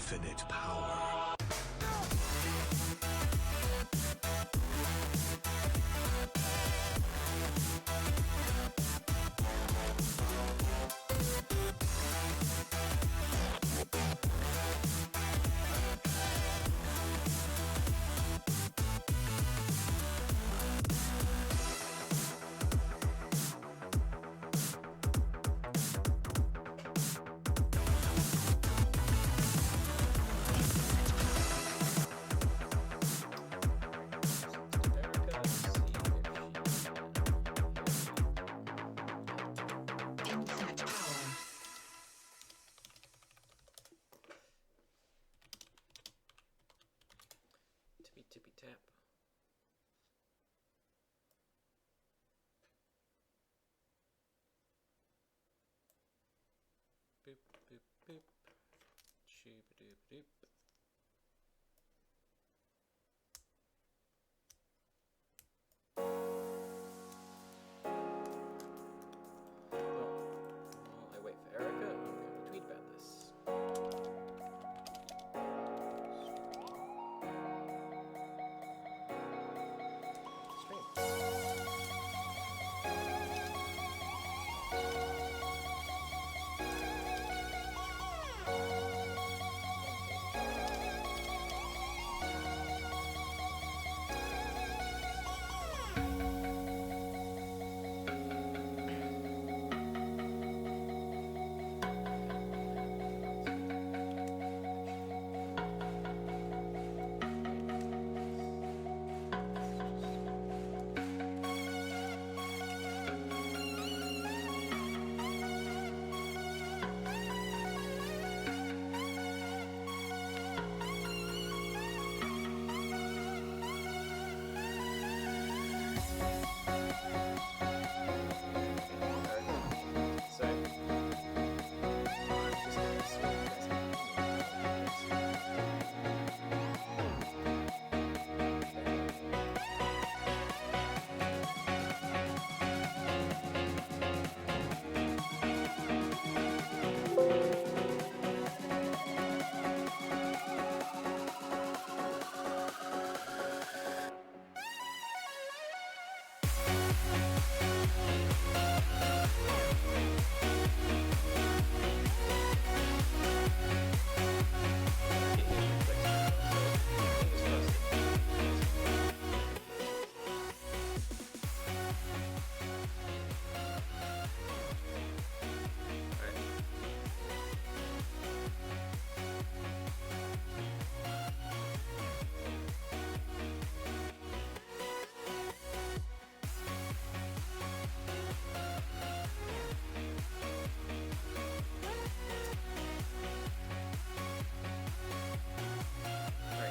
infinite power. Tippy tap. Boop boop boop. Shooba doop doop. While I wait for Erika, I'm going to tweet about this.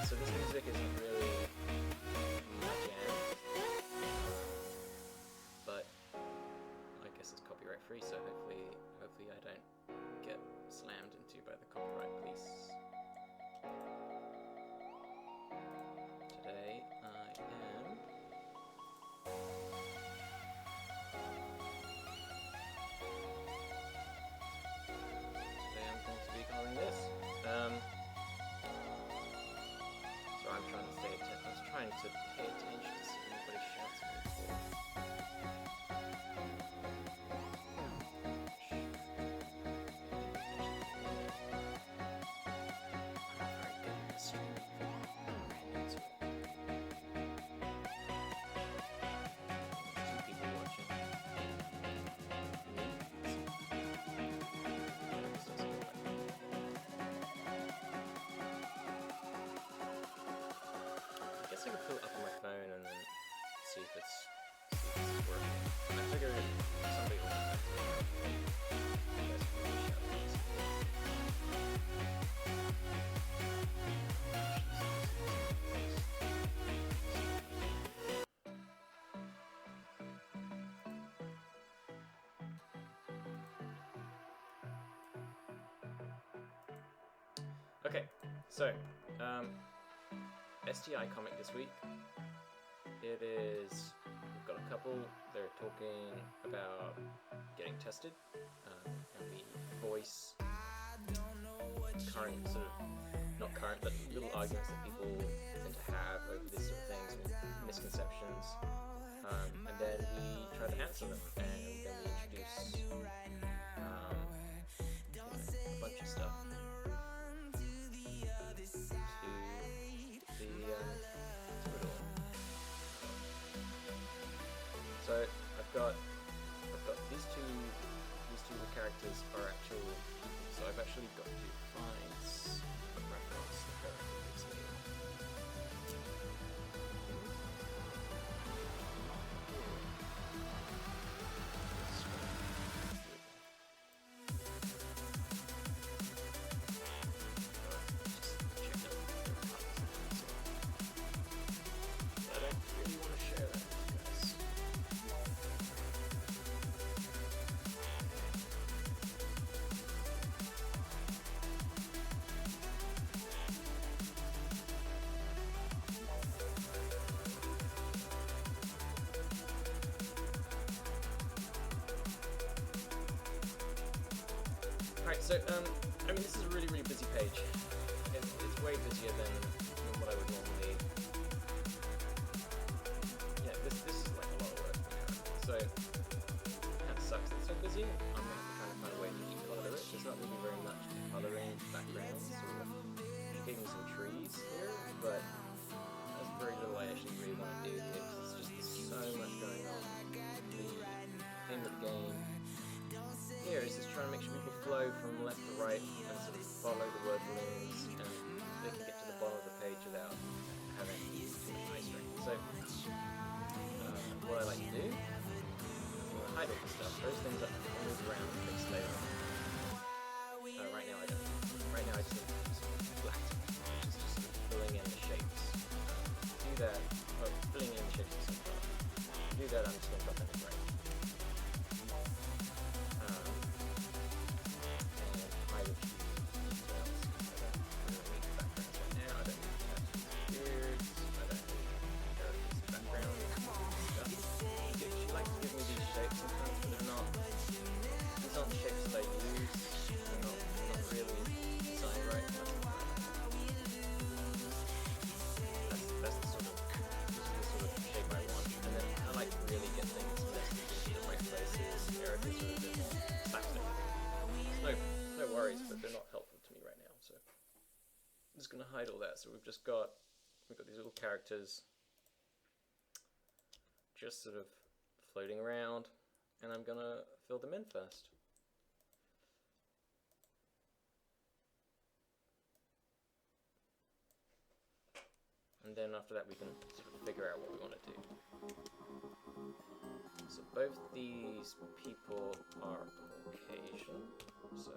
So this music isn't really my jam, but I guess it's copyright free, so hopefully I don't get slammed into by the copyright police. Today I'm going to be calling this. So I'm trying to stay attentive. I was trying to pay attention to see if anybody shouts at me before. I'm not very good at this streaming thing. I'm brand new to it. Two people watching. This doesn't look like me. I guess I could pull it up on my phone and then see if it's working. I figure somebody will come back to me. You guys can really shout at this. Okay, so STI Comic this week. It is, we've got a couple, they're talking about getting tested, and the voice current sort of not current, but little arguments that people tend to have over these sort of things and misconceptions. And then we try to answer them, and then we introduce a bunch of stuff to it all. So I've got these two characters are actual people, so I've actually got to find a reference to characters here. I don't really want to share that with you guys. Alright, so, I mean, this is a really, really busy page. It's way busier than what I would normally... Yeah, this is like a lot of work. So, it kind of sucks that it's so busy. I'm going to have to try and find a way to declutter it. There's not really very much colouring backgrounds or getting some trees here, but there's very little I actually really want to do here, because there's just so much going on. The theme of the game here is just trying to make sure people flow from left to right and sort of follow the word balloons, and they can get to the bottom of the page without having too much eye strain. So, what I like to do, hide all the stuff. Those things I can move around and fix later. Right now I don't. Right now I just need some flat, which is just filling in the shapes. Do that, filling in the shapes of some color. To do that, I'm just going to drop in the gray. No worries, but they're not helpful to me right now, so I'm just going to hide all that. So we've got these little characters just sort of floating around, and I'm going to fill them in first. And then after that we can sort of figure out what we want to do. So both these people are Caucasian, so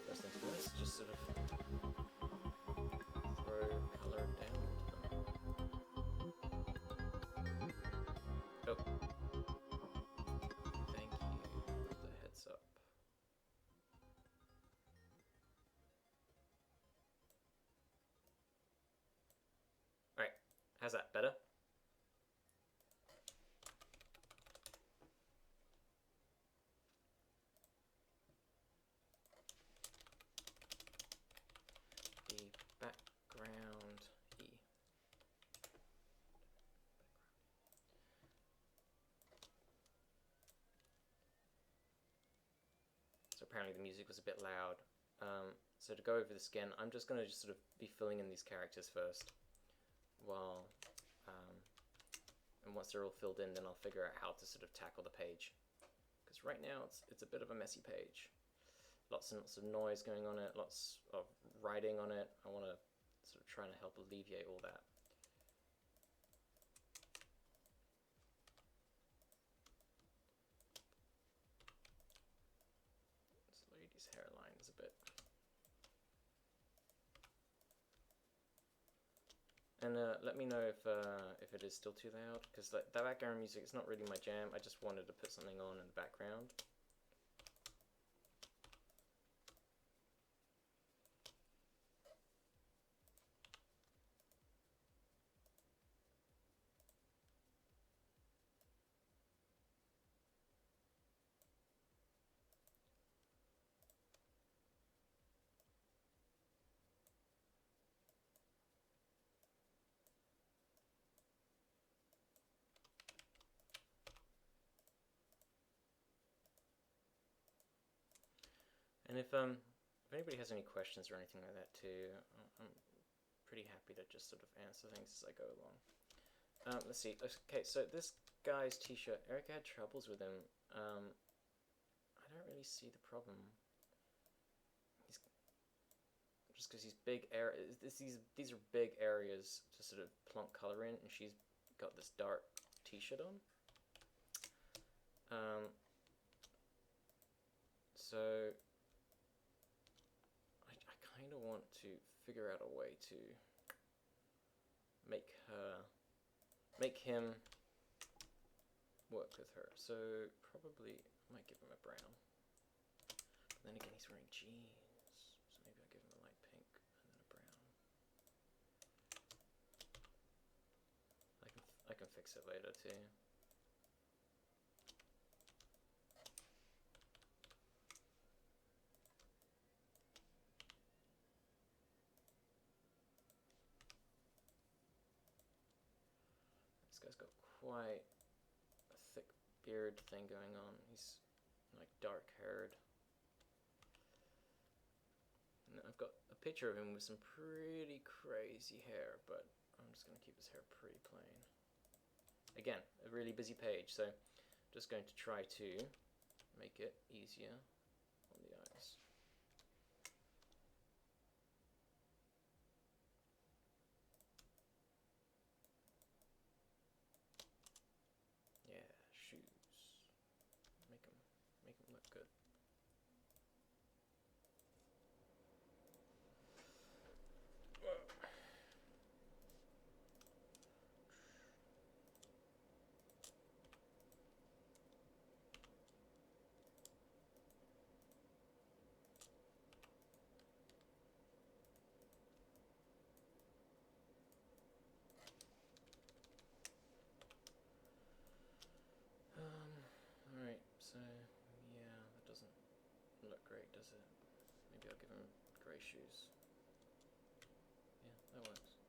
first things first, just sort of throw colour down to them. Oh, thank you for the heads up. Alright, how's that? Better? Background E. So apparently the music was a bit loud. So to go over this again, I'm just going to sort of be filling in these characters first, while and once they're all filled in, then I'll figure out how to sort of tackle the page. Because right now it's a bit of a messy page. Lots and lots of noise going on it, lots of writing on it. I want to sort of try to help alleviate all that. This lady's hairline is a bit... And let me know if it is still too loud, because that background music is not really my jam. I just wanted to put something on in the background. And if anybody has any questions or anything like that too, I'm pretty happy to just sort of answer things as I go along. Let's see. Okay, so this guy's t-shirt, Erika had troubles with him. I don't really see the problem. Just because he's big these are big areas to sort of plonk color in, and she's got this dark t-shirt on. So I kind of want to figure out a way to make him work with her. So probably I might give him a brown. But then again, he's wearing jeans, so maybe I'll give him a light pink and then a brown. I can fix it later too. This guy's got quite a thick beard thing going on. He's like dark haired. And I've got a picture of him with some pretty crazy hair, but I'm just going to keep his hair pretty plain. Again, a really busy page, so just going to try to make it easier on the eyes. Yeah, shoes. Make them look good. Alright, so yeah, that doesn't look great, does it? Maybe I'll give him grey shoes. Yeah, that works.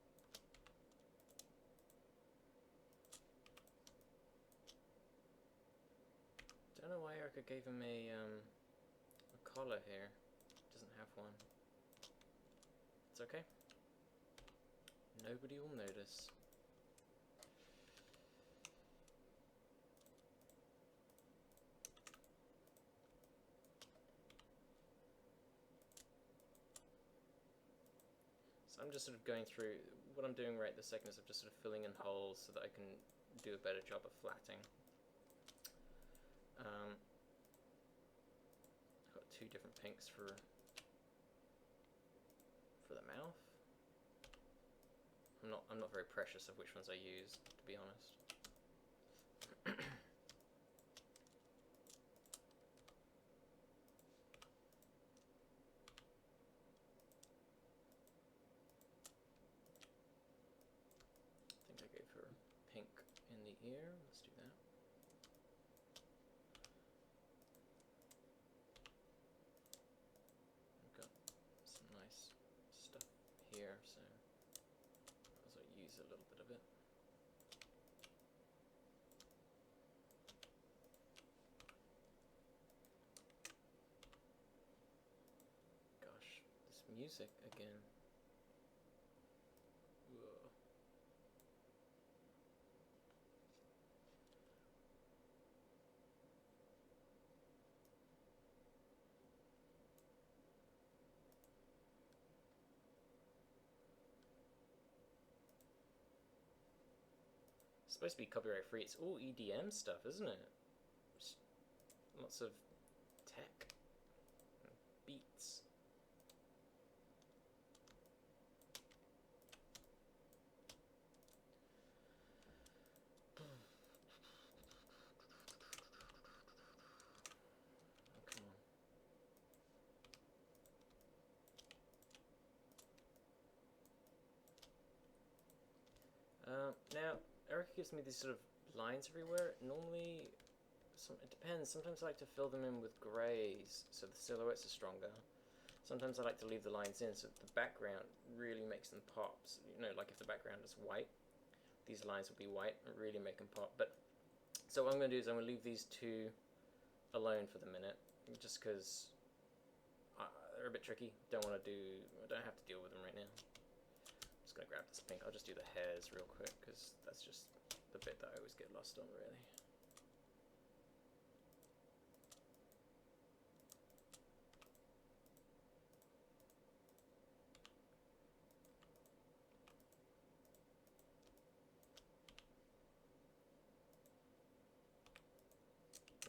Don't know why Erika gave him a collar here. Doesn't have one. It's okay. Nobody will notice. So I'm just sort of going through, what I'm doing right this second is I'm just sort of filling in holes so that I can do a better job of flatting. I've got two different pinks for the mouth. I'm not very precious of which ones I use, to be honest. I think I gave her pink in the ear. Let's do that. I've got some nice stuff here, so as I use a little bit of it. Gosh, this music again. Whoa. It's supposed to be copyright free. It's all EDM stuff, isn't it? Just lots of tech and beats. Now, Erika gives me these sort of lines everywhere. Normally, it depends. Sometimes I like to fill them in with greys, so the silhouettes are stronger. Sometimes I like to leave the lines in, so the background really makes them pop. So, you know, like if the background is white, these lines will be white and really make them pop. But so what I'm going to do is I'm going to leave these two alone for the minute, just because they're a bit tricky. I don't have to deal with them right now. I'm just gonna grab this pink. I'll just do the hairs real quick because that's just the bit that I always get lost on, really.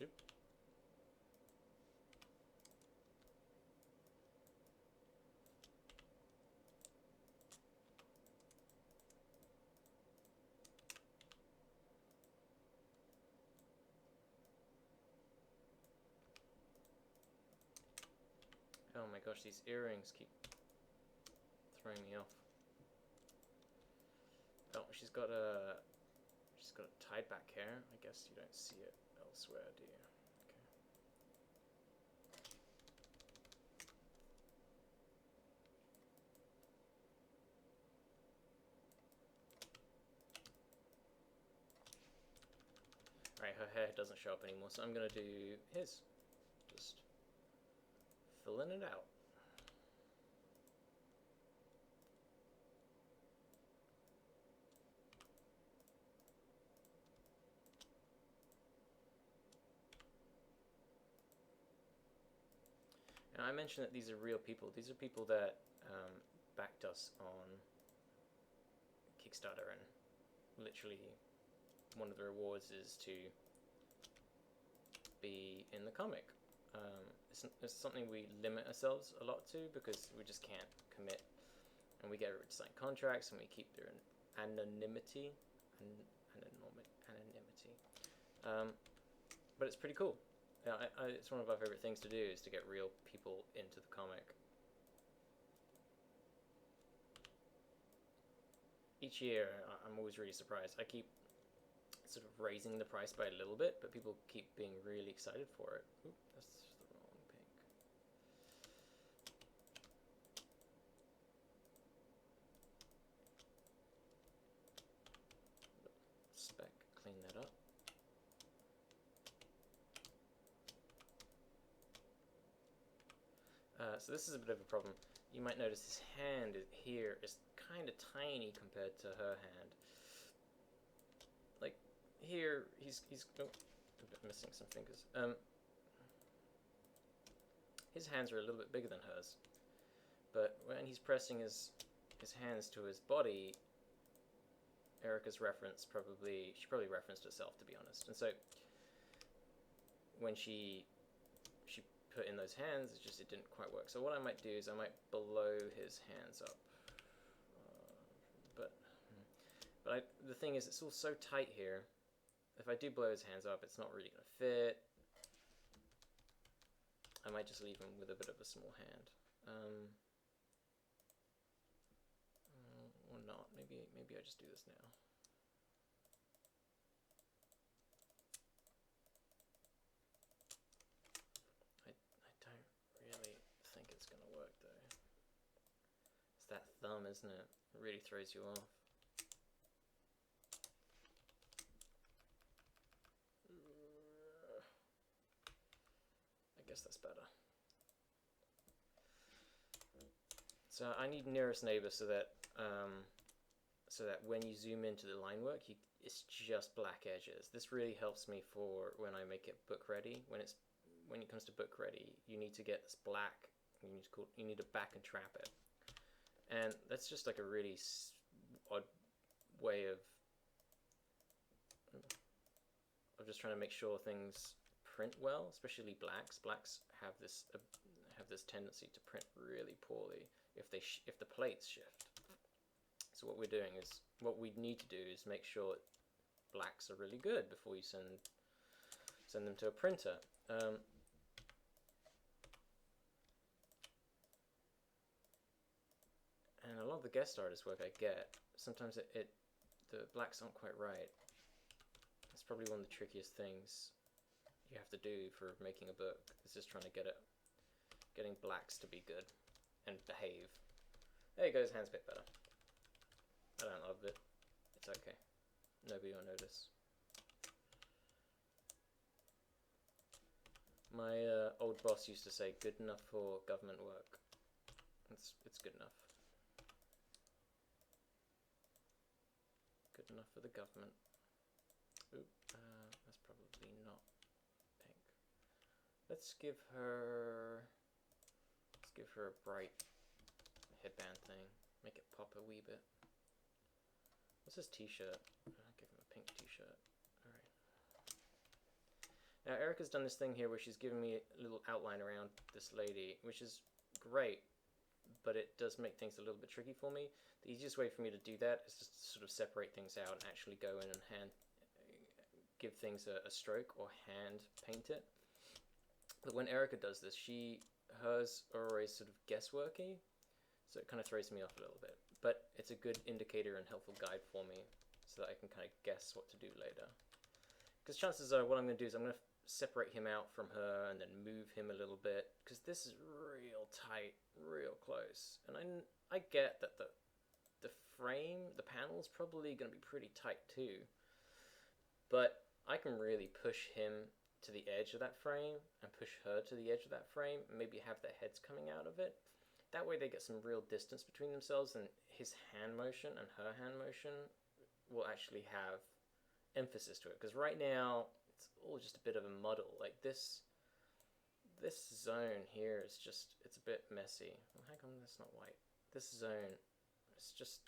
Oop. Oh my gosh, these earrings keep throwing me off. Oh, she's got a tied back hair. I guess you don't see it elsewhere, do you? Okay. Right, her hair doesn't show up anymore, so I'm gonna do his. Just filling it out. And I mentioned that these are real people. These are people that backed us on Kickstarter, and literally one of the rewards is to be in the comic. It's something we limit ourselves a lot to because we just can't commit, and we get to sign contracts and we keep their anonymity. But it's pretty cool. Yeah, it's one of our favorite things to do is to get real people into the comic. Each year, I'm always really surprised. I keep sort of raising the price by a little bit, but people keep being really excited for it. Oop, that's the wrong pink. Spec, clean that up. So this is a bit of a problem. You might notice his hand here is kind of tiny compared to her hand. Like here, he's oh, a bit missing some fingers. His hands are a little bit bigger than hers, but when he's pressing his hands to his body, Erika's she probably referenced herself, to be honest. And so when she put in those hands, it didn't quite work. So what I might do is I might blow his hands up. But the thing is, it's all so tight here. If I do blow his hands up, it's not really going to fit. I might just leave him with a bit of a small hand. Or not. Maybe I just do this now. Think it's gonna work though. It's that thumb, isn't it? It really throws you off. I guess that's better. So I need nearest neighbor so that when you zoom into the line work, it's just black edges. This really helps me for when I make it book ready. When it comes to book ready, you need to get this black. You need to back and trap it, and that's just like a really odd way of just trying to make sure things print well, especially blacks. Blacks have this tendency to print really poorly if the plates shift. So what we need to do is make sure blacks are really good before you send them to a printer. And a lot of the guest artist work I get, sometimes the blacks aren't quite right. It's probably one of the trickiest things you have to do for making a book. Is just trying to getting blacks to be good and behave. There you go, his hand's a bit better. I don't love it. It's okay. Nobody will notice. My old boss used to say, "Good enough for government work." It's good enough. Good enough for the government. Oop, that's probably not pink. Let's give her a bright headband thing. Make it pop a wee bit. What's his t-shirt? I'll give him a pink t-shirt. Alright. Now Erika's done this thing here where she's given me a little outline around this lady, which is great, but it does make things a little bit tricky for me. The easiest way for me to do that is just to sort of separate things out and actually go in and give things a stroke or hand paint it. But when Erika does this, hers are always sort of guessworky, so it kind of throws me off a little bit. But it's a good indicator and helpful guide for me so that I can kind of guess what to do later. Because chances are what I'm going to do is I'm going to separate him out from her and then move him a little bit, because this is real tight, real close. And I get that the frame, the panel's probably going to be pretty tight too, but I can really push him to the edge of that frame and push her to the edge of that frame and maybe have their heads coming out of it. That way they get some real distance between themselves, and his hand motion and her hand motion will actually have emphasis to it. Because right now it's all just a bit of a muddle. Like this zone here is just, it's a bit messy. Well, how come that's not white? This zone, it's just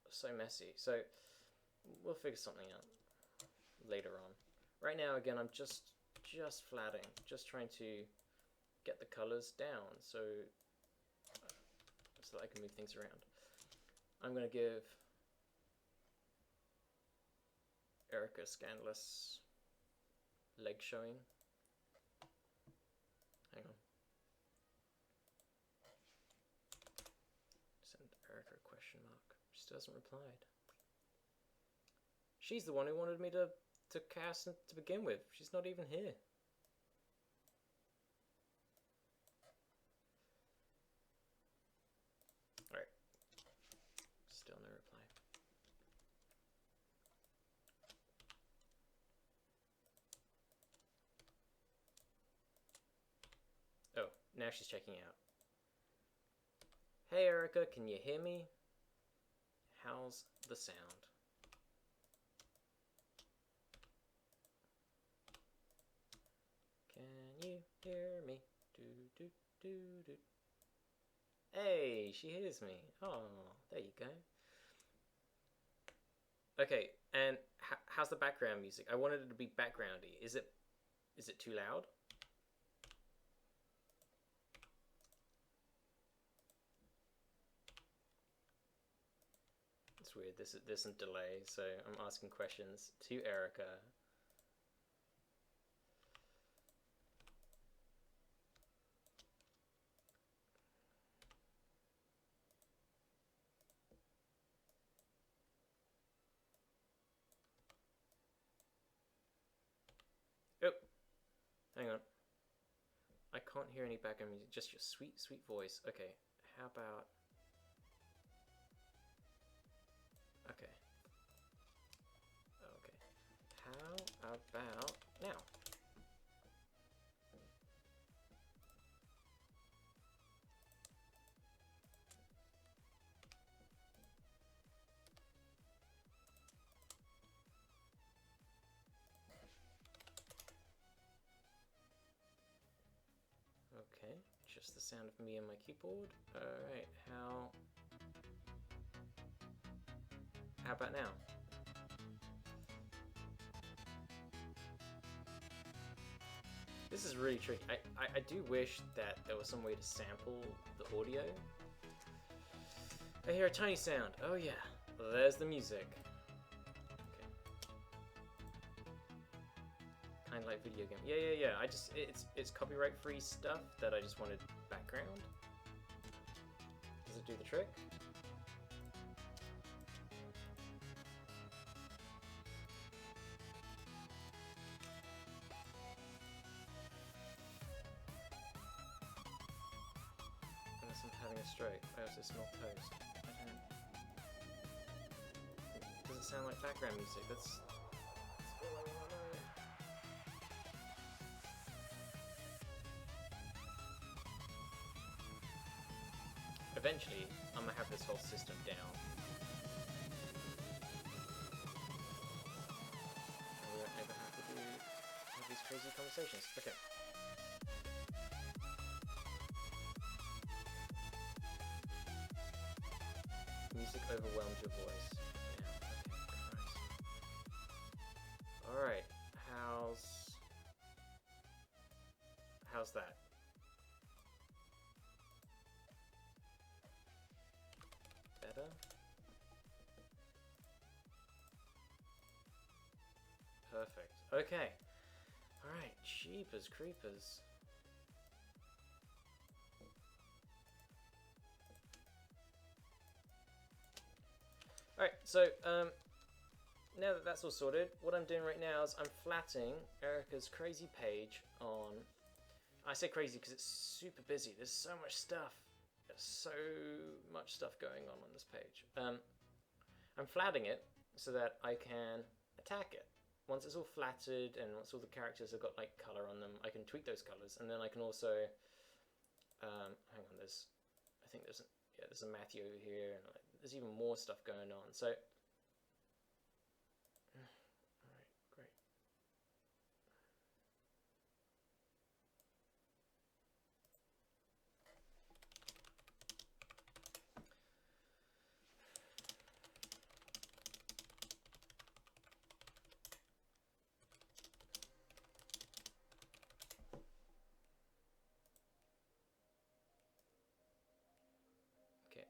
so messy. So we'll figure something out later on. Right now, again, I'm just flatting, just trying to get the colors down so that I can move things around. I'm going to give Erika scandalous leg showing. Hang on. Send Erika a question mark. She still hasn't replied. She's the one who wanted me to cast to begin with. She's not even here. Alright. Still no reply. Oh, now she's checking out. Hey Erika, can you hear me? How's the sound? Can you hear me? Do do do do. Hey, she hears me. Oh, there you go. Okay, and how's the background music? I wanted it to be backgroundy. Is it too loud? It's weird. There's some delay, so I'm asking questions to Erika. Oh, hang on. I can't hear any background music, just your sweet, sweet voice. Okay, how about... Okay. Okay. How about now? Okay, just the sound of me and my keyboard. Alright, how about now? This is really tricky. I do wish that there was some way to sample the audio. I hear a tiny sound. Oh yeah, there's the music. Kind of like video game. Yeah. It's copyright free stuff that I just wanted background. Does it do the trick? Unless I'm having a stroke. I also smell toast. I don't... It doesn't sound like background music. That's all I want to know. eventually I'm gonna have this whole system down. And we won't ever have to have these crazy conversations. Okay. Music overwhelmed your voice. Yeah, okay, nice. Alright, how's that? Better? Perfect. Okay. Alright, jeepers creepers. Alright, so now that that's all sorted, what I'm doing right now is I'm flattening Erika's crazy page on... I say crazy because it's super busy. There's so much stuff. There's so much stuff going on this page. I'm flattening it so that I can attack it. Once it's all flattered and once all the characters have got like color on them, I can tweak those colors, and then I can also hang on. I think there's a Matthew over here, and there's even more stuff going on. So, all right, great. Okay,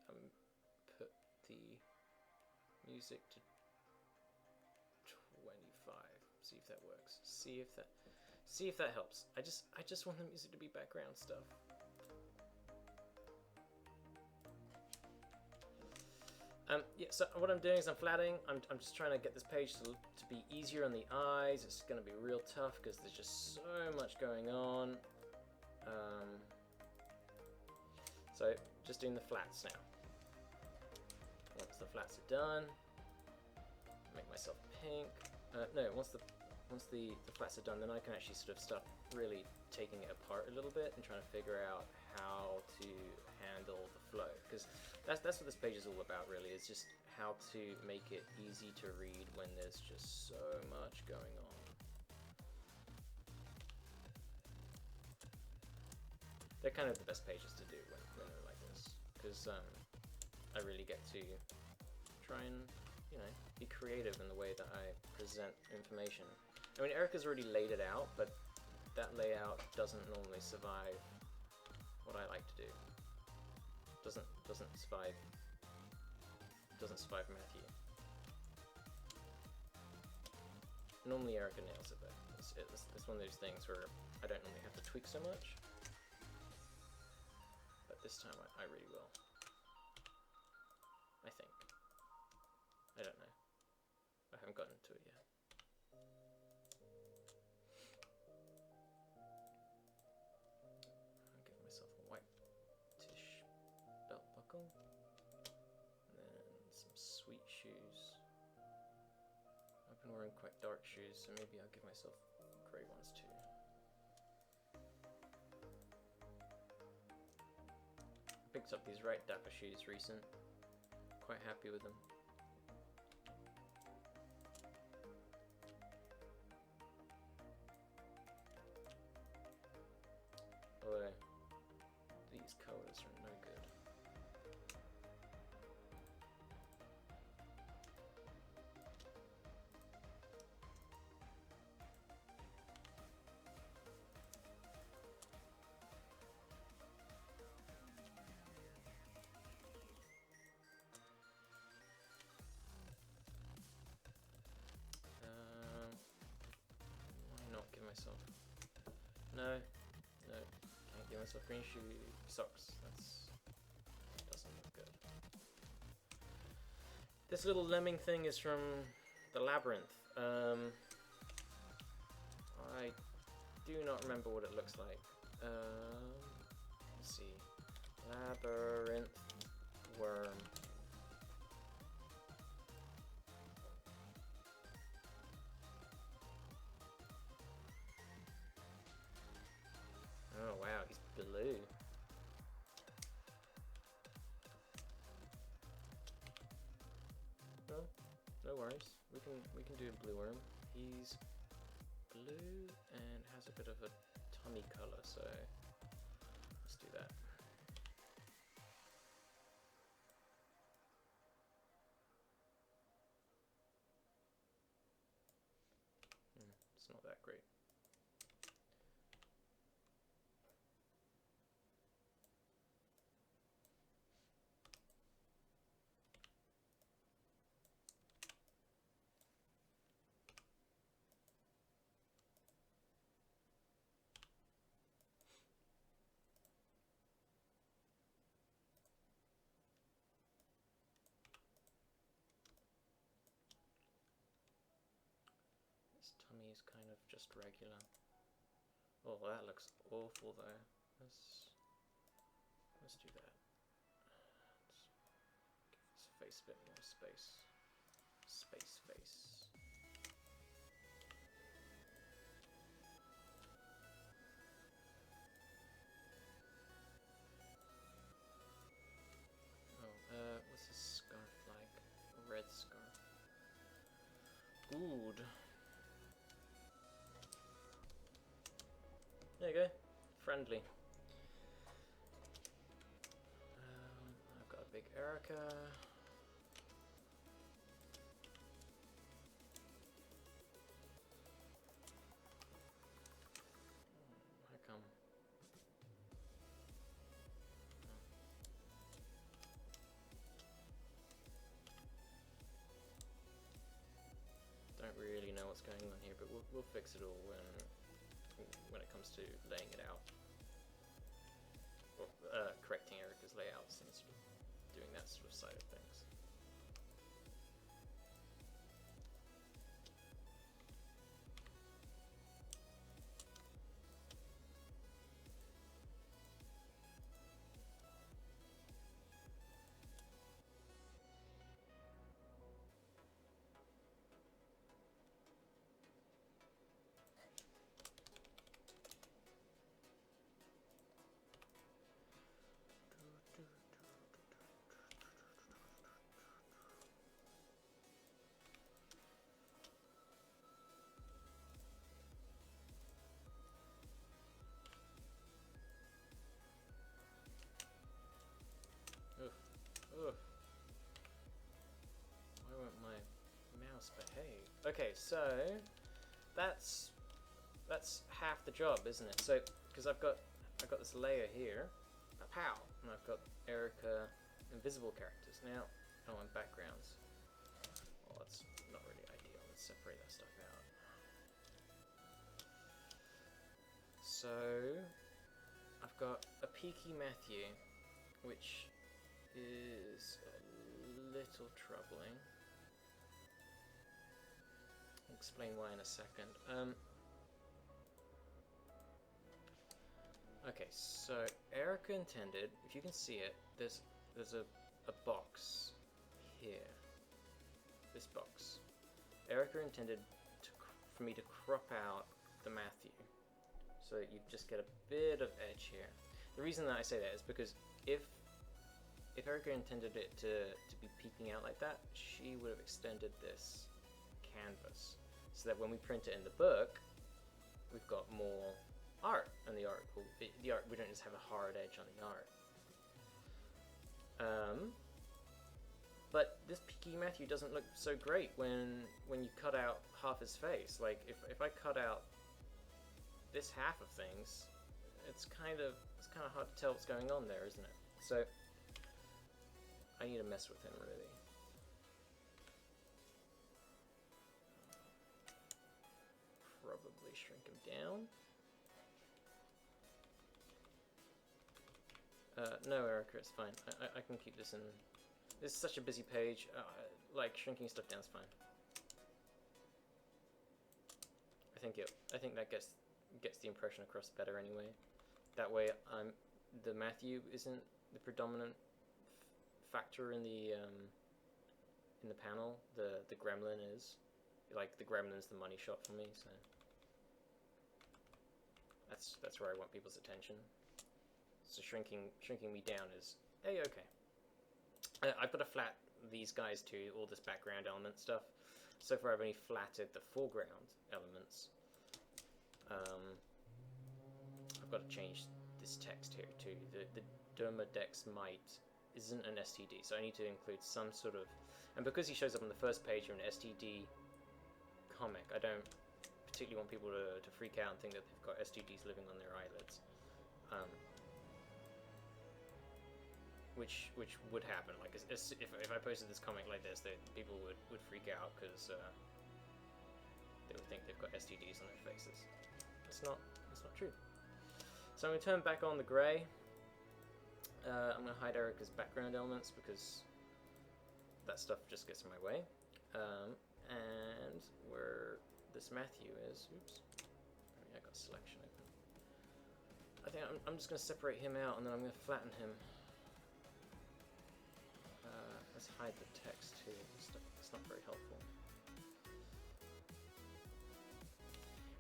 put the music to 25. See if that works. See if that helps. I just want the music to be background stuff. Yeah, so what I'm doing is I'm flattening. I'm just trying to get this page to be easier on the eyes. It's going to be real tough because there's just so much going on. So just doing the flats now. Once the flats are done, make myself pink. No, once the flats are done, then I can actually sort of start really taking it apart a little bit and trying to figure out how to handle the flow, because that's what this page is all about, really. It's just how to make it easy to read when there's just so much going on. They're kind of the best pages to do when they're like this, because I really get to try and, you know, be creative in the way that I present information. I mean, Erika's already laid it out, but that layout doesn't normally survive what I like to do. Doesn't survive Matthew. Normally Erika nails it, but it's one of those things where I don't normally have to tweak so much. But this time I really will. I think. I don't know. I haven't gotten to it yet. I'll give myself a white-ish belt buckle. And then some sweet shoes. I've been wearing quite dark shoes, so maybe I'll give myself grey ones too. I picked up these right dapper shoes recent. Quite happy with them. Although these colors are no good. Why not give myself? No. Can't give myself green shoe socks. That doesn't look good. This little lemming thing is from the Labyrinth. I do not remember what it looks like. Let's see. Labyrinth worm. Oh wow, he's blue. can do a blue worm. He's blue and has a bit of a tummy color, so let's do that. It's not that great. His tummy is kind of just regular. Oh, that looks awful though. Let's do that. Let's give his face a bit more space. Face. Oh, what's his scarf like? A red scarf. Good. There you go. Friendly. I've got a big Erika. How come? Don't really know what's going on here, but we'll fix it all when it comes to laying it out, or correcting Erika's layouts and sort of doing that sort of side of things. Ugh. Why won't my mouse behave? Okay, so that's half the job, isn't it? So because I've got this layer here, pow, and I've got Erika invisible characters. Now I want backgrounds. Well, that's not really ideal. Let's separate that stuff out. So I've got a peaky Matthew, which is a little troubling. I'll explain why in a second. Okay, so Erika intended, if you can see it, there's a box here. This box. Erika intended for me to crop out the Matthew, so that you just get a bit of edge here. The reason that I say that is because if Erika intended it to be peeking out like that, she would have extended this canvas so that when we print it in the book, we've got more art, and the art we don't just have a hard edge on the art. But this peaky Matthew doesn't look so great when you cut out half his face. Like if I cut out this half of things, it's kind of hard to tell what's going on there, isn't it? So I need to mess with him, really. Probably shrink him down. No, Erika, it's fine. I can keep this in. This is such a busy page. Like shrinking stuff down is fine. I think that gets the impression across better anyway. That way, the Matthew isn't the predominant factor in the panel. The gremlin is. Like the gremlin's the money shot for me, so that's where I want people's attention. So shrinking me down is okay. I've got to flat these guys too, all this background element stuff. So far I've only flatted the foreground elements. I've got to change this text here too. The Dermadex Mite isn't an STD, so I need to include some sort of... And because he shows up on the first page of an STD comic, I don't particularly want people to freak out and think that they've got STDs living on their eyelids. Which would happen. Like if I posted this comic like this, people would freak out because they would think they've got STDs on their faces. That's not true. So I'm going to turn back on the grey. I'm going to hide Erika's background elements because that stuff just gets in my way. And where this Matthew is, oops, I got selection open. I think I'm just going to separate him out and then I'm going to flatten him. Let's hide the text too. It's not very helpful.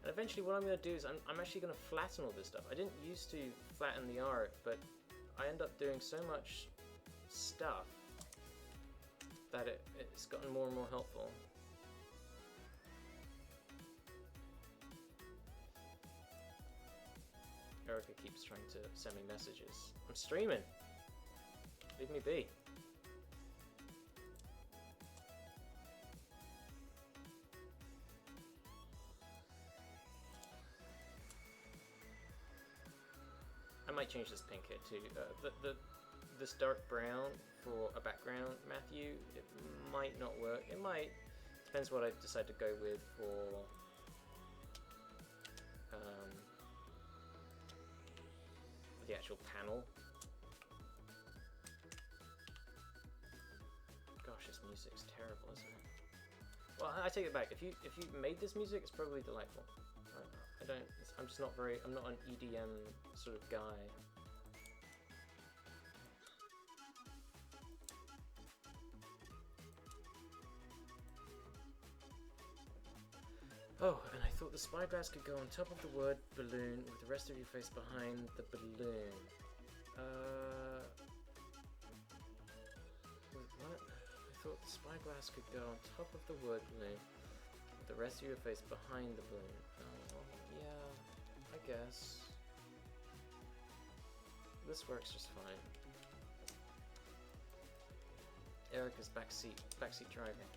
And eventually what I'm going to do is I'm actually going to flatten all this stuff. I didn't used to flatten the art, but I end up doing so much stuff that it's gotten more and more helpful. Erika keeps trying to send me messages. I'm streaming! Leave me be. I might change this pink here too. This dark brown for a background Matthew, it might not work. It might. Depends what I decide to go with for the actual panel. Gosh, this music's terrible, isn't it? Well, I take it back. If you made this music, it's probably delightful. I'm just not very. I'm not an EDM sort of guy. Oh, and I thought the spyglass could go on top of the word balloon with the rest of your face behind the balloon. Wait, what? I thought the spyglass could go on top of the word balloon with the rest of your face behind the balloon. Oh, yeah, I guess. This works just fine. Erika's backseat driving.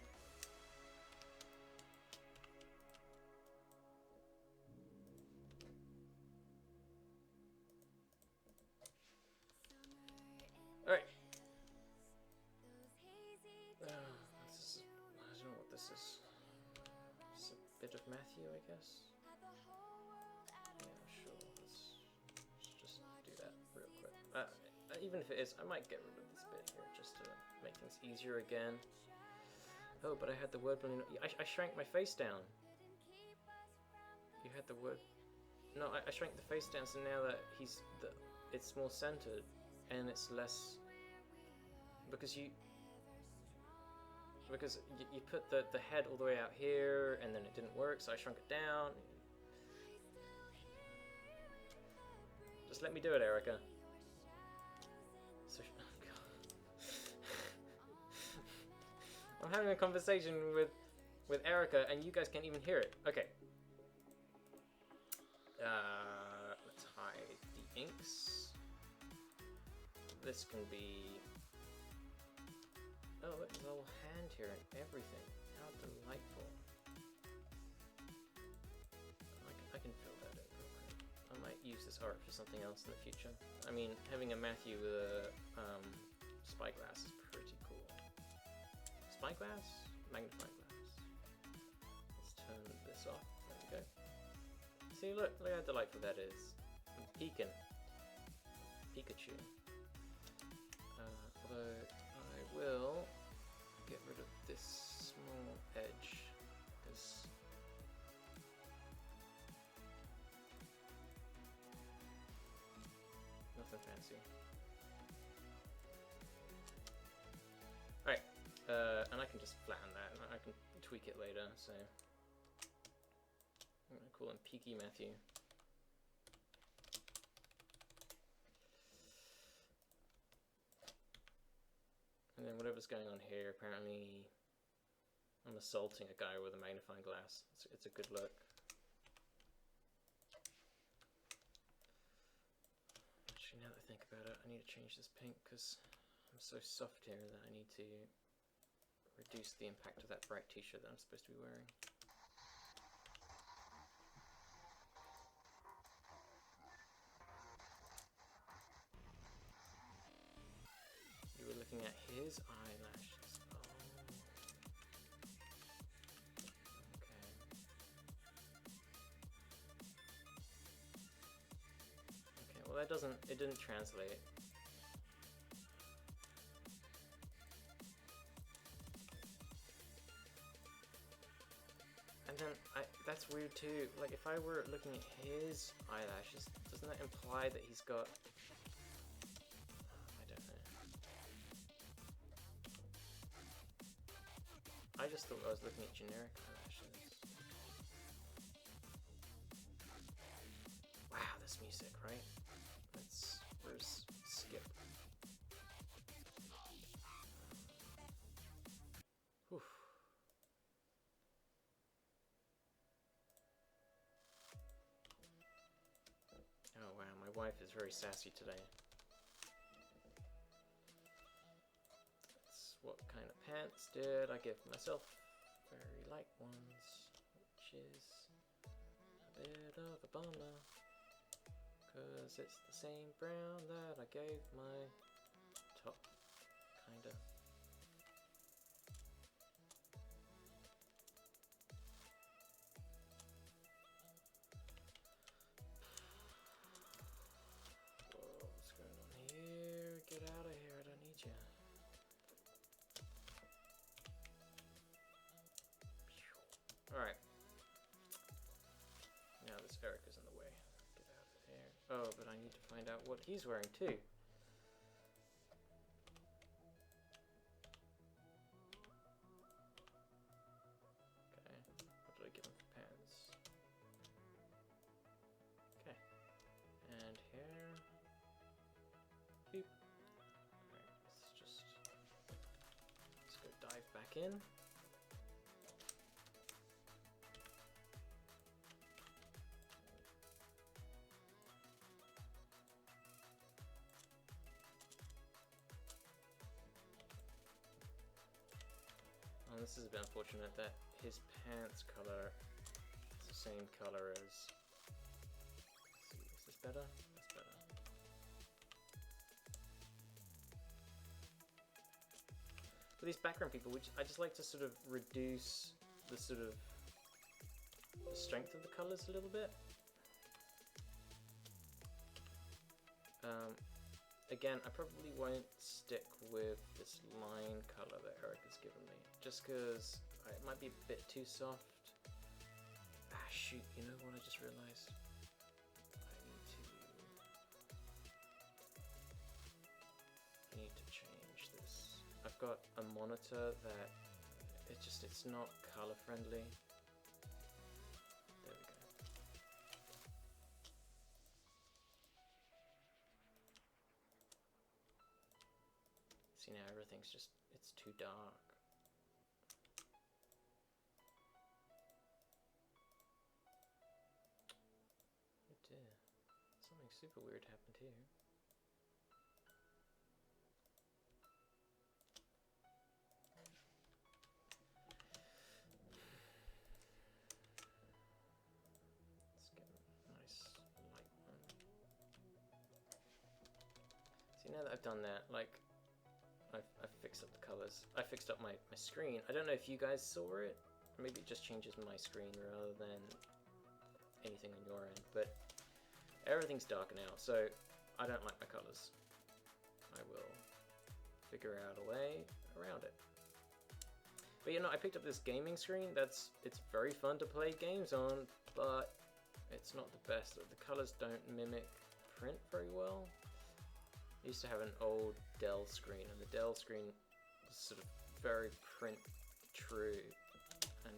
Alright. I don't know what this is. It's a bit of Matthew, I guess. Yeah, sure. Let's just do that real quick. Even if it is, I might get rid of this bit here just to make things easier again. Oh, but I had the word balloon. I shrank my face down. You had the word. No, I shrank the face down, so now that it's more centered. And it's less because you put the head all the way out here and then it didn't work, so I shrunk it down. Just let me do it, Erika. So, oh God. I'm having a conversation with Erika and you guys can't even hear it. Okay. Let's hide the inks. This can be... Oh, look, there's a little hand here and everything. How delightful. I can fill that in real quick. I might use this art for something else in the future. I mean, having a Matthew with a spyglass is pretty cool. Spyglass? Magnifying glass. Let's turn this off. There we go. See, look how delightful that is. I'm peeking. Pikachu. Although I will get rid of this small edge because nothing fancy. Alright, and I can just flatten that and I can tweak it later, so I'm going to call him Peaky Matthew. And then whatever's going on here, apparently I'm assaulting a guy with a magnifying glass. It's a good look. Actually, now that I think about it, I need to change this pink because I'm so soft here that I need to reduce the impact of that bright t-shirt that I'm supposed to be wearing. You were looking at his eyelashes. Oh. Okay. Okay, well it didn't translate. And then, that's weird too. Like, if I were looking at his eyelashes, doesn't that imply that he's got... I don't know. I just thought I was looking at generic eyelashes. Wow, this music, right? Where's Skip? Whew. Oh wow, my wife is very sassy today. That's what kind of pants did I give myself? Very light ones, which is a bit of a bummer, cause it's the same brown that I gave my top, kinda. What's going on here? Get out of here, I don't need you. Alright. Now this Erika's in the way. Get out of here. Oh, but I need to find out what he's wearing too. Okay. What did I give him for pants? Okay. And hair. Beep. Alright, let's go dive back in. Oh, this is a bit unfortunate that his pants color is the same color as... Let's see, is this better? That's better. For these background people, I just like to sort of reduce the the strength of the colors a little bit. Again, I probably won't stick with this line color that Erika's given me, just because it might be a bit too soft. Ah, shoot, you know what I just realized? I need to change this. I've got a monitor that it's not color friendly. There we go. See, now everything's just, it's too dark. Oh dear, something super weird happened here. Let's get a nice light one. See, now that I've done that, like, I've fixed up the colors. I fixed up my screen. I don't know if you guys saw it. Maybe it just changes my screen rather than anything on your end. But everything's darker now, so I don't like my colors. I will figure out a way around it. But you know, I picked up this gaming screen. It's very fun to play games on, but it's not the best. The colors don't mimic print very well. I used to have an old Dell screen, and the Dell screen was sort of very print true and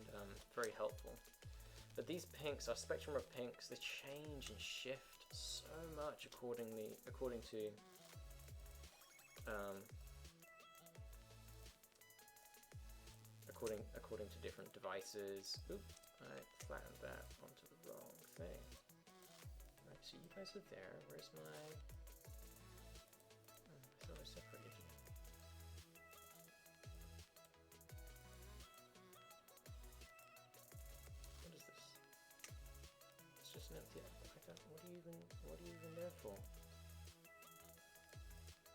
very helpful. But these pinks, our spectrum of pinks, they change and shift so much according to according to different devices. Oop, I flattened that onto the wrong thing. Right, so you guys are there. Where's my... I thought I separated you. What is this? It's just an empty... I don't... What are you even there for?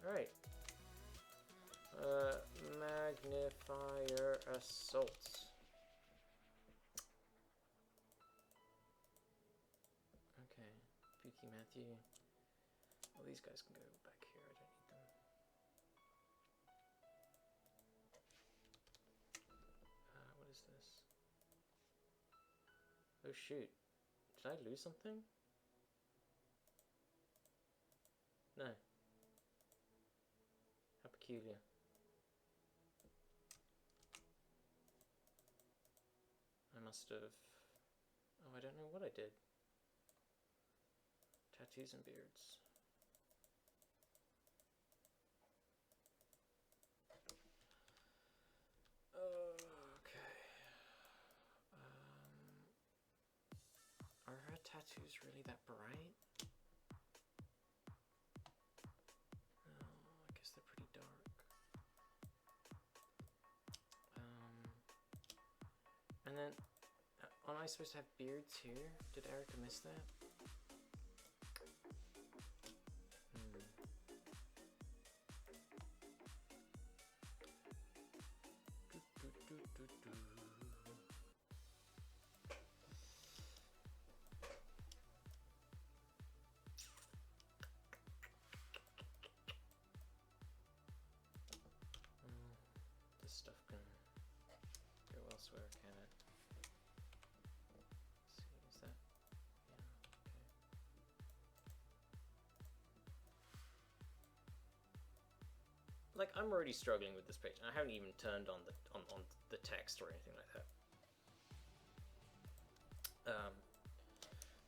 Alright. Magnifier assault. Okay, Pookie Matthew. Well, these guys can go back here, I don't need them. What is this? Oh shoot. Did I lose something? No. How peculiar. I must have... Oh, I don't know what I did. Tattoos and beards. Okay. Are her tattoos really that bright? Oh, I guess they're pretty dark. And then, aren't I supposed to have beards here? Did Erika miss that? This stuff can go elsewhere, can it? Let's see, is that? Yeah, okay. Like, I'm already struggling with this page, and I haven't even turned on the text or anything like that.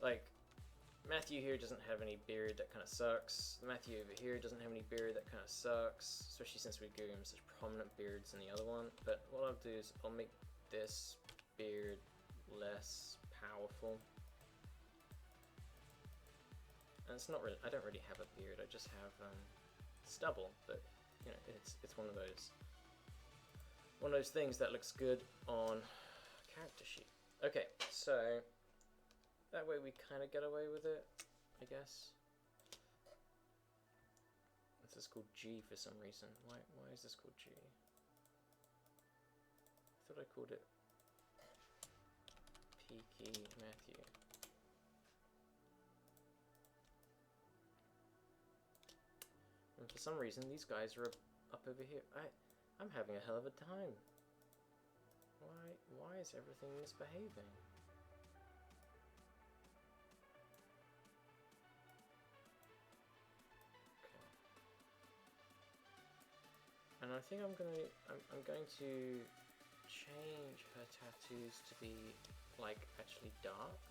Like, Matthew here doesn't have any beard, that kind of sucks. Matthew over here doesn't have any beard, that kind of sucks. Especially since we gave him such prominent beards in the other one. But what I'll do is I'll make this beard less powerful. And it's not really, I don't really have a beard, I just have stubble. But, you know, it's one of those things that looks good on a character sheet. Okay, so that way we kind of get away with it, I guess. This is called G for some reason. Why is this called G? I thought I called it Peaky Matthew. And for some reason these guys are up over here. I'm having a hell of a time. Why is everything misbehaving? And I think I'm going to change her tattoos to be like actually dark,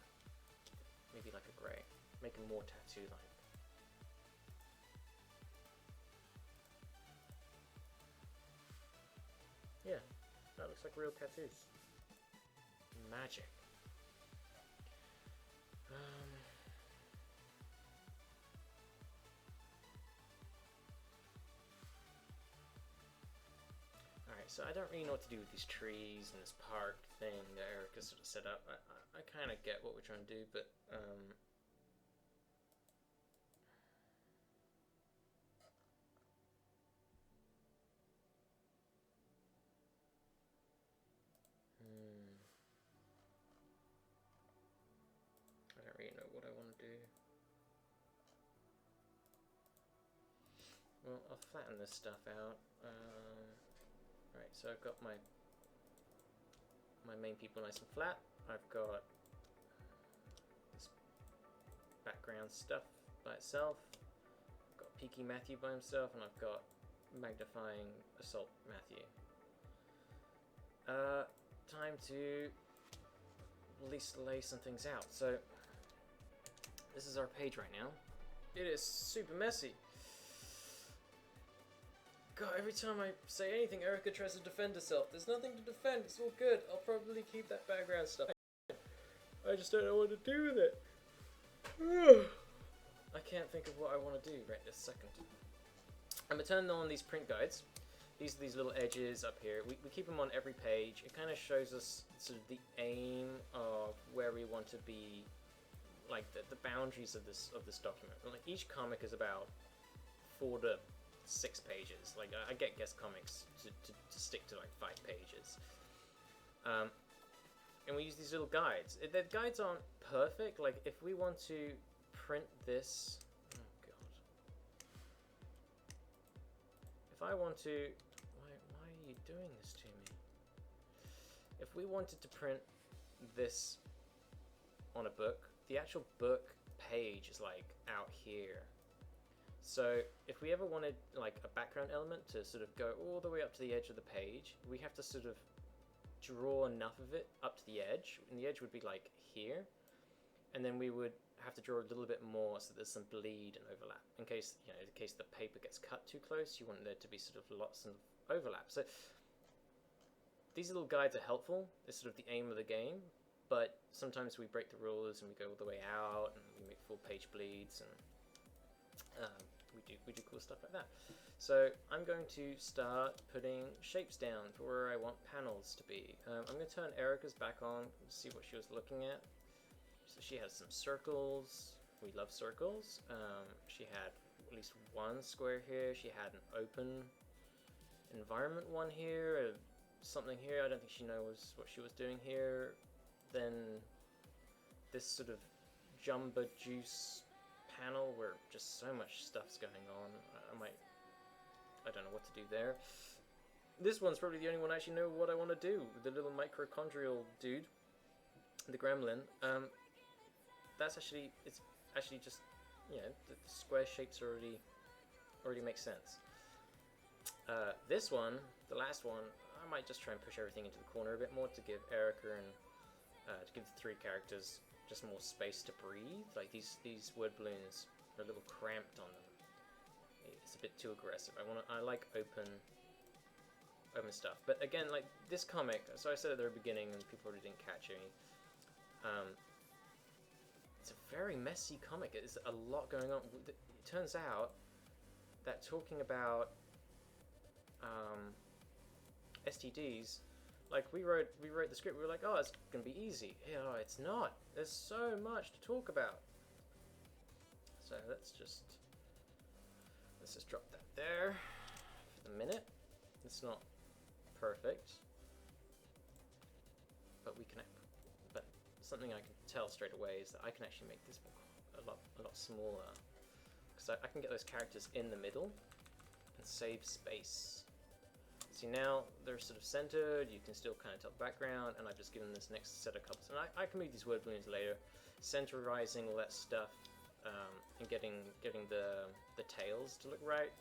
maybe like a grey, make them more tattoo-like. Yeah, that looks like real tattoos. Magic. Alright, so I don't really know what to do with these trees and this park thing that Erika sort of set up. I kind of get what we're trying to do, but I don't really know what I want to do. Well, I'll flatten this stuff out. Right, so I've got my main people nice and flat. I've got this background stuff by itself. I've got Peaky Matthew by himself, and I've got Magnifying Assault Matthew. Time to at least lay some things out. So this is our page right now. It is super messy. God, every time I say anything, Erika tries to defend herself. There's nothing to defend, it's all good. I'll probably keep that background stuff. I just don't know what to do with it. I can't think of what I want to do right this second. I'm going to turn on these print guides. These are these little edges up here. We keep them on every page. It kind of shows us sort of the aim of where we want to be, like the boundaries of this document. Like each comic is about 4 to 6 pages. Like I get guest comics to stick to like 5 pages. And we use these little guides. The guides aren't perfect. Like if we want to print this, oh god. If I want to, why are you doing this to me? If we wanted to print this on a book, the actual book page is like out here. So if we ever wanted like a background element to sort of go all the way up to the edge of the page, we have to sort of draw enough of it up to the edge, and the edge would be like here, and then we would have to draw a little bit more so there's some bleed and overlap in case, you know, in case the paper gets cut too close. You want there to be sort of lots of overlap. So these little guides are helpful. It's sort of the aim of the game, but sometimes we break the rules and we go all the way out and we make full page bleeds, and we do cool stuff like that. So I'm going to start putting shapes down for where I want panels to be. I'm going to turn Erika's back on and see what she was looking at. So she has some circles. We love circles. She had at least one square here. She had an open environment one here, something here. I don't think she knows what she was doing here. Then this sort of jumbo juice panel where just so much stuff's going on. I don't know what to do there. This one's probably the only one I actually know what I want to do. The little mitochondrial dude, the gremlin. It's actually just, you know, the square shapes already make sense. This one, the last one, I might just try and push everything into the corner a bit more to give Erika and to give the 3 characters just more space to breathe. Like these word balloons are a little cramped on them. It's a bit too aggressive. I like open stuff. But again, like this comic, so I said at the very beginning, and people already didn't catch any. It's a very messy comic. There's a lot going on. It turns out that talking about STDs, like we wrote the script. We were like, oh, it's gonna be easy. Yeah, it's not. There's so much to talk about. So let's just drop that there for the minute. It's not perfect, but but something I can tell straight away is that I can actually make this book a lot smaller, because I can get those characters in the middle and save space. See, now they're sort of centered. You can still kind of tell the background, and I've just given this next set of colors. And I can move these word balloons later, centerizing all that stuff, and getting the tails to look right.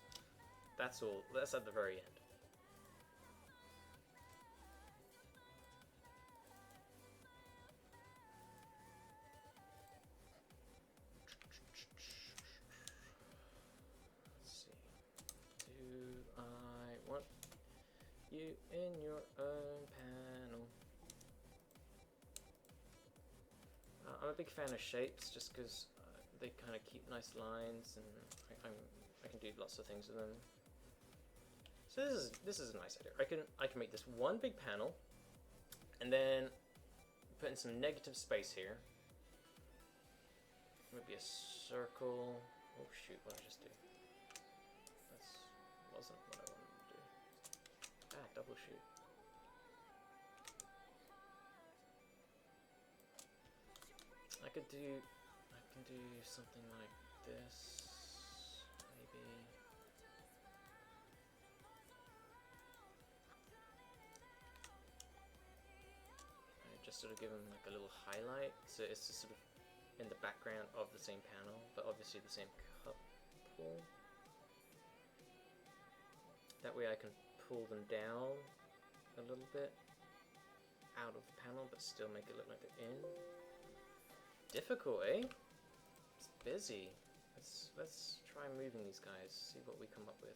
That's all. That's at the very end. Let's see. Do I want you in your own panel? I'm a big fan of shapes, just because they kind of keep nice lines, and I can do lots of things with them. So this is a nice idea. I can make this one big panel, and then put in some negative space here. Maybe a circle. Oh shoot! What did I just do? That wasn't what I wanted to do. Ah, double shoot. I can do something like this, maybe. Just sort of give them like a little highlight, so it's just sort of in the background of the same panel, but obviously the same couple. That way I can pull them down a little bit out of the panel, but still make it look like they're in. Difficult, eh? It's busy. Let's try moving these guys, see what we come up with.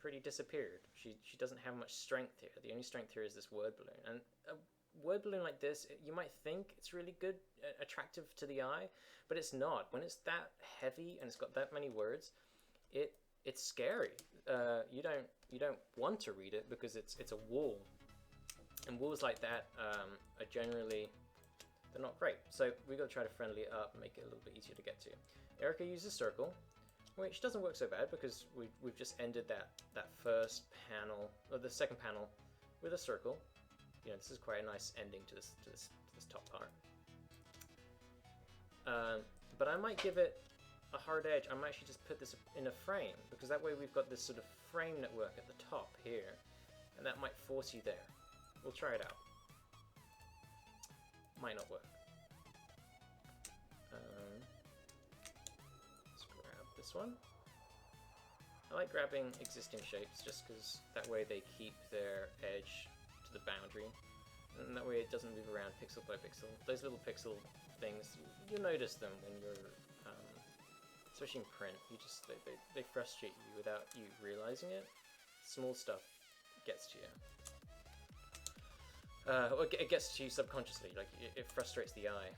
pretty disappeared. She doesn't have much strength here. The only strength here is this word balloon. And a word balloon like this, you might think it's really good, attractive to the eye, but it's not. When it's that heavy and it's got that many words, it's scary. You don't want to read it because it's a wall, and walls like that are generally, they're not great. So we got to try to friendly it up and make it a little bit easier to get to. Erika uses circle, which doesn't work so bad because we've just ended that first panel, or the second panel, with a circle. You know, this is quite a nice ending to this top part. But I might give it a hard edge. I might actually just put this in a frame, because that way we've got this sort of frame network at the top here, and that might force you there. We'll try it out. Might not work. Let's grab this one. I like grabbing existing shapes just because that way they keep their edge to the boundary, and that way it doesn't move around pixel by pixel. Those little pixel things, you'll notice them when you're, especially in print, they frustrate you without you realizing it. Small stuff gets to you. Or it gets to you subconsciously, like it frustrates the eye.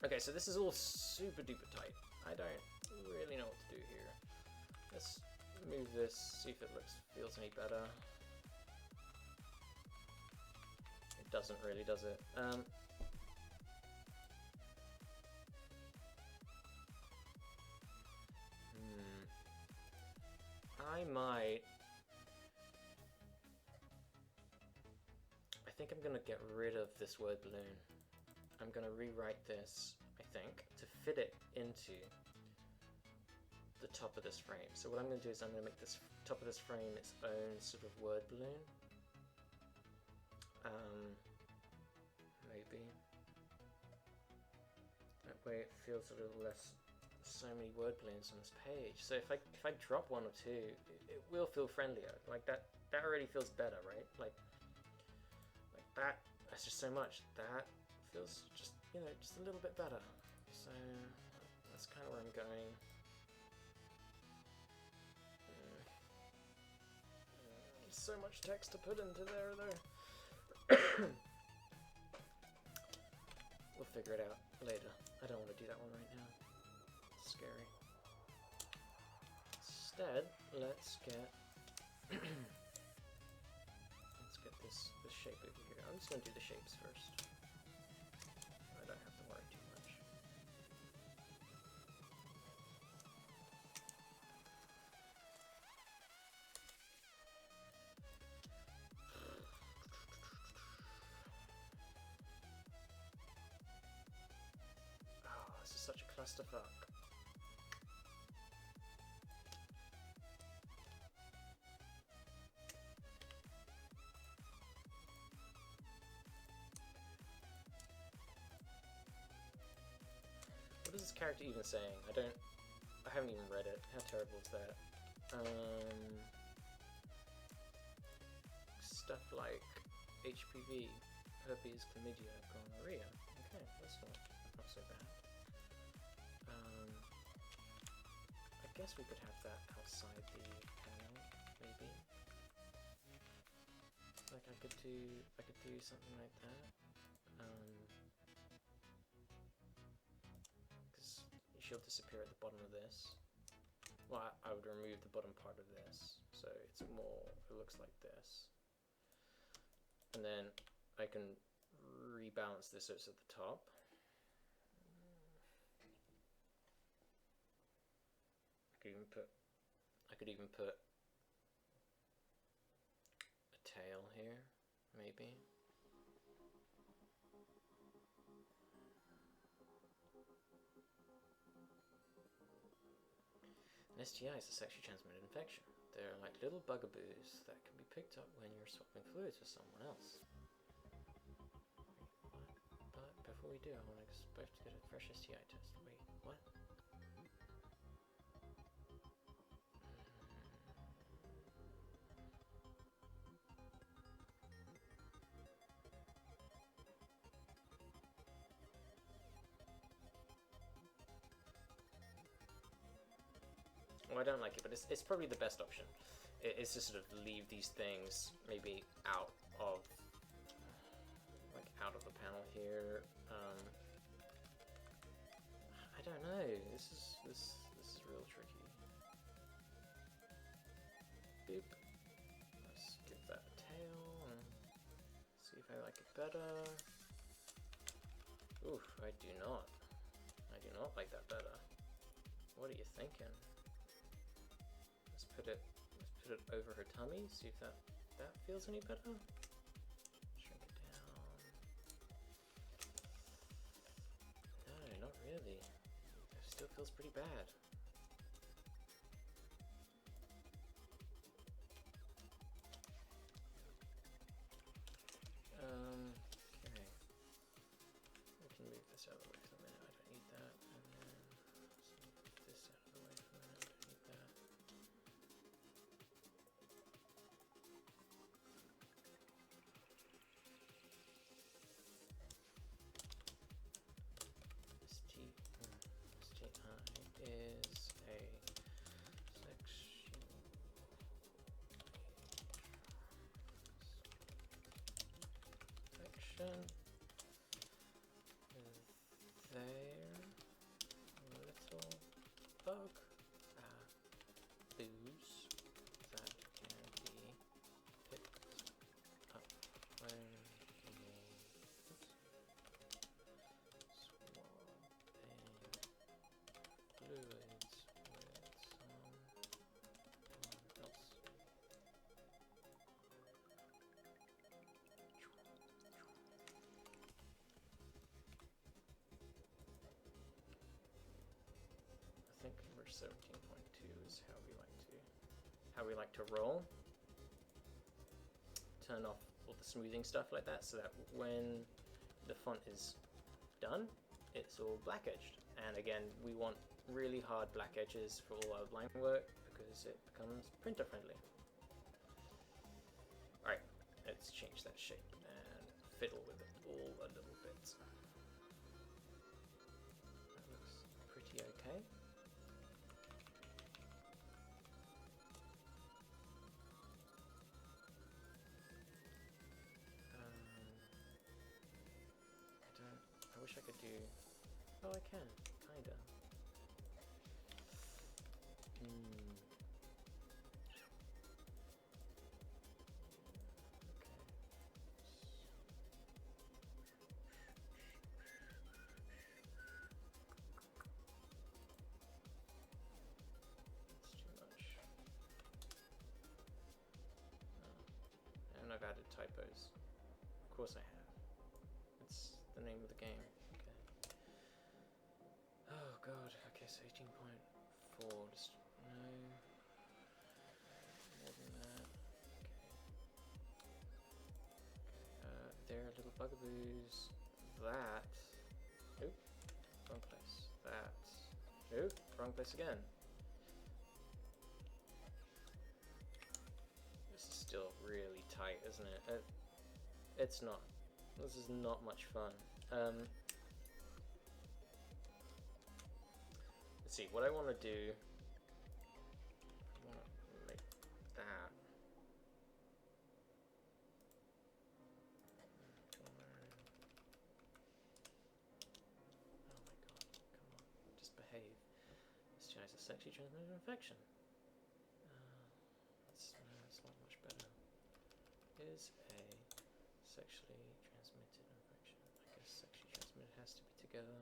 Okay, so this is all super duper tight. I don't really know what to do here. Let's move this, see if it feels any better. It doesn't really, does it? I think I'm gonna get rid of this word balloon. I'm gonna rewrite this, I think, to fit it into the top of this frame. So what I'm gonna do is I'm gonna make this top of this frame its own sort of word balloon. Maybe. That way it feels a little less, so many word balloons on this page. So if I drop one or two, it will feel friendlier. Like that already feels better, right? Like that's just so much. That feels just, you know, just a little bit better. So that's kind of where I'm going. So much text to put into there though. We'll figure it out later. I don't want to do that one right now. It's scary. Instead, let's get this shape over here. I'm just gonna do the shapes first. I don't have to worry too much. Oh, this is such a clusterfuck. What is this character even saying? I haven't even read it. How terrible is that? Stuff like HPV, herpes, chlamydia, gonorrhea. Okay, that's not so bad. I guess we could have that outside the panel, maybe. Like I could do something like that. She'll disappear at the bottom of this. Well, I would remove the bottom part of this, so it looks like this. And then I can rebalance this so it's at the top. I could even put a tail here, maybe. An STI is a sexually transmitted infection. They're like little bugaboos that can be picked up when you're swapping fluids with someone else. But before we do, I want us both to get a fresh STI test. Wait, what? Well, I don't like it, but it's probably the best option. It's to sort of leave these things maybe out of the panel here. I don't know. This is real tricky. Boop. Let's give that a tail and see if I like it better. Oof, I do not. I do not like that better. What are you thinking? Let's put it over her tummy, see if that feels any better. Shrink it down. No, not really. It still feels pretty bad. Okay. We can move this out of the way for a minute. I don't need that. And then let's move this out of the way for a minute. I don't need that. STI is a section there little bug booze that can be picked up when swapping fluids with someone else. I think verse 17.2 is how we like to roll. Turn off all the smoothing stuff like that, so that when the font is done, it's all black edged. And again, we want really hard black edges for all our line work because it becomes printer friendly. Alright, let's change that shape and fiddle with it all a little bit. That looks pretty okay. I wish I could do... Oh, I can, kinda. That's too much. Oh. And I've added typos. Of course I have. It's the name of the game. Okay. Oh god. Okay, so 18.4. Just no more than that. Okay. There are little bugaboos. That. Oop. Wrong place. That. Oop. Wrong place again. This is still really tight, isn't it? It's not. This is not much fun. Let's see, what I want to do, I want to make that. Oh my god, come on, just behave. STI is a sexually transmitted infection. That's not much better. Is a sexually transmitted infection. I guess sexually transmitted has to be together.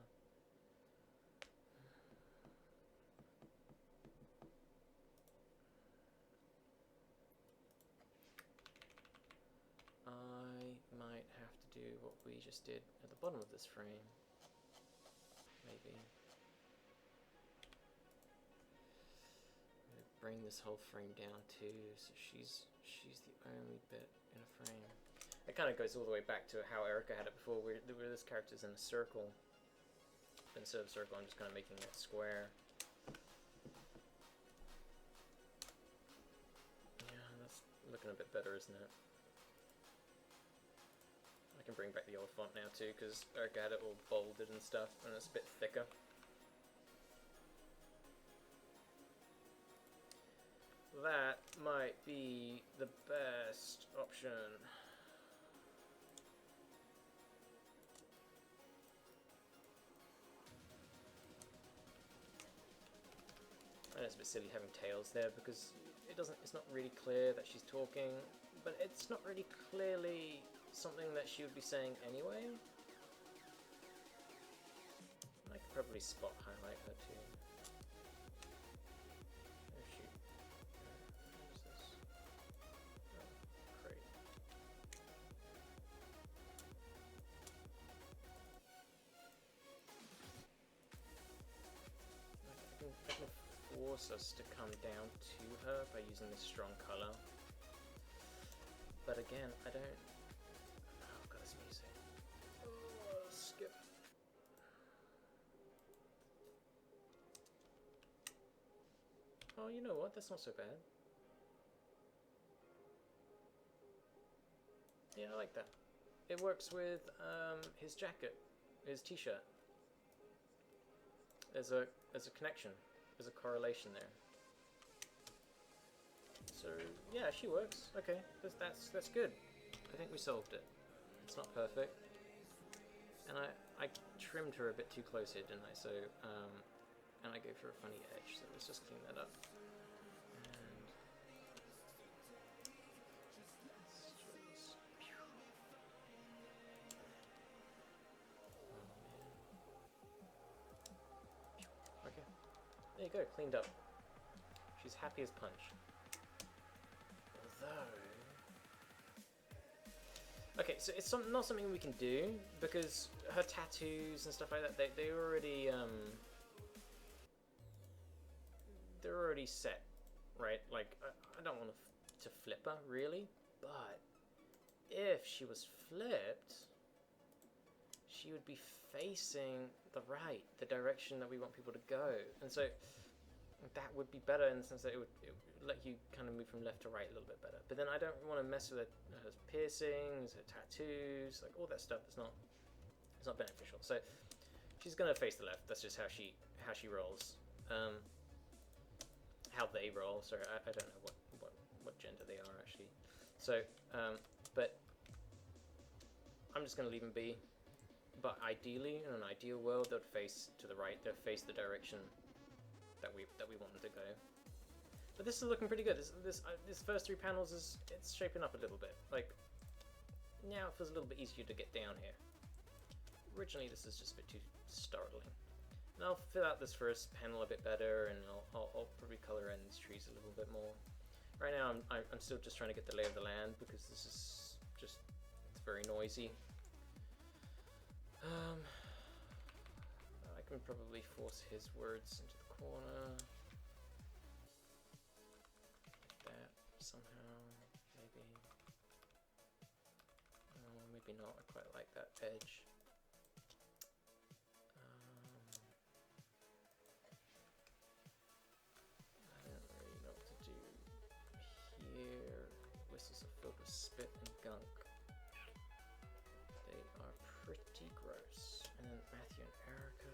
I might have to do what we just did at the bottom of this frame. Maybe. I'm gonna bring this whole frame down too, so she's the only bit in a frame. It kind of goes all the way back to how Erika had it before, where this character's in a circle. But instead of a circle, I'm just kind of making it square. Yeah, that's looking a bit better, isn't it? I can bring back the old font now too, because Erika had it all bolded and stuff, and it's a bit thicker. that might be the best option. I know it's a bit silly having tails there because it's not really clear that she's talking, but it's not really clearly something that she would be saying anyway. I could probably spot highlight her too. Oh shoot. What is this? Oh, great. I can force us to come down to her by using this strong color. But again, I don't... Oh god, this music. Oh, skip. Oh, you know what? That's not so bad. Yeah, I like that. It works with his jacket, his t-shirt. There's a connection. There's a correlation there. So yeah, she works. Okay, that's good. I think we solved it. It's not perfect, and I trimmed her a bit too close here, didn't I? So and I gave her a funny edge. So let's just clean that up. Okay, there you go, cleaned up. She's happy as punch. Okay, so it's not something we can do because her tattoos and stuff like that, they're already set, right? Like I don't want to flip her really, but if she was flipped, she would be facing the right, the direction that we want people to go, and so that would be better in the sense that it would let you kind of move from left to right a little bit better. But then I don't want to mess with her piercings, her tattoos, like all that stuff. It's not beneficial. So she's gonna face the left. That's just how she rolls. How they roll. Sorry, I don't know what gender they are actually. So, but I'm just gonna leave them be. But ideally, in an ideal world, they'd face to the right. They'd face the direction that we want them to go. But this is looking pretty good. This first 3 panels it's shaping up a little bit. Like now it feels a little bit easier to get down here. Originally this is just a bit too startling. And I'll fill out this first panel a bit better, and I'll probably color in these trees a little bit more. Right now I'm still just trying to get the lay of the land because this is just, it's very noisy. I can probably force his words into the corner. Like that somehow, maybe. Oh, maybe not. I quite like that edge. I don't really know what to do here. Whistles are filled with spit and gunk. They are pretty gross. And then Matthew and Erika,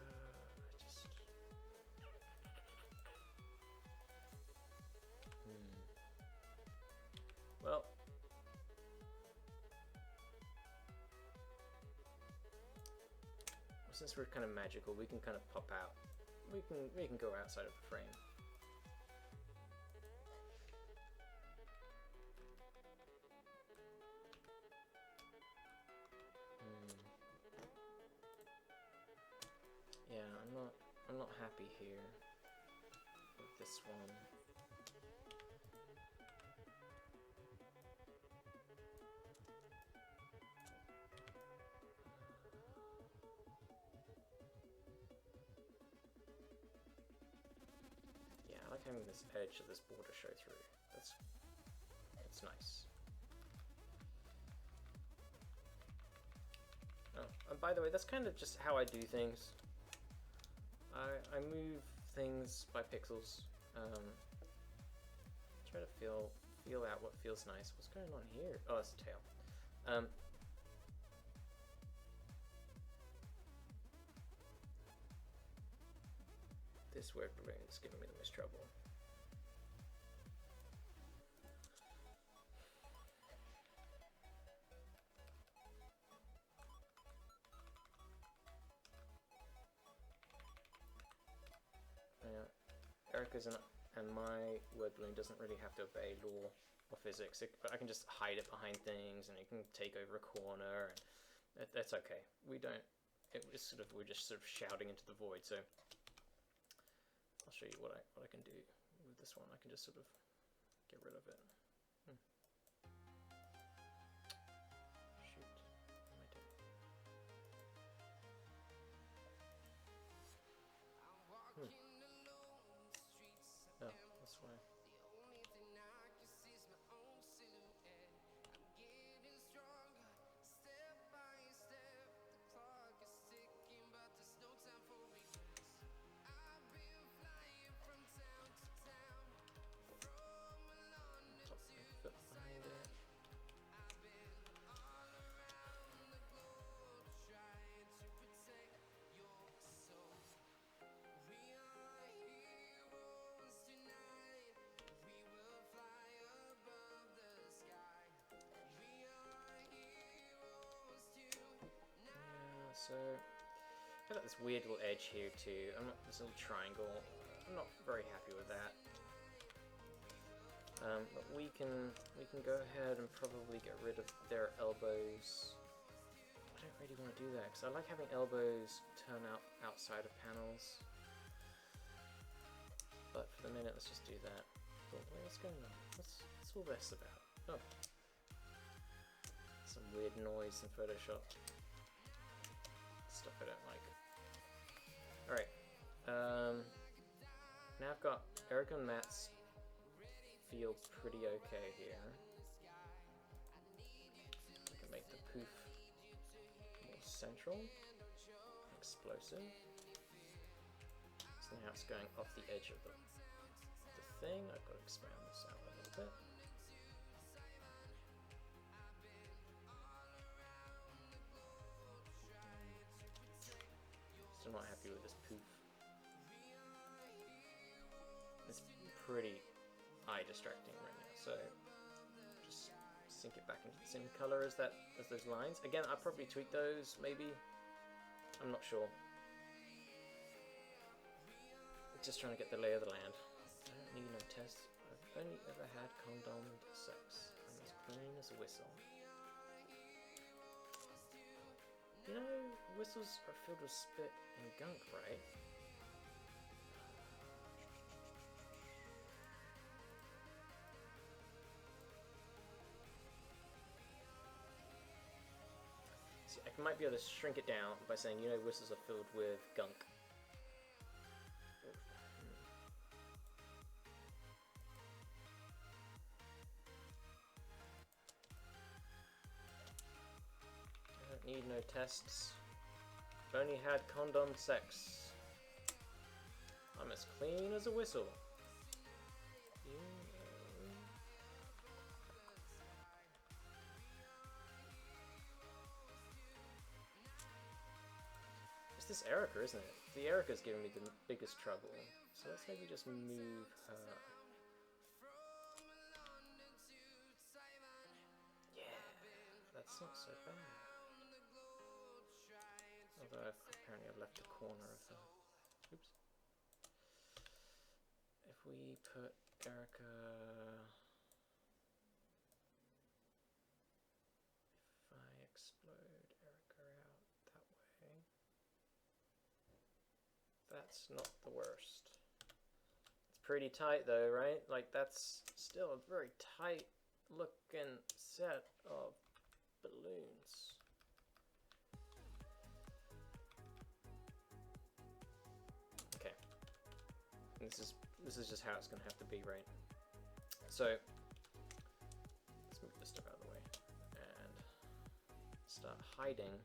Well, since we're kind of magical, we can kind of pop out. We can go outside of the frame. Yeah, I'm not happy here with this one. Yeah, I like having this edge of this border show through. That's nice. Oh, and by the way, that's kind of just how I do things. I move things by pixels. Try to feel out what feels nice. What's going on here? Oh, it's a tail. This word balloon is giving me the most trouble. Erika's and my word balloon doesn't really have to obey law or physics. I can just hide it behind things, and it can take over a corner, and that's okay. We don't. We're just sort of shouting into the void. So I'll show you what I can do with this one. I can just sort of get rid of it. Shoot. What am I doing? Oh, that's why. Foot behind it. So I've got this weird little edge here too. This little triangle. I'm not very happy with that. But we can go ahead and probably get rid of their elbows. I don't really want to do that because I like having elbows turn out outside of panels. But for the minute, let's just do that. Oh, wait, what's going on? What's all this about? Oh, some weird noise in Photoshop. Stuff I don't like. Alright. Now I've got Erika and Matt's feel pretty okay here. I can make the poof more central, explosive. So now it's going off the edge of the thing. I've got to expand this out a little bit. Still not happy with this poof. It's pretty eye distracting right now, so just sink it back into the same color as those lines. Again, I'll probably tweak those, maybe. I'm not sure. Just trying to get the lay of the land. I don't need no tests. I've only ever had condomed sex. I'm as clean as a whistle. You know, whistles are filled with spit and gunk, right? See, I might be able to shrink it down by saying, you know, whistles are filled with gunk. Need no tests. I've only had condom sex. I'm as clean as a whistle. It's this Erika, isn't it? The Erika's giving me the biggest trouble. So let's maybe just move her. Yeah, that's not so bad. Although apparently I've left a corner of the... Oops. If we put Erika... If I explode Erika out that way... That's not the worst. It's pretty tight though, right? Like that's still a very tight looking set of balloons. This is just how it's going to have to be, right? So let's move this stuff out of the way and start hiding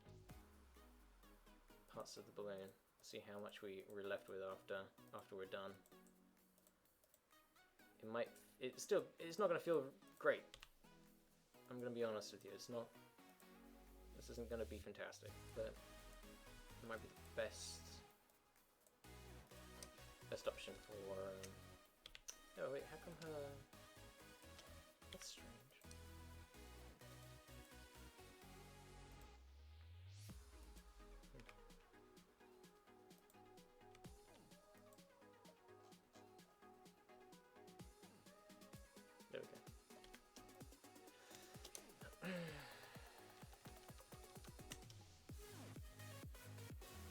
parts of the balloon. See how much we're left with after we're done. It's not going to feel great. I'm going to be honest with you. This isn't going to be fantastic, but it might be the best option for... Oh wait, how come her... That's strange.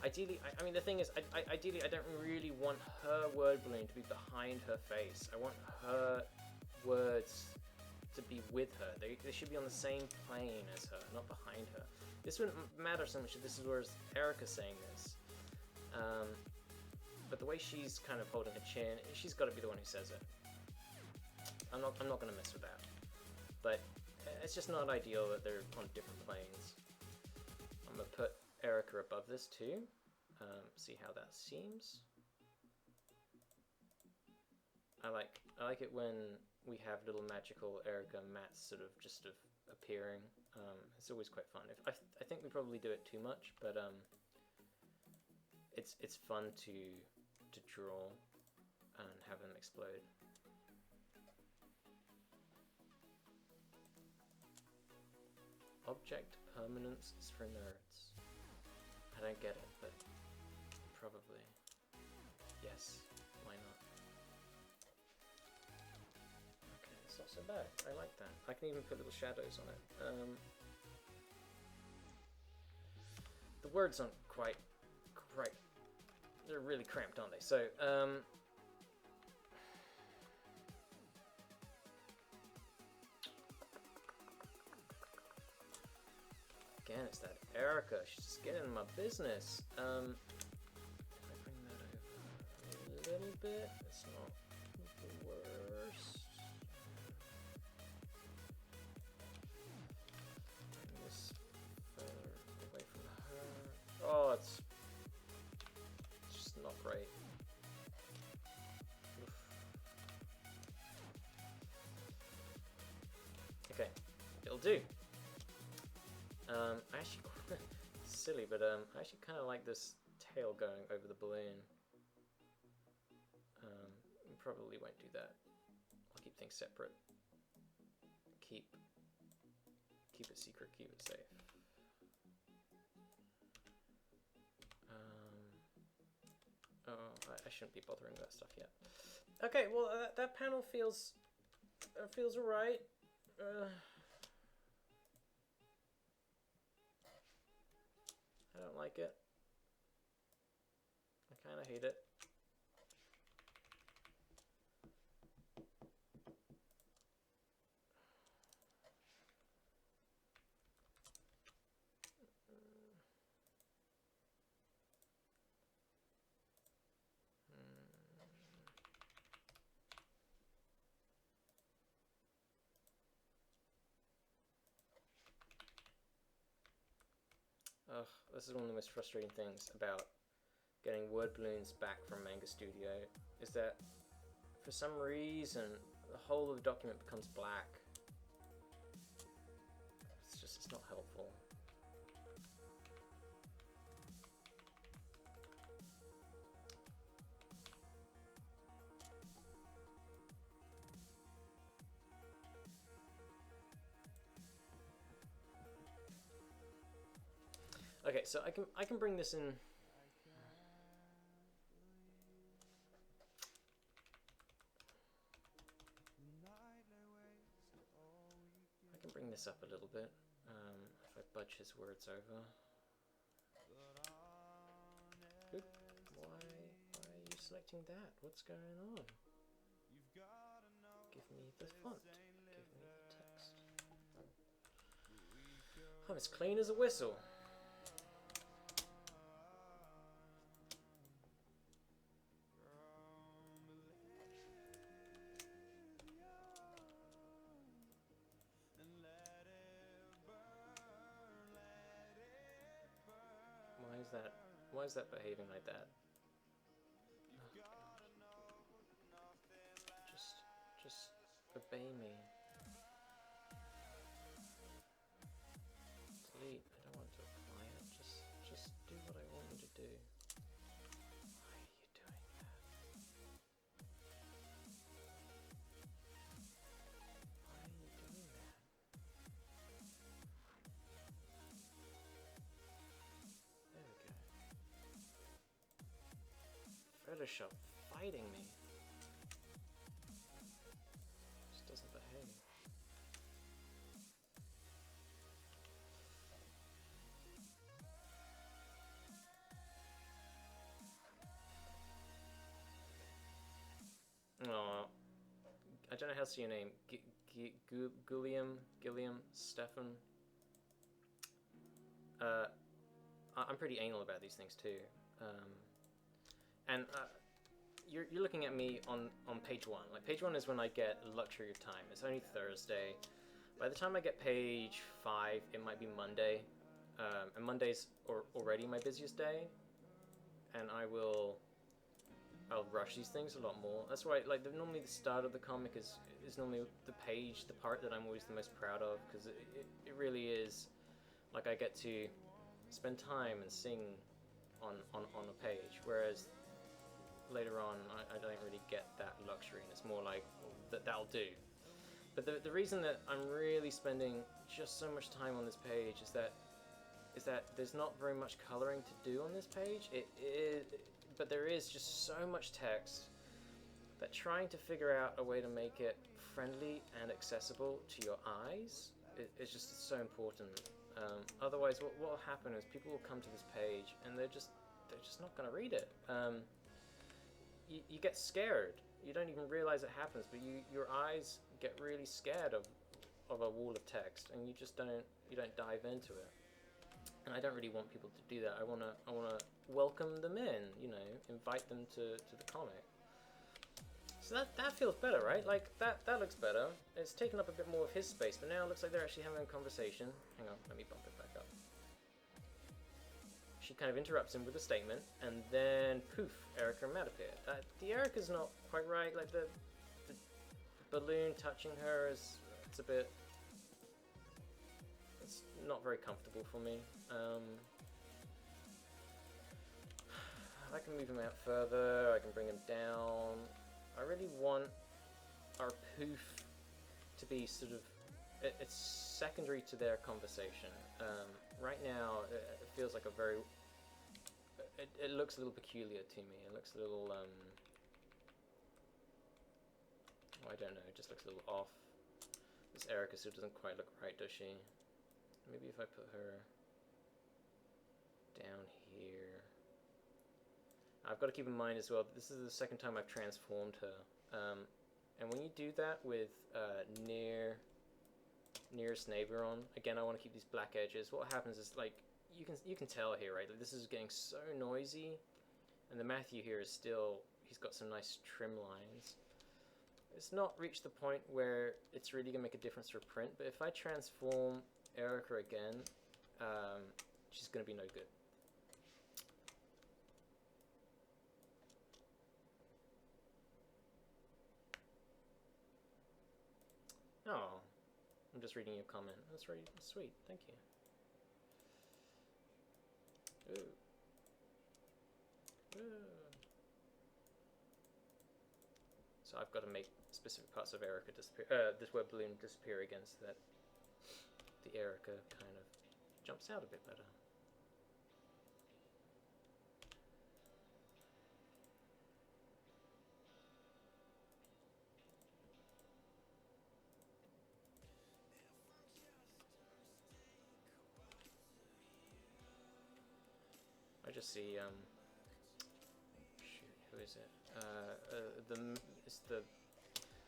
I mean, the thing is, ideally, I don't really want her word balloon to be behind her face. I want her words to be with her. They should be on the same plane as her, not behind her. This wouldn't matter so much if this is where Erika's saying this. But the way she's kind of holding her chin, she's got to be the one who says it. I'm not going to mess with that. But it's just not ideal that they're on different planes. I'm going to put Erika above this too. See how that seems. I like it when we have little magical Erika mats sort of just appearing. It's always quite fun. I think we probably do it too much, but it's fun to draw and have them explode. Object permanence is for nerds. I don't get it, but probably. Yes, why not? Okay, it's not so bad. I like that. I can even put little shadows on it. The words aren't quite. They're really cramped, aren't they? So, again, it's that Erika. She's just getting in my business. If I bring that over a little bit, it's not the worst. Bring this further away from her. Oh, it's just not great. Oof. Okay, it'll do. I actually, silly, but I actually kind of like this tail going over the balloon. Probably won't do that. I'll keep things separate. Keep it secret, keep it safe. Oh, I shouldn't be bothering with that stuff yet. Okay, well that panel feels alright. I don't like it. I kind of hate it. Ugh, this is one of the most frustrating things about getting word balloons back from Manga Studio, is that for some reason the whole of the document becomes black. It's not helpful. Okay, so I can bring this in. I can bring this up a little bit if I budge his words over. Oop, why are you selecting that? What's going on? Give me the font. Give me the text. I'm as clean as a whistle. Why is that behaving like that? Oh, just obey me. Delete. I don't want to apply it. Just do what I want you to do. Why are you doing that? Why are you doing that? There we go. Photoshop fighting me. Just doesn't behave. how to say your name? Gilliam, Stefan. I'm pretty anal about these things too. And you're looking at me on page 1. Like, page 1 is when I get luxury of time. It's only Thursday. By the time I get page 5, it might be Monday. And Monday's already my busiest day. And I'll rush these things a lot more. That's why, like, normally the start of the comic is normally the page, the part that I'm always the most proud of, because it really is, like, I get to spend time and sing on a page, whereas later on I don't really get that luxury, and it's more like, well, that'll do. But the reason that I'm really spending just so much time on this page is that there's not very much coloring to do on this page. But there is just so much text that trying to figure out a way to make it friendly and accessible to your eyes is just so important. Otherwise, what will happen is people will come to this page and they're just not going to read it. You get scared. You don't even realize it happens, but your eyes get really scared of a wall of text, and you don't dive into it. And I don't really want people to do that. I wanna welcome them in, invite them to the comic. So that feels better, right? Like, that looks better. It's taken up a bit more of his space, but now it looks like they're actually having a conversation. Hang on, let me bump it back up. She kind of interrupts him with a statement, and then poof, Erika and Matt appear. The Erika's not quite right. Like, the balloon touching her it's not very comfortable for me. I can move him out further, I can bring him down. I really want our poof to be sort of, it's secondary to their conversation. Right now, it feels like a very, it looks a little peculiar to me. It looks a little, I don't know, it just looks a little off. This Erika still doesn't quite look right, does she? Maybe if I put her down here. I've got to keep in mind as well that this is the second time I've transformed her. And when you do that with nearest neighbor on, again, I want to keep these black edges. What happens is, like, you can tell here, right? Like, this is getting so noisy, and the Matthew here is still, he's got some nice trim lines. It's not reached the point where it's really gonna make a difference for print, but if I transform Erika again, she's gonna be no good. Oh, I'm just reading your comment. That's really sweet. Thank you. Ooh. Ooh. So I've got to make specific parts of Erika disappear. This web balloon disappear again, so that the Erika kind of jumps out a bit better. I just see, shoot, who is it?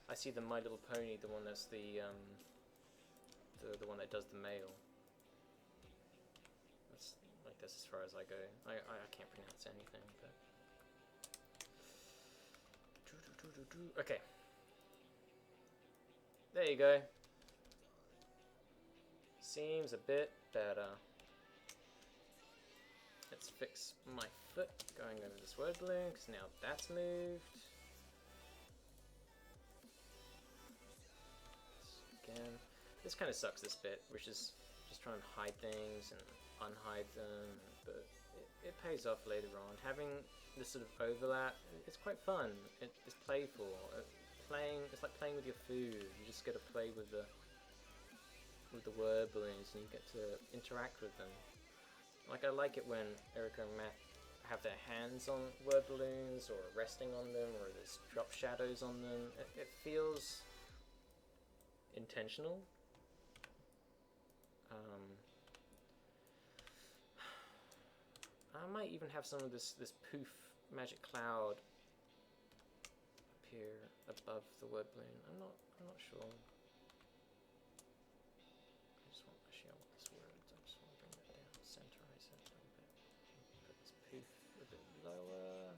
I see the My Little Pony, the one that's the one that does the mail. That's like, that's as far as I go. I can't pronounce anything, but okay. There you go. Seems a bit better. Let's fix my foot going over this word balloon, because now that's moved. Again, this kind of sucks, this bit, which is just trying to hide things and unhide them, but it pays off later on. Having this sort of overlap, it's quite fun. It's playful. It's like playing with your food. You just get to play with the word balloons, and you get to interact with them. Like, I like it when Erika and Matt have their hands on word balloons, or resting on them, or there's drop shadows on them. It feels intentional. I might even have some of this poof magic cloud here above the word balloon. I'm not sure. I just want, actually I want this word, I just want to bring that down, centerize it a little bit. Put this poof a bit lower.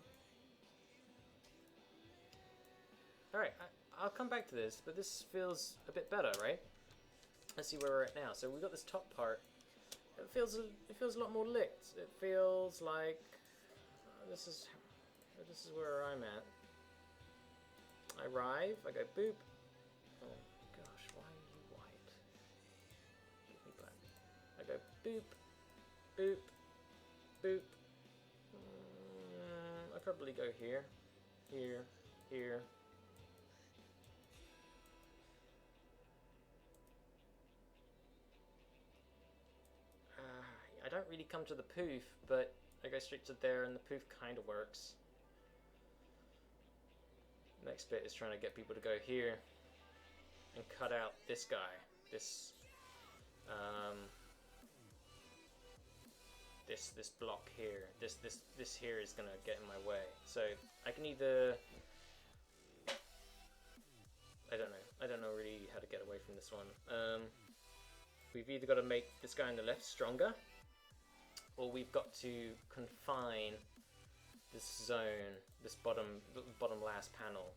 Alright, I'll come back to this, but this feels a bit better, right? Let's see where we're at now. So we've got this top part. It feels a lot more licked. It feels like this is where I'm at. I arrive, I go boop. Oh gosh, why are you white? Give me black. I go boop, boop, boop. I probably go here, here, here. I don't really come to the poof, but I go straight to there and the poof kind of works. Next bit is trying to get people to go here and cut out this guy. This this block here. This here is gonna get in my way. So I can either, I don't know really how to get away from this one. We've either got to make this guy on the left stronger, or we've got to confine this zone, this bottom last panel.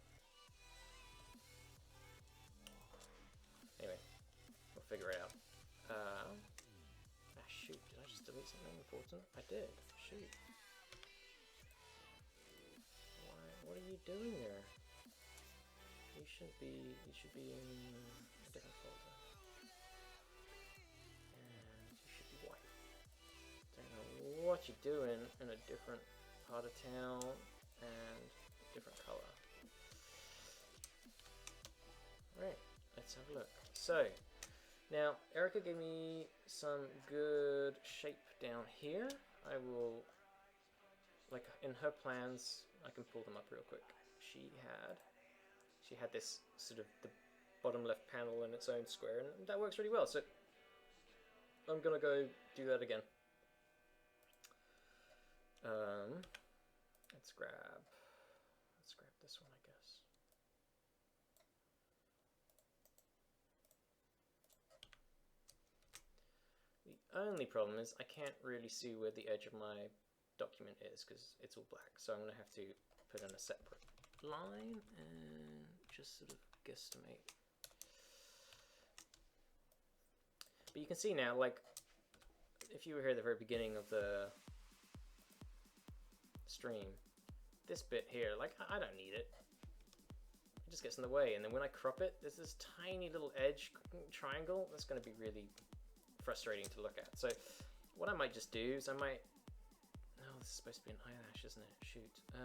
Anyway, we'll figure it out. Shoot, did I just delete something important? I did. Shoot. Why? What are you doing there? You should be in a different folder. What you're doing in a different part of town and different color. Right, let's have a look. So now Erika gave me some good shape down here. I will, like in her plans, I can pull them up real quick. She had this sort of the bottom left panel in its own square, and that works really well. So I'm gonna go do that again. Let's grab this one, I guess. The only problem is I can't really see where the edge of my document is because it's all black. So I'm going to have to put in a separate line and just sort of guesstimate. But you can see now, like, if you were here at the very beginning of the stream, this bit here, like, I don't need it. It just gets in the way, and then when I crop it, there's this tiny little edge triangle that's going to be really frustrating to look at. So what I might just do is I might, oh, this is supposed to be an eyelash, isn't it? Shoot. I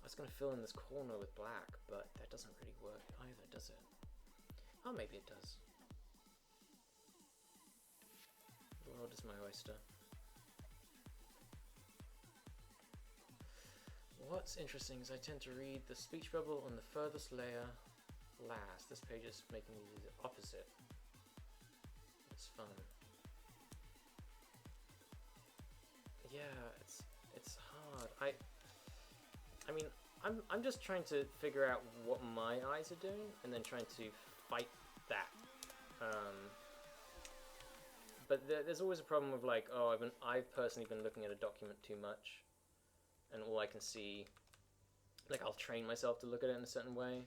was going to fill in this corner with black, but that doesn't really work either, does it? Oh, maybe it does. The world is my oyster. What's interesting is I tend to read the speech bubble on the furthest layer last. This page is making me do the opposite. It's fun. Yeah, it's hard. I mean, I'm just trying to figure out what my eyes are doing and then trying to fight that. But there's always a problem with, like, oh, I've personally been looking at a document too much, and all I can see, like, I'll train myself to look at it in a certain way.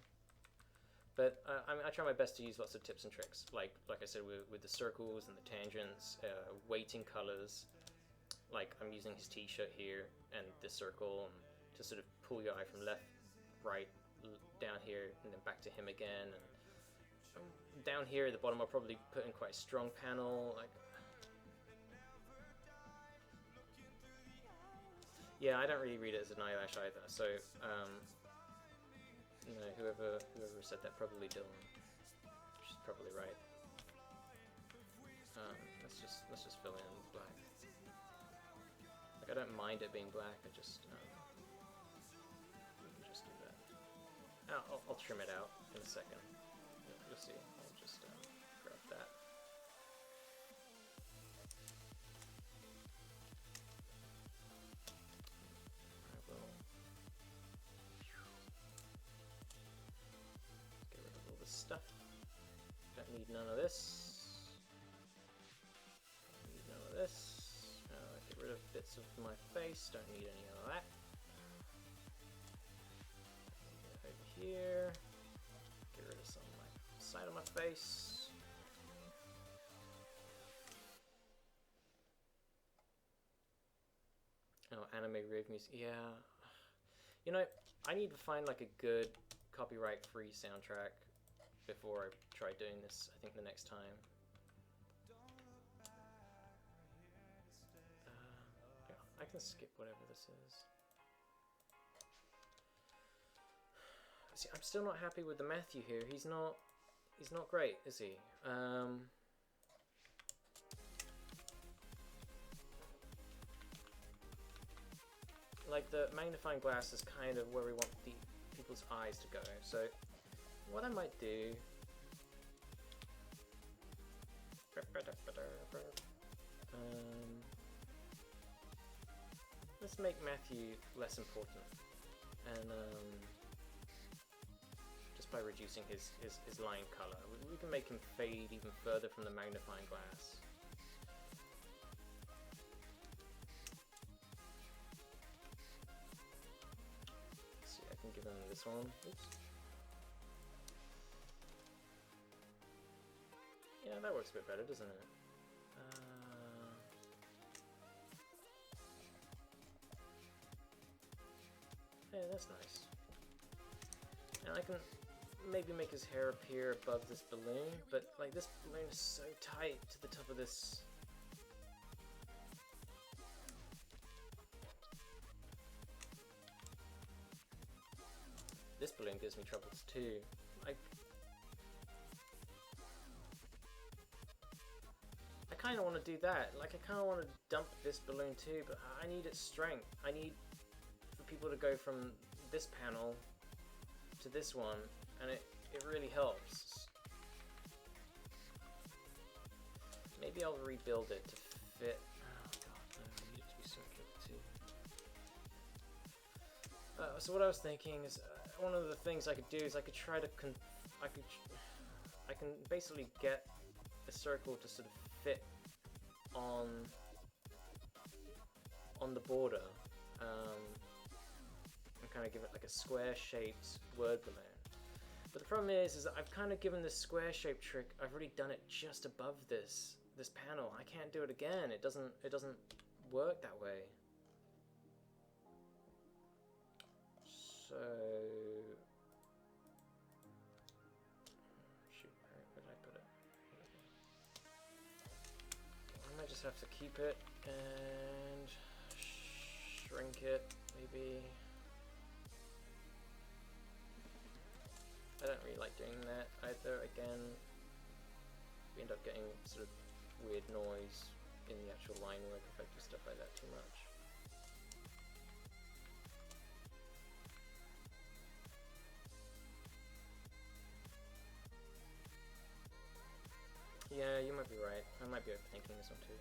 But I mean, I try my best to use lots of tips and tricks, like I said, with the circles and the tangents, weighting colors. Like, I'm using his t-shirt here and this circle to sort of pull your eye from left, right, down here, and then back to him again. And down here at the bottom, I'll probably put in quite a strong panel. Like, yeah, I don't really read it as an eyelash either. So, you know, whoever said that, probably Dylan. She's probably right. Let's just fill in black. Like, I don't mind it being black. I just we can just do that. I'll trim it out in a second. You'll see. I'll just grab that. I will need none of this. Don't need none of this. Get rid of bits of my face. Don't need any of that. Get over here. Get rid of some of my side of my face. Oh, anime rave music. Yeah. You know, I need to find like a good copyright-free soundtrack before I try doing this, I think, the next time. I can skip whatever this is. See, I'm still not happy with the Matthew here. He's not great, is he? Like, the magnifying glass is kind of where we want the people's eyes to go. So, what I might do... let's make Matthew less important. And, just by reducing his line color, we can make him fade even further from the magnifying glass. Give him this one. Oops. Yeah, that works a bit better, doesn't it? Yeah, that's nice. And I can maybe make his hair appear above this balloon, but like this balloon is so tight to the top of this. This balloon gives me troubles too. I kind of want to do that. Like, I kind of want to dump this balloon too, but I need its strength. I need for people to go from this panel to this one, and it really helps. Maybe I'll rebuild it to fit. Oh god, no, I need it to be circular too. So what I was thinking is, one of the things I could do is I could try to I can basically get a circle to sort of fit on the border, and kind of give it like a square-shaped word balloon. But the problem is that I've kind of given this square-shaped trick. I've already done it just above this panel. I can't do it again. It doesn't work that way. So, shoot, where did I put it? I might just have to keep it and shrink it, maybe. I don't really like doing that either. Again, we end up getting sort of weird noise in the actual line work if I do stuff like that too much. Yeah, you might be right. I might be overthinking this one too.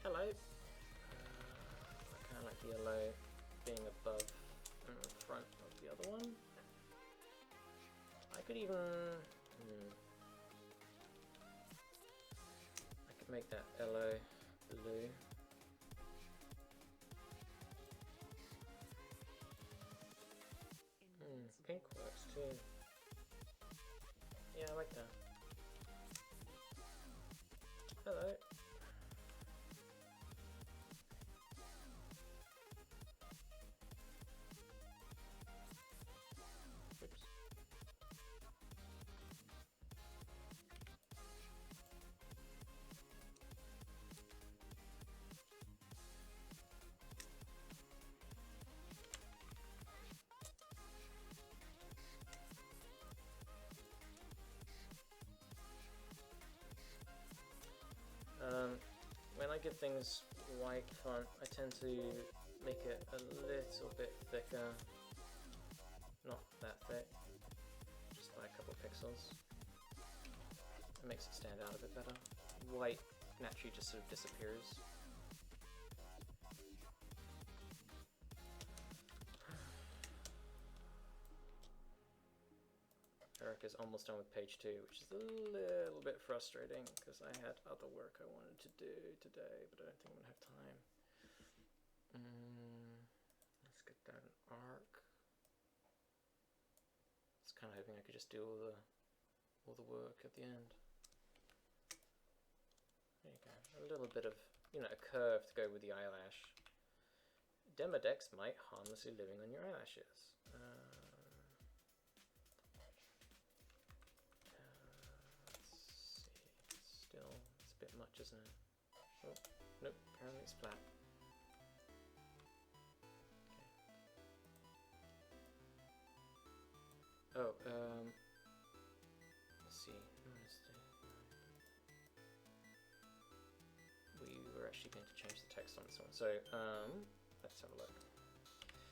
Hello. I kind of like the yellow being above and in front of the other one. I could even... I could make that yellow blue. Pink works too. Yeah, I like that. Hello. Oops. When I give things white font, I tend to make it a little bit thicker. Not that thick, just by a couple of pixels. It makes it stand out a bit better. White naturally just sort of disappears. Erika's almost done with page 2, which is a little bit frustrating because I had other work I wanted to do today, but I don't think I'm going to have time. Let's get that an arc. I was kind of hoping I could just do all the work at the end. There you go. A little bit of, you know, a curve to go with the eyelash. Demodex mite harmlessly living on your eyelashes. Let's see. Still, it's a bit much, isn't it? Oh, nope. Apparently it's flat. Okay. Oh, let's see. We were actually going to change the text on this one, so let's have a look.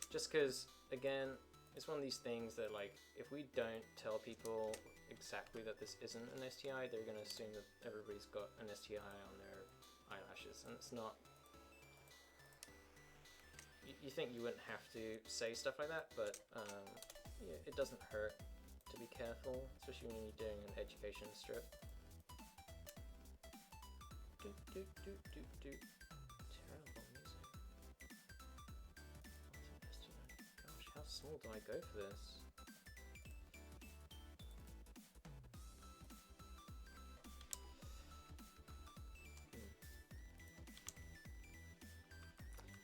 Just because, again, it's one of these things that, like, if we don't tell people exactly that this isn't an STI, they're going to assume that everybody's got an STI on their eyelashes, and it's not. You think you wouldn't have to say stuff like that, but yeah, it doesn't hurt to be careful, especially when you're doing an education strip. Terrible music. Gosh, how small do I go for this?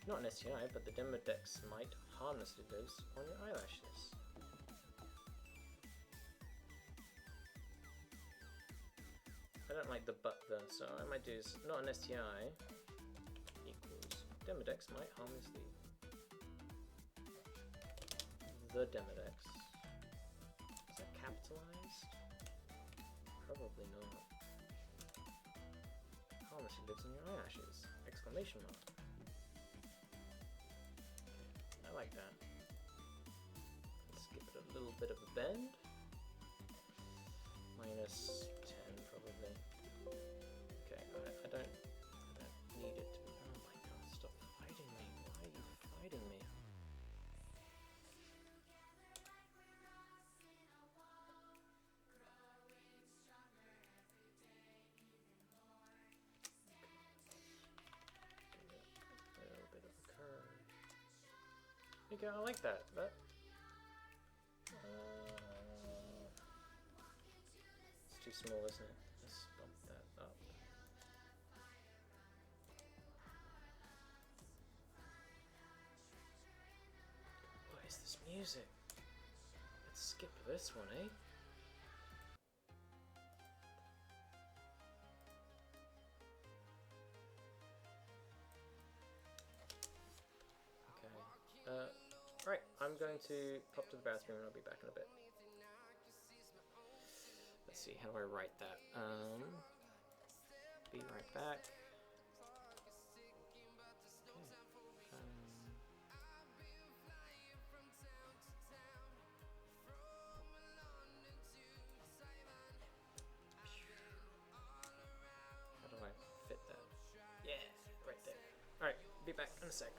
Not an STI, but the Demodex mite harmlessly lives on your eyelashes. I don't like the but though, so I might do is not an STI equals Demodex mite harmlessly. The Demodex. Is that capitalized? Probably not. Harmlessly lives on your eyelashes! Exclamation mark. I like that. Let's give it a little bit of a bend. -10 probably. Okay, I don't need it to be. Oh my god, stop fighting me. Why are you fighting me? A little bit of a curve. There you go, I like that. It's too small, isn't it? Let's bump that up. What is this music? Let's skip this one, eh? Okay. Right, I'm going to pop to the bathroom and I'll be back in a bit. Let's see, how do I write that? Be right back. How do I fit that? Yeah, right there. Alright, be back in a sec.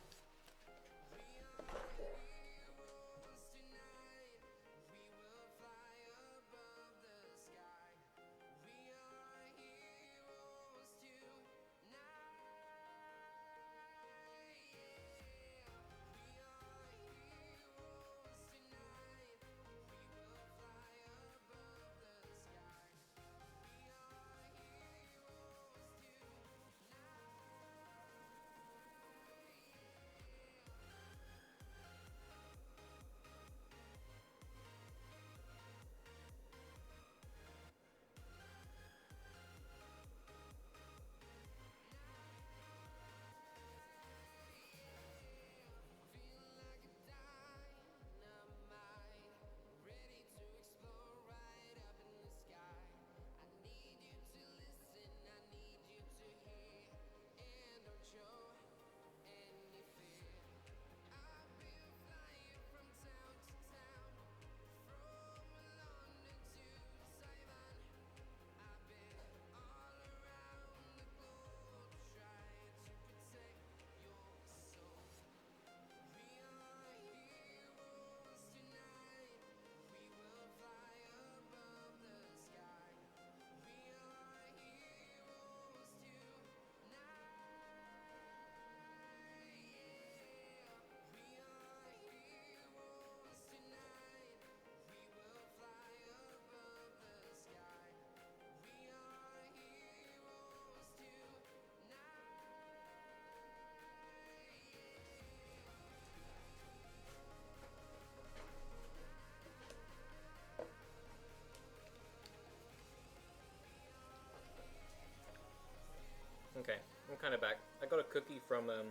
kind of back. I got a cookie from the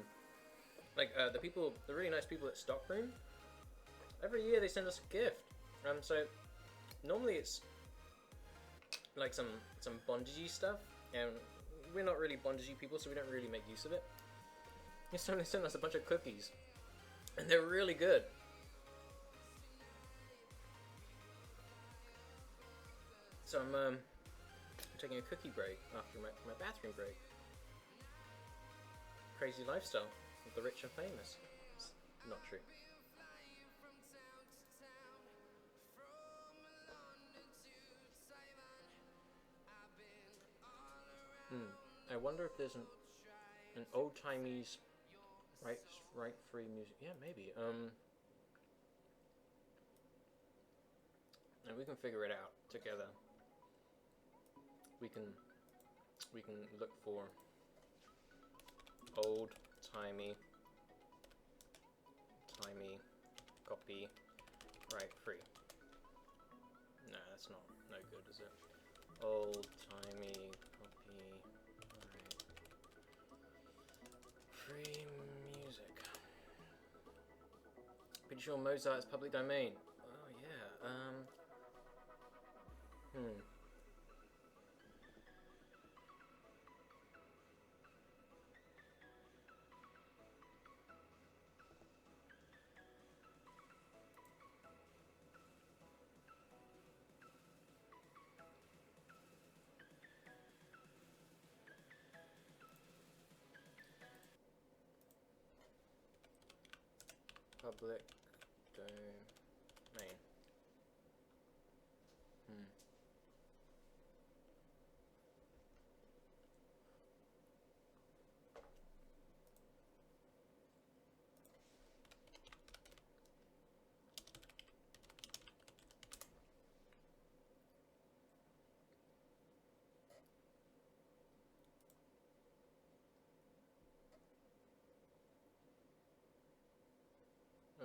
really nice people at Stockroom. Every year they send us a gift. So normally it's like some bondagey stuff, and we're not really bondagey people, so we don't really make use of it. This time they sent us a bunch of cookies, and they're really good. So I'm taking a cookie break after my bathroom break. Crazy lifestyle of the rich and famous. It's not true. I wonder if there's an old-timey's right-free music. Yeah, maybe. And we can figure it out together. We can look for old-timey copy right-free. No, that's no good, is it? Old-timey copy free music. Pretty sure Mozart is public domain. Oh yeah. Public domain.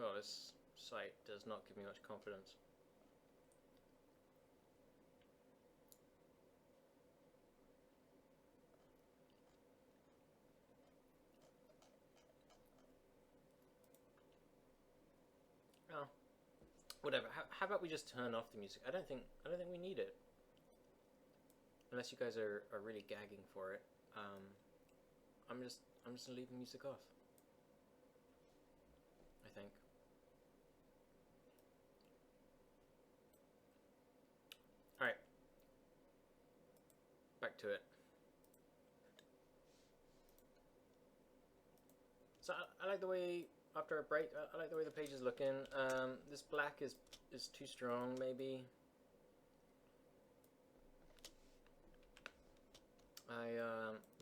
Oh, this site does not give me much confidence. Oh, whatever. How about we just turn off the music? I don't think we need it. Unless you guys are really gagging for it. I'm just gonna leave the music off. I think. Alright. Back to it. So I like the way, after a break, I like the way the page is looking. This black is too strong, maybe.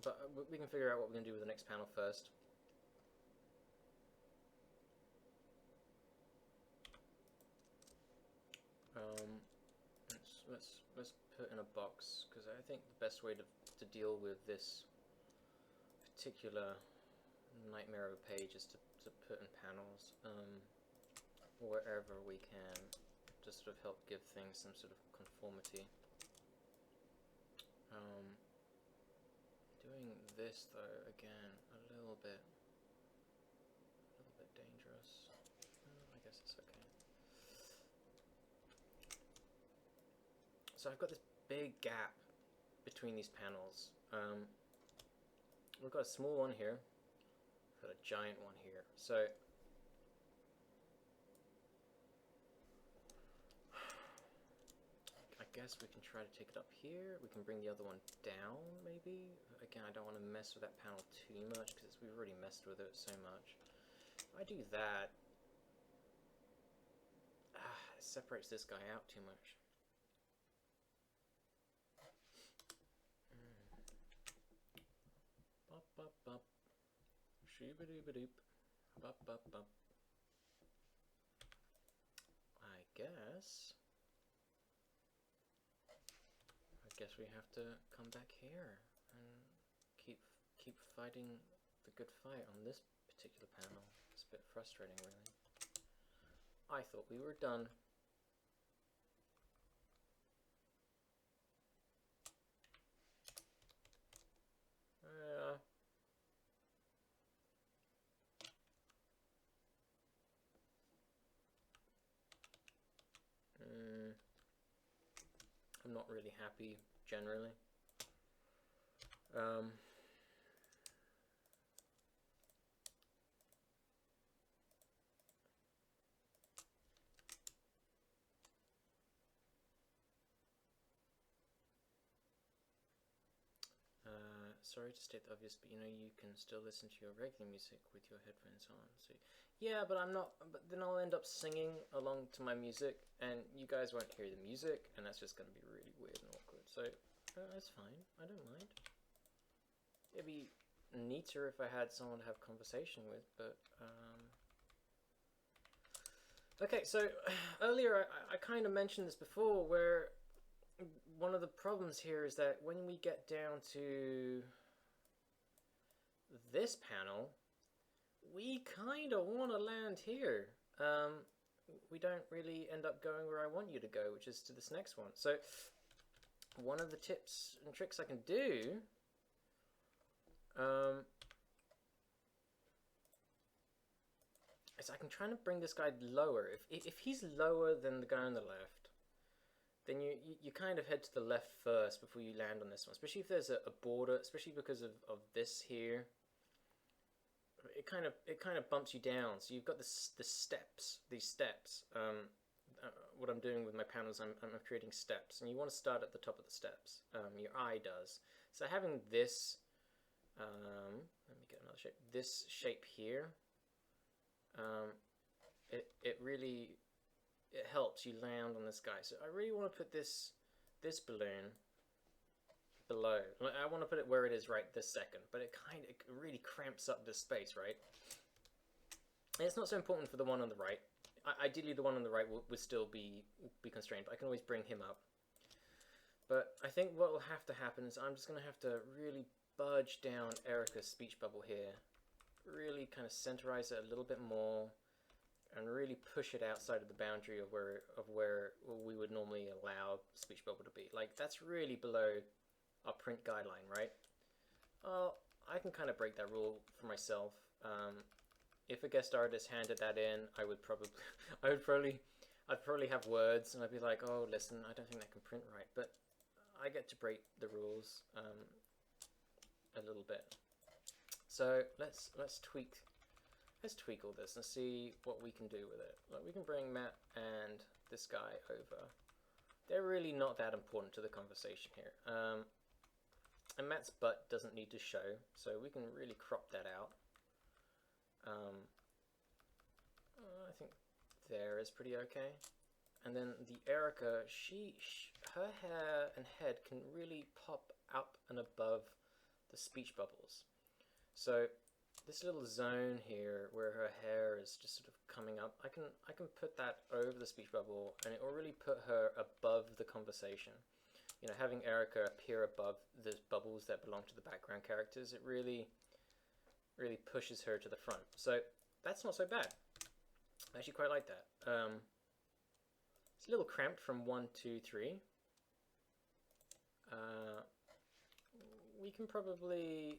But we can figure out what we're gonna do with the next panel first. Let's put in a box, because I think the best way to deal with this particular nightmare of a page is to put in panels, wherever we can, just sort of help give things some sort of conformity. Doing this though, again, a little bit dangerous. I guess it's okay. So I've got this big gap between these panels. We've got a small one here, we've got a giant one here. So I guess we can try to take it up here. We can bring the other one down, maybe. Again, I don't want to mess with that panel too much because we've already messed with it so much. If I do that, it separates this guy out too much. Bop bop bop. Shooba-dooba-doop. Bop bop bop. I guess we have to come back here and keep fighting the good fight on this particular panel. It's a bit frustrating, really. I thought we were done. not really happy generally. Sorry to state the obvious, but you know you can still listen to your regular music with your headphones on. So yeah, but I'm not. But then I'll end up singing along to my music, and you guys won't hear the music, and that's just going to be really weird and awkward. So that's fine. I don't mind. It'd be neater if I had someone to have conversation with, but okay. So earlier I kind of mentioned this before, where one of the problems here is that when we get down to this panel, we kind of want to land here. We don't really end up going where I want you to go, which is to this next one. So one of the tips and tricks I can do is I can try to bring this guy lower. If he's lower than the guy on the left, then you kind of head to the left first before you land on this one, especially if there's a border, especially because of this here. It kind of bumps you down. So you've got these steps. What I'm doing with my panels, I'm creating steps, and you want to start at the top of the steps. Your eye does. So having this, let me get another shape. This shape here, it really helps you land on this guy. So I really want to put this balloon below. I want to put it where it is right this second, but it really cramps up this space, right? And it's not so important for the one on the right. Ideally, the one on the right would still be constrained, but I can always bring him up. But I think what will have to happen is I'm just going to have to really budge down Erika's speech bubble here, really kind of centerize it a little bit more, and really push it outside of the boundary of where we would normally allow speech bubble to be. Like, that's really below our print guideline, right? I can kind of break that rule for myself. If a guest artist handed that in, I'd probably have words, and I'd be like, oh, listen, I don't think that can print right. But I get to break the rules a little bit. So let's tweak all this and see what we can do with it. Like, we can bring Matt and this guy over. They're really not that important to the conversation here. And Matt's butt doesn't need to show, so we can really crop that out. I think there is pretty okay. And then the Erika, her hair and head can really pop up and above the speech bubbles. So this little zone here where her hair is just sort of coming up, I can put that over the speech bubble, and it will really put her above the conversation. You know, having Erika appear above the bubbles that belong to the background characters, it really pushes her to the front. So that's not so bad. I actually quite like that. It's a little cramped from 1, 2, 3. We can probably...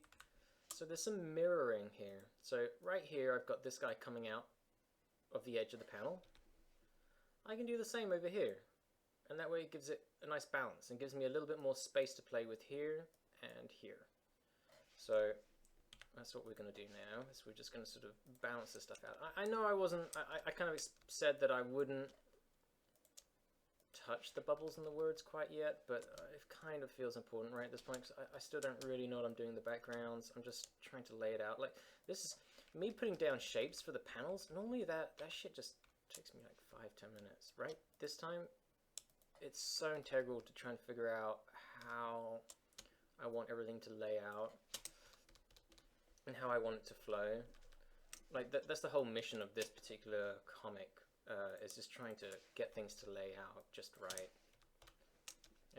So there's some mirroring here. So right here I've got this guy coming out of the edge of the panel. I can do the same over here. And that way it gives it a nice balance and gives me a little bit more space to play with here and here. So that's what we're going to do now, is we're just going to sort of balance this stuff out. I know I kind of said that I wouldn't touch the bubbles in the words quite yet, but it kind of feels important right at this point, because I still don't really know what I'm doing in the backgrounds. I'm just trying to lay it out. Like, this is me putting down shapes for the panels. Normally that shit just takes me like 5-10 minutes, right? This time it's so integral to try and figure out how I want everything to lay out and how I want it to flow. Like, that's the whole mission of this particular comic, is just trying to get things to lay out just right.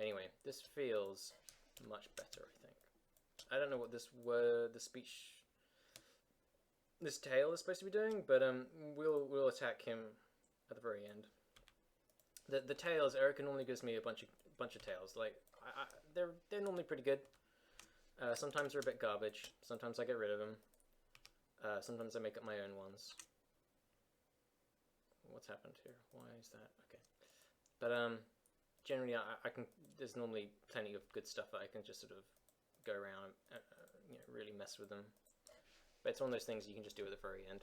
Anyway, this feels much better, I think. I don't know what this tail is supposed to be doing, but we'll attack him at the very end. The tails, Erika normally gives me a bunch of tails. Like, they're normally pretty good. Sometimes they're a bit garbage. Sometimes I get rid of them. Sometimes I make up my own ones. What's happened here? Why is that? Okay. But generally I can, there's normally plenty of good stuff that I can just sort of go around and you know, really mess with them. But it's one of those things you can just do at the very end.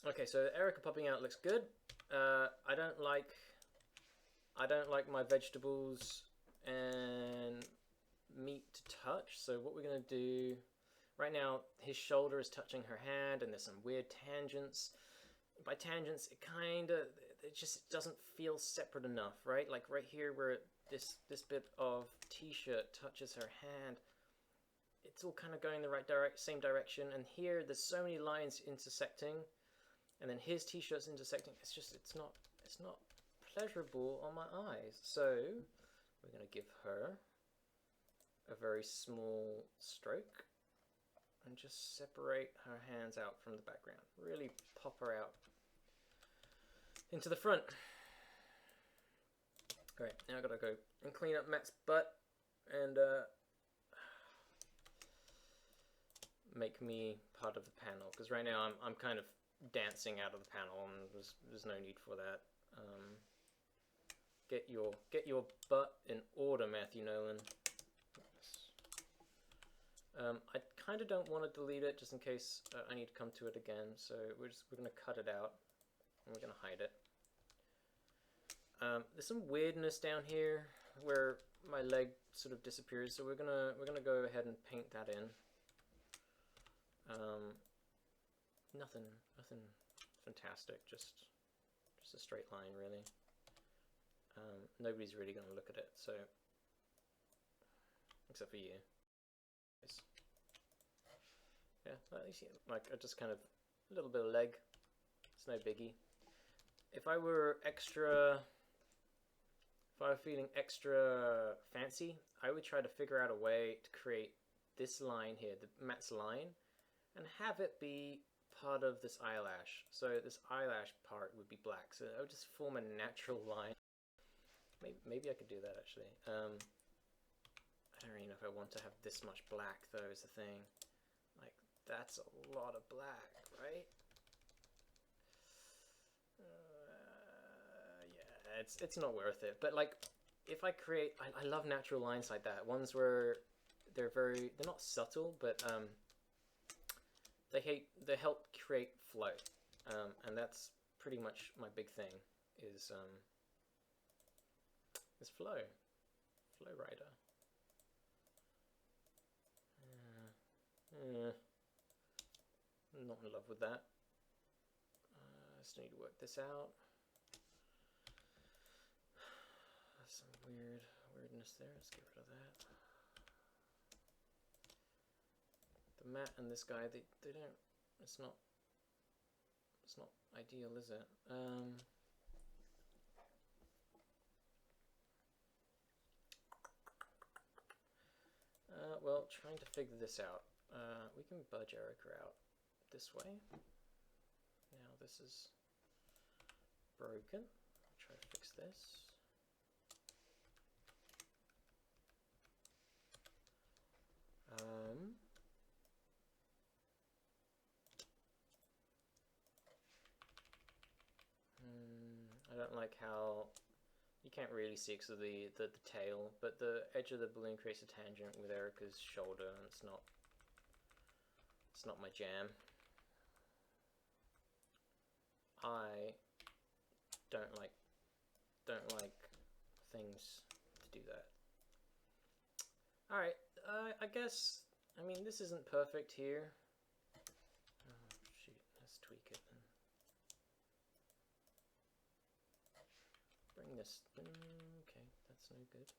Okay, so Erika popping out looks good. I don't like my vegetables and meat to touch, so what we're going to do right now, his shoulder is touching her hand and there's some weird tangents. By tangents, it just doesn't feel separate enough, right? Like right here where this bit of t-shirt touches her hand, it's all kind of going the same direction, and here there's so many lines intersecting, and then his t-shirt's intersecting. It's not pleasurable on my eyes. So we're going to give her a very small stroke and just separate her hands out from the background. Really pop her out into the front. Alright, now I've got to go and clean up Matt's butt and make me part of the panel, because right now I'm kind of dancing out of the panel and there's no need for that. Get your butt in order, Matthew Nolan. I kind of don't want to delete it just in case I need to come to it again, so we're going to cut it out and we're going to hide it. There's some weirdness down here where my leg sort of disappears, so we're gonna go ahead and paint that in. Nothing fantastic, just a straight line really. Nobody's really gonna look at it, so except for you. Yeah, like I just kind of a little bit of leg. It's no biggie. If I were feeling extra fancy, I would try to figure out a way to create this line here, Matt's line, and have it be part of this eyelash. So this eyelash part would be black, so I would just form a natural line. Maybe I could do that actually. I don't really know if I want to have this much black though, is the thing. Like, that's a lot of black, right? Yeah, it's not worth it. But like, if I create, I love natural lines like that. Ones where they're not subtle, but they help create flow. And that's pretty much my big thing is flow rider. Not in love with that. I still need to work this out. There's some weirdness there. Let's get rid of that. The Matt and this guy, they don't. It's not ideal, is it? Well, trying to figure this out. We can budge Erika out this way. Now this is broken. I'll try to fix this. I don't like how you can't really see because of the tail, but the edge of the balloon creates a tangent with Erika's shoulder, and it's not my jam. I don't like things to do that. Alright, I guess, I mean, this isn't perfect here. Oh, shoot, let's tweak it then. Bring this, okay, that's no good.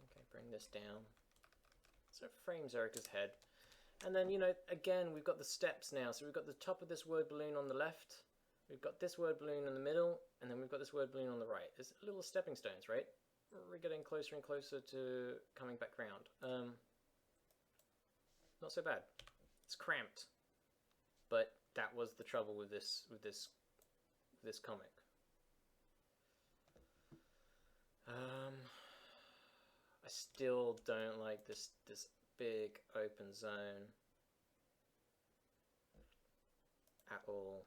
Okay, bring this down. So it frames Erika's head. And then, you know, again, we've got the steps now. So we've got the top of this word balloon on the left. We've got this word balloon in the middle. And then we've got this word balloon on the right. There's little stepping stones, right? We're getting closer and closer to coming back round. Not so bad. It's cramped. But that was the trouble with this comic. I still don't like this big open zone. at all.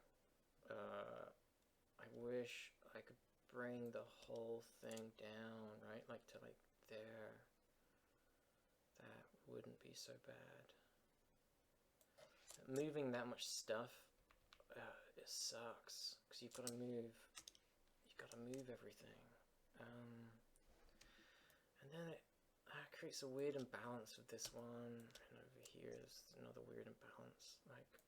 I wish I could bring the whole thing down, right? Like to like there. That wouldn't be so bad. Moving that much stuff, it sucks because you've got to move everything, and then it creates a weird imbalance with this one, and over here is another weird imbalance. Like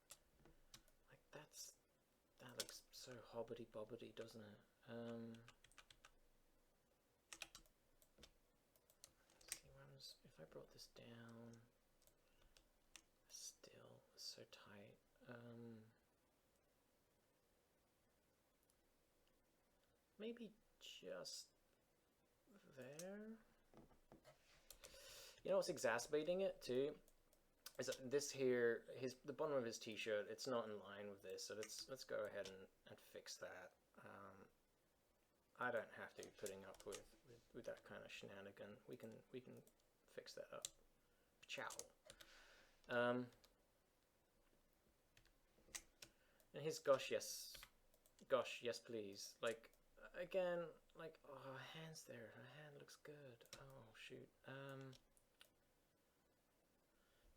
that looks so hobbity bobbity, doesn't it? Let's see what happens if I brought this down. Still so tight. Maybe just there. You know what's exacerbating it too? Is that this here, the bottom of his t-shirt, it's not in line with this, so let's go ahead and fix that. I don't have to be putting up with that kind of shenanigan. We can fix that up. Ciao. And his gosh yes please. Like again, like, oh, her hand's there. Her hand looks good. Oh shoot.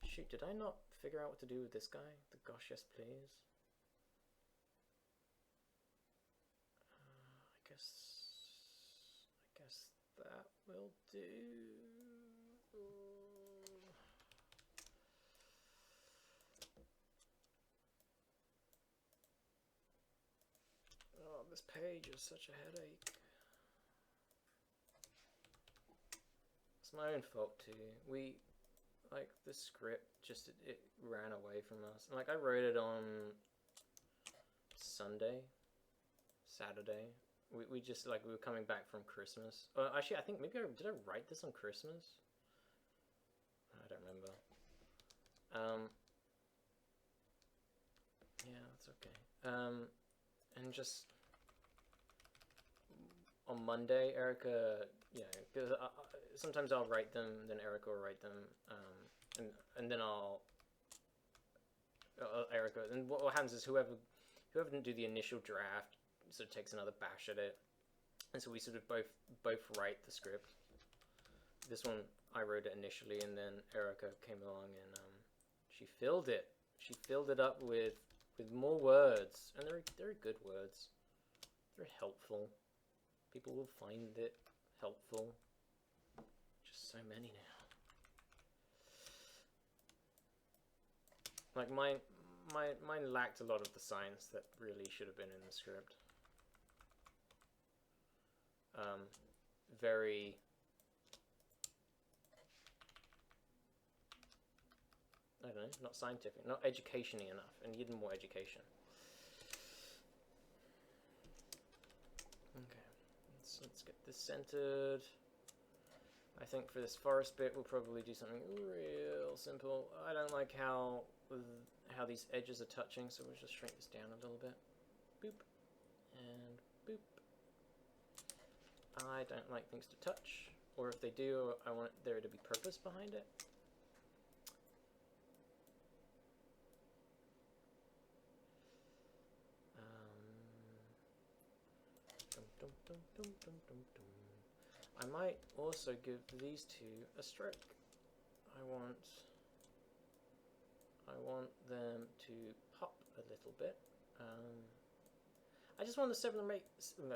Shoot, did I not figure out what to do with this guy? The gosh yes please. I guess that will do. Oh, this page is such a headache. It's my own fault too. Like, the script just, it ran away from us. And, like, I wrote it on Saturday. We just, like, we were coming back from Christmas. Actually, I think maybe did I write this on Christmas? I don't remember. Yeah, that's okay. And just on Monday, Erika, you know, because sometimes I'll write them, then Erika will write them, and then Erika, and what happens is whoever didn't do the initial draft sort of takes another bash at it, and so we sort of both write the script. This one I wrote it initially, and then Erika came along and she filled it. She filled it up with more words, and they're good words. They're helpful. People will find it helpful. Just so many now. Like mine lacked a lot of the science that really should have been in the script. Very I don't know, not scientific, not education-y enough, and needed more education. Okay, let's get this centered. I think for this forest bit, we'll probably do something real simple. I don't like how these edges are touching, so we'll just shrink this down a little bit. Boop, and boop. I don't like things to touch, or if they do, I want there to be purpose behind it. I might also give these two a stroke. I want them to pop a little bit. I just want to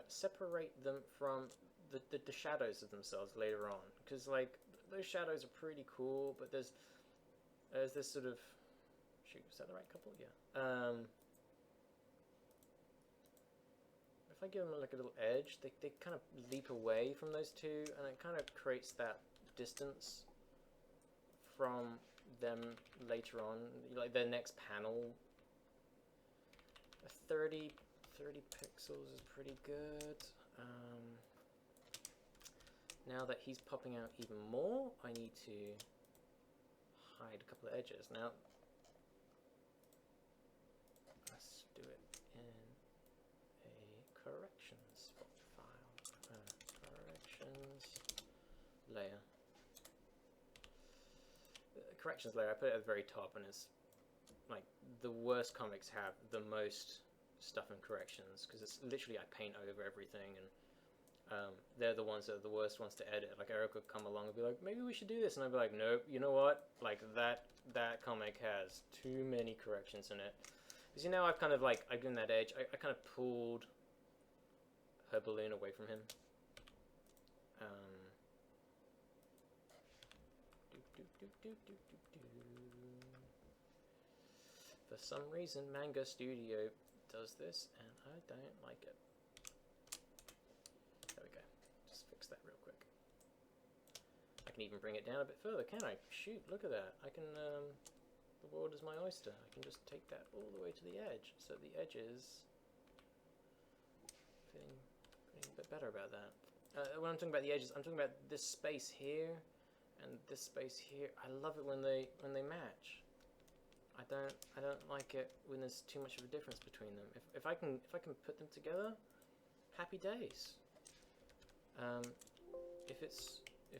separate them from the shadows of themselves later on, because like those shadows are pretty cool, but there's this sort of, shoot, is that the right couple? Yeah. If I give them like a little edge, they kind of leap away from those two, and it kind of creates that distance from them later on, like their next panel. 30 pixels is pretty good. Now that he's popping out even more, I need to hide a couple of edges. Now, let's do it in a corrections file. Corrections layer. Corrections layer, I put it at the very top, and it's like the worst comics have the most stuff and corrections, because it's literally I paint over everything, and they're the ones that are the worst ones to edit. Like Erika would come along and be like, maybe we should do this, and I'd be like, nope, you know what? Like that comic has too many corrections in it. Because I've kind of like, I've given that edge. I kind of pulled her balloon away from him. For some reason, Manga Studio does this, and I don't like it. There we go. Just fix that real quick. I can even bring it down a bit further, can I? Shoot, look at that. I can, the world is my oyster. I can just take that all the way to the edge. So the edges, feeling a bit better about that. When I'm talking about the edges, I'm talking about this space here and this space here. I love it when they match. I don't like it when there's too much of a difference between them. If I can put them together, happy days. If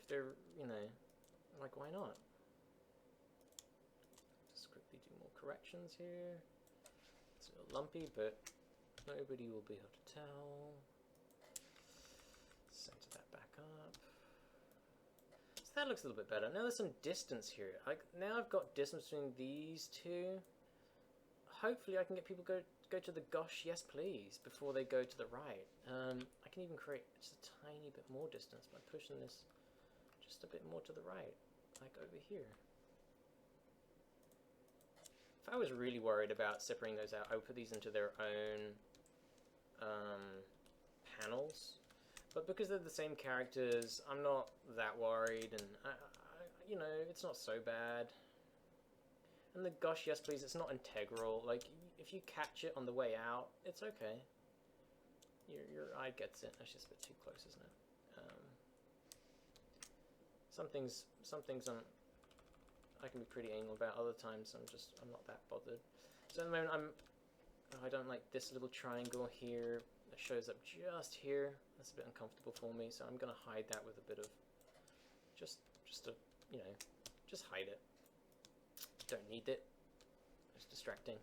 they're, like, why not? Just quickly do more corrections here. It's a little lumpy, but nobody will be able to tell. Center that back up. So that looks a little bit better. Now there's some distance here. Now I've got distance between these two. Hopefully I can get people go to the gosh yes please before they go to the right. I can even create just a tiny bit more distance by pushing this just a bit more to the right, like over here. If I was really worried about separating those out, I would put these into their own panels. But because they're the same characters, I'm not that worried, and it's not so bad. And the gosh yes please, it's not integral. Like, if you catch it on the way out, it's okay. Your eye gets it. That's just a bit too close, isn't it? Some things I can be pretty anal about. Other times I'm not that bothered. So at the moment I don't like this little triangle here that shows up just here. That's a bit uncomfortable for me, so I'm gonna hide that with a bit of just hide it. Don't need it. It's distracting.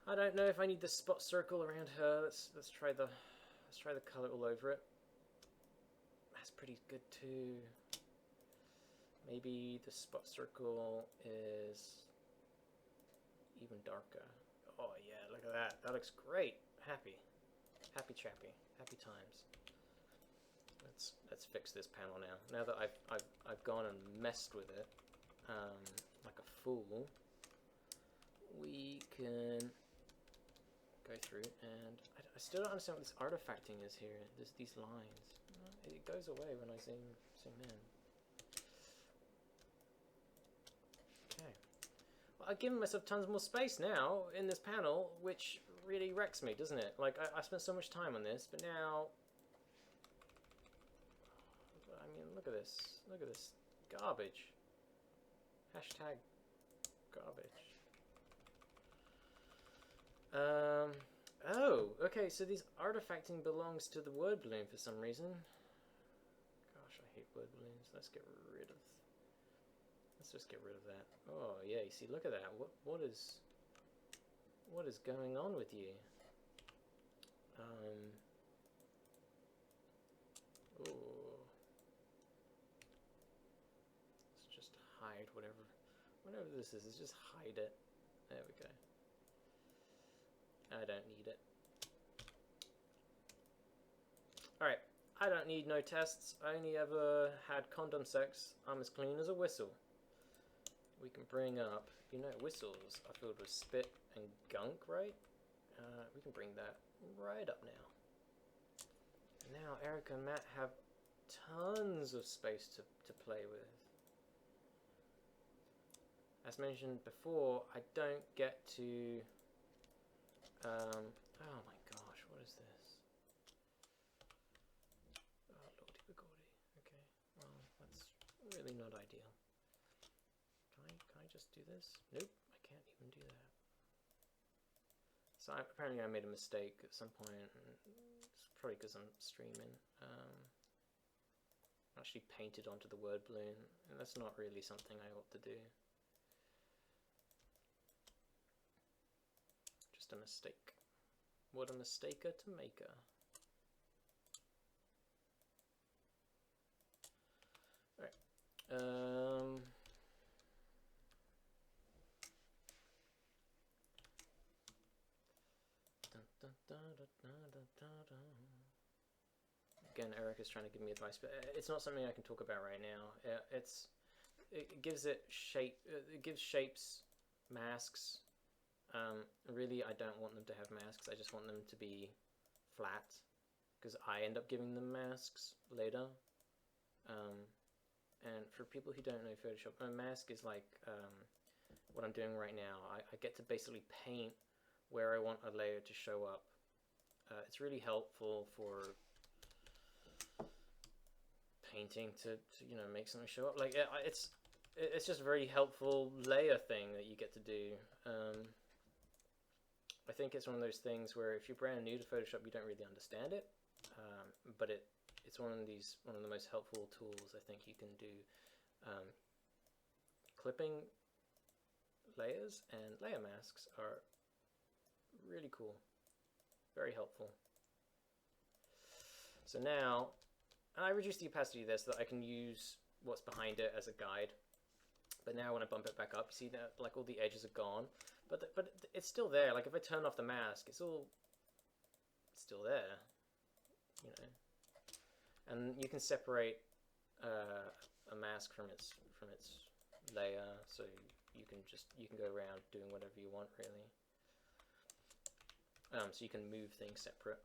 I don't know if I need the spot circle around her. Let's try the color all over it. That's pretty good too. Maybe the spot circle is even darker. Oh yeah, look at that. That looks great. Happy chappy. Happy times. Let's fix this panel now. Now that I've gone and messed with it like a fool, we can go through, and I still don't understand what this artifacting is here. These lines. It goes away when I zoom in. Okay. Well, I've given myself tons more space now in this panel, which really wrecks me, doesn't it? Like, I spent so much time on this, but now, I mean, look at this. Look at this garbage. Hashtag garbage. Oh, okay, so these artifacting belongs to the word balloon for some reason. Gosh, I hate word balloons. Let's just get rid of that. Oh yeah, you see, look at that. What is going on with you? Ooh. Let's just hide whatever this is. Let's just hide it. There we go. I don't need it. Alright, I don't need no tests. I only ever had condom sex. I'm as clean as a whistle. We can bring up, whistles are filled with spit and gunk, right? We can bring that right up now. Now Erika and Matt have tons of space to play with. As mentioned before, I don't get to... oh my gosh, what is this? Oh, lordy begordy. Okay, well, that's really not ideal. Can I just do this? Nope, I can't even do that. So apparently I made a mistake at some point. It's probably because I'm streaming. I actually painted onto the word balloon, and that's not really something I ought to do. Just a mistake. What a mistaker to make her. Alright. Again, Erika's trying to give me advice, but it's not something I can talk about right now. It gives it shape. It gives shapes, masks. Really, I don't want them to have masks. I just want them to be flat, because I end up giving them masks later. And for people who don't know Photoshop, a mask is like what I'm doing right now. I get to basically paint where I want a layer to show up. It's really helpful for painting to you know, make something show up. Like it's just a very helpful layer thing that you get to do. I think it's one of those things where if you're brand new to Photoshop, you don't really understand it, but it's one of the most helpful tools I think you can do. Clipping layers and layer masks are really cool, very helpful. So now, and I reduced the opacity of this so that I can use what's behind it as a guide. But now when I bump it back up, you see that like all the edges are gone, but it's still there. Like if I turn off the mask, it's still there, you know. And you can separate a mask from its layer, so you can go around doing whatever you want really. So you can move things separate.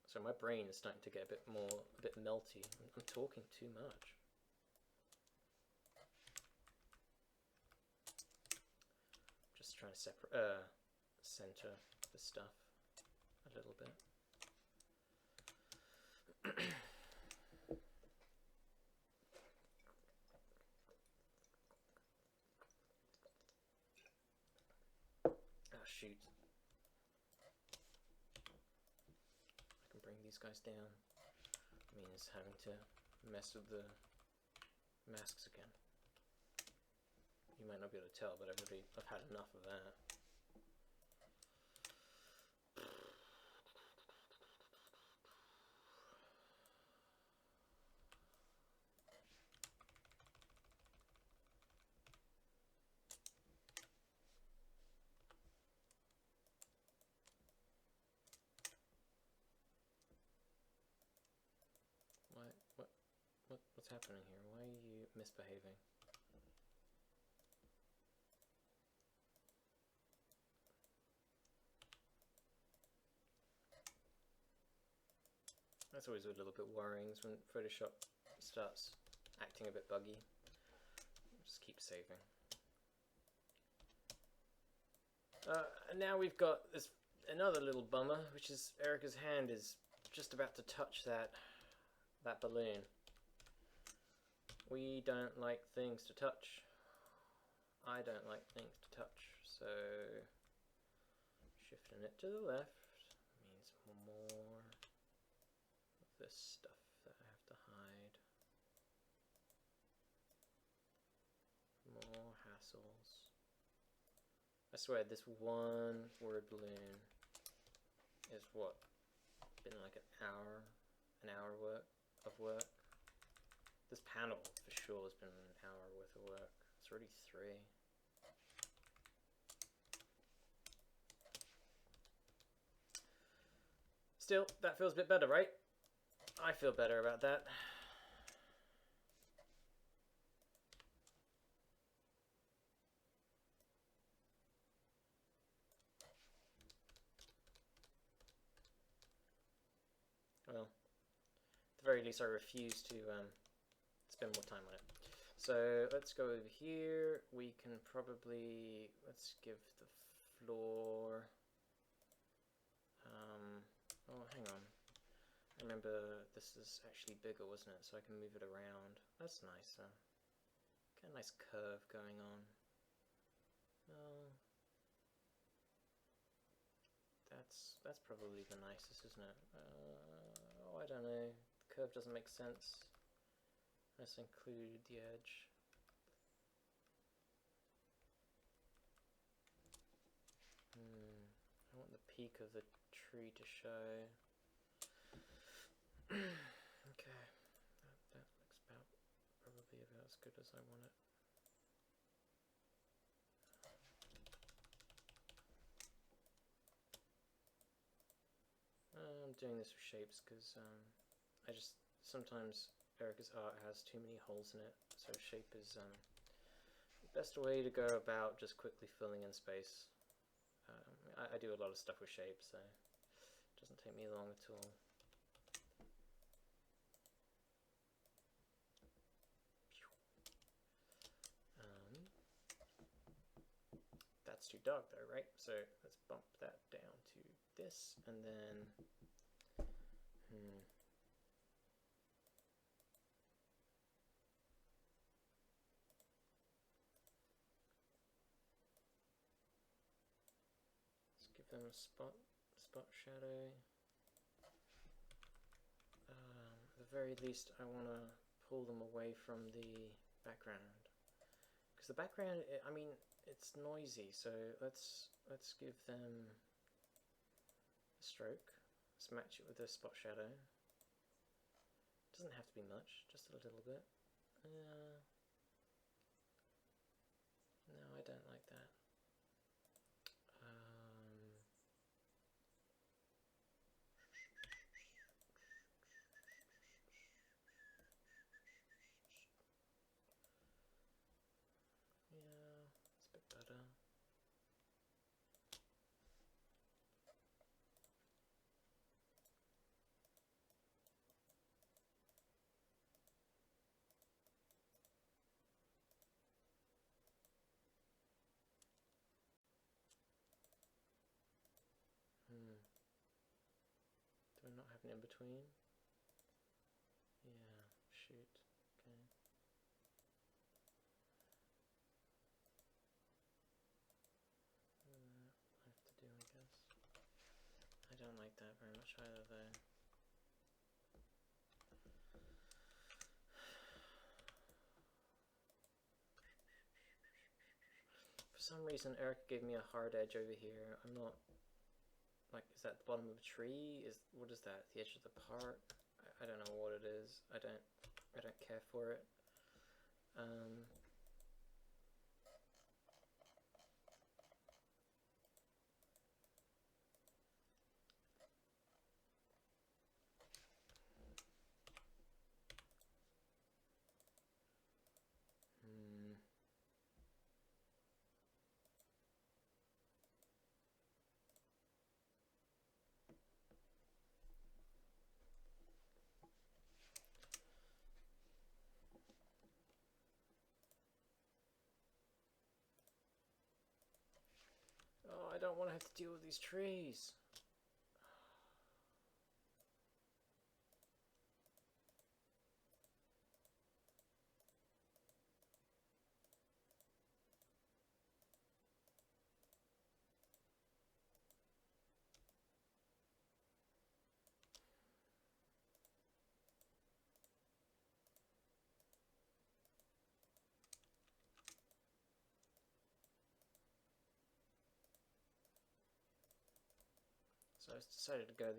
So my brain is starting to get a bit melty. I'm talking too much. Just trying to center the stuff a little bit. Oh shoot. I can bring these guys down. Means having to mess with the masks again. You might not be able to tell, but I've had enough of that. What's happening here? Why are you misbehaving? That's always a little bit worrying, is when Photoshop starts acting a bit buggy. Just keep saving. And now we've got this another little bummer, which is Erika's hand is just about to touch that balloon. We don't like things to touch. I don't like things to touch, so shifting it to the left means more of this stuff that I have to hide. More hassles. I swear this one word balloon is what? Been like an hour of work. This panel for sure has been an hour worth of work. It's already 3. Still, that feels a bit better, right? I feel better about that. Well, at the very least I refuse to spend more time on it. So let's go over here. We can probably, let's give the floor, oh hang on, I remember this is actually bigger, wasn't it? So I can move it around. That's nicer. Get a nice curve going on. Oh, that's probably the nicest, isn't it? Oh, I don't know. The curve doesn't make sense. Let's include the edge. peak of the tree to show. Okay, that looks probably about as good as I want it. I'm doing this with shapes because I just sometimes Erika's art has too many holes in it, so shape is the best way to go about just quickly filling in space. I do a lot of stuff with shapes, so it doesn't take me long at all. That's too dark though, right? So let's bump that down to this, and then let's give them a spot shadow. At the very least, I want to pull them away from the background, because the background, I mean, it's noisy. So let's give them a stroke. Let's match it with a spot shadow. Doesn't have to be much, just a little bit. No, I don't like that. Yeah, it's a bit better. Do I not have an in-between? Yeah, shoot. Okay. I have to do, I guess. I don't like that very much either, though. For some reason, Erika gave me a hard edge over here. I'm not... Like, is that the bottom of a tree? What is that? The edge of the park? I don't know what it is. I don't care for it. Oh, I don't want to have to deal with these trees. So I decided to go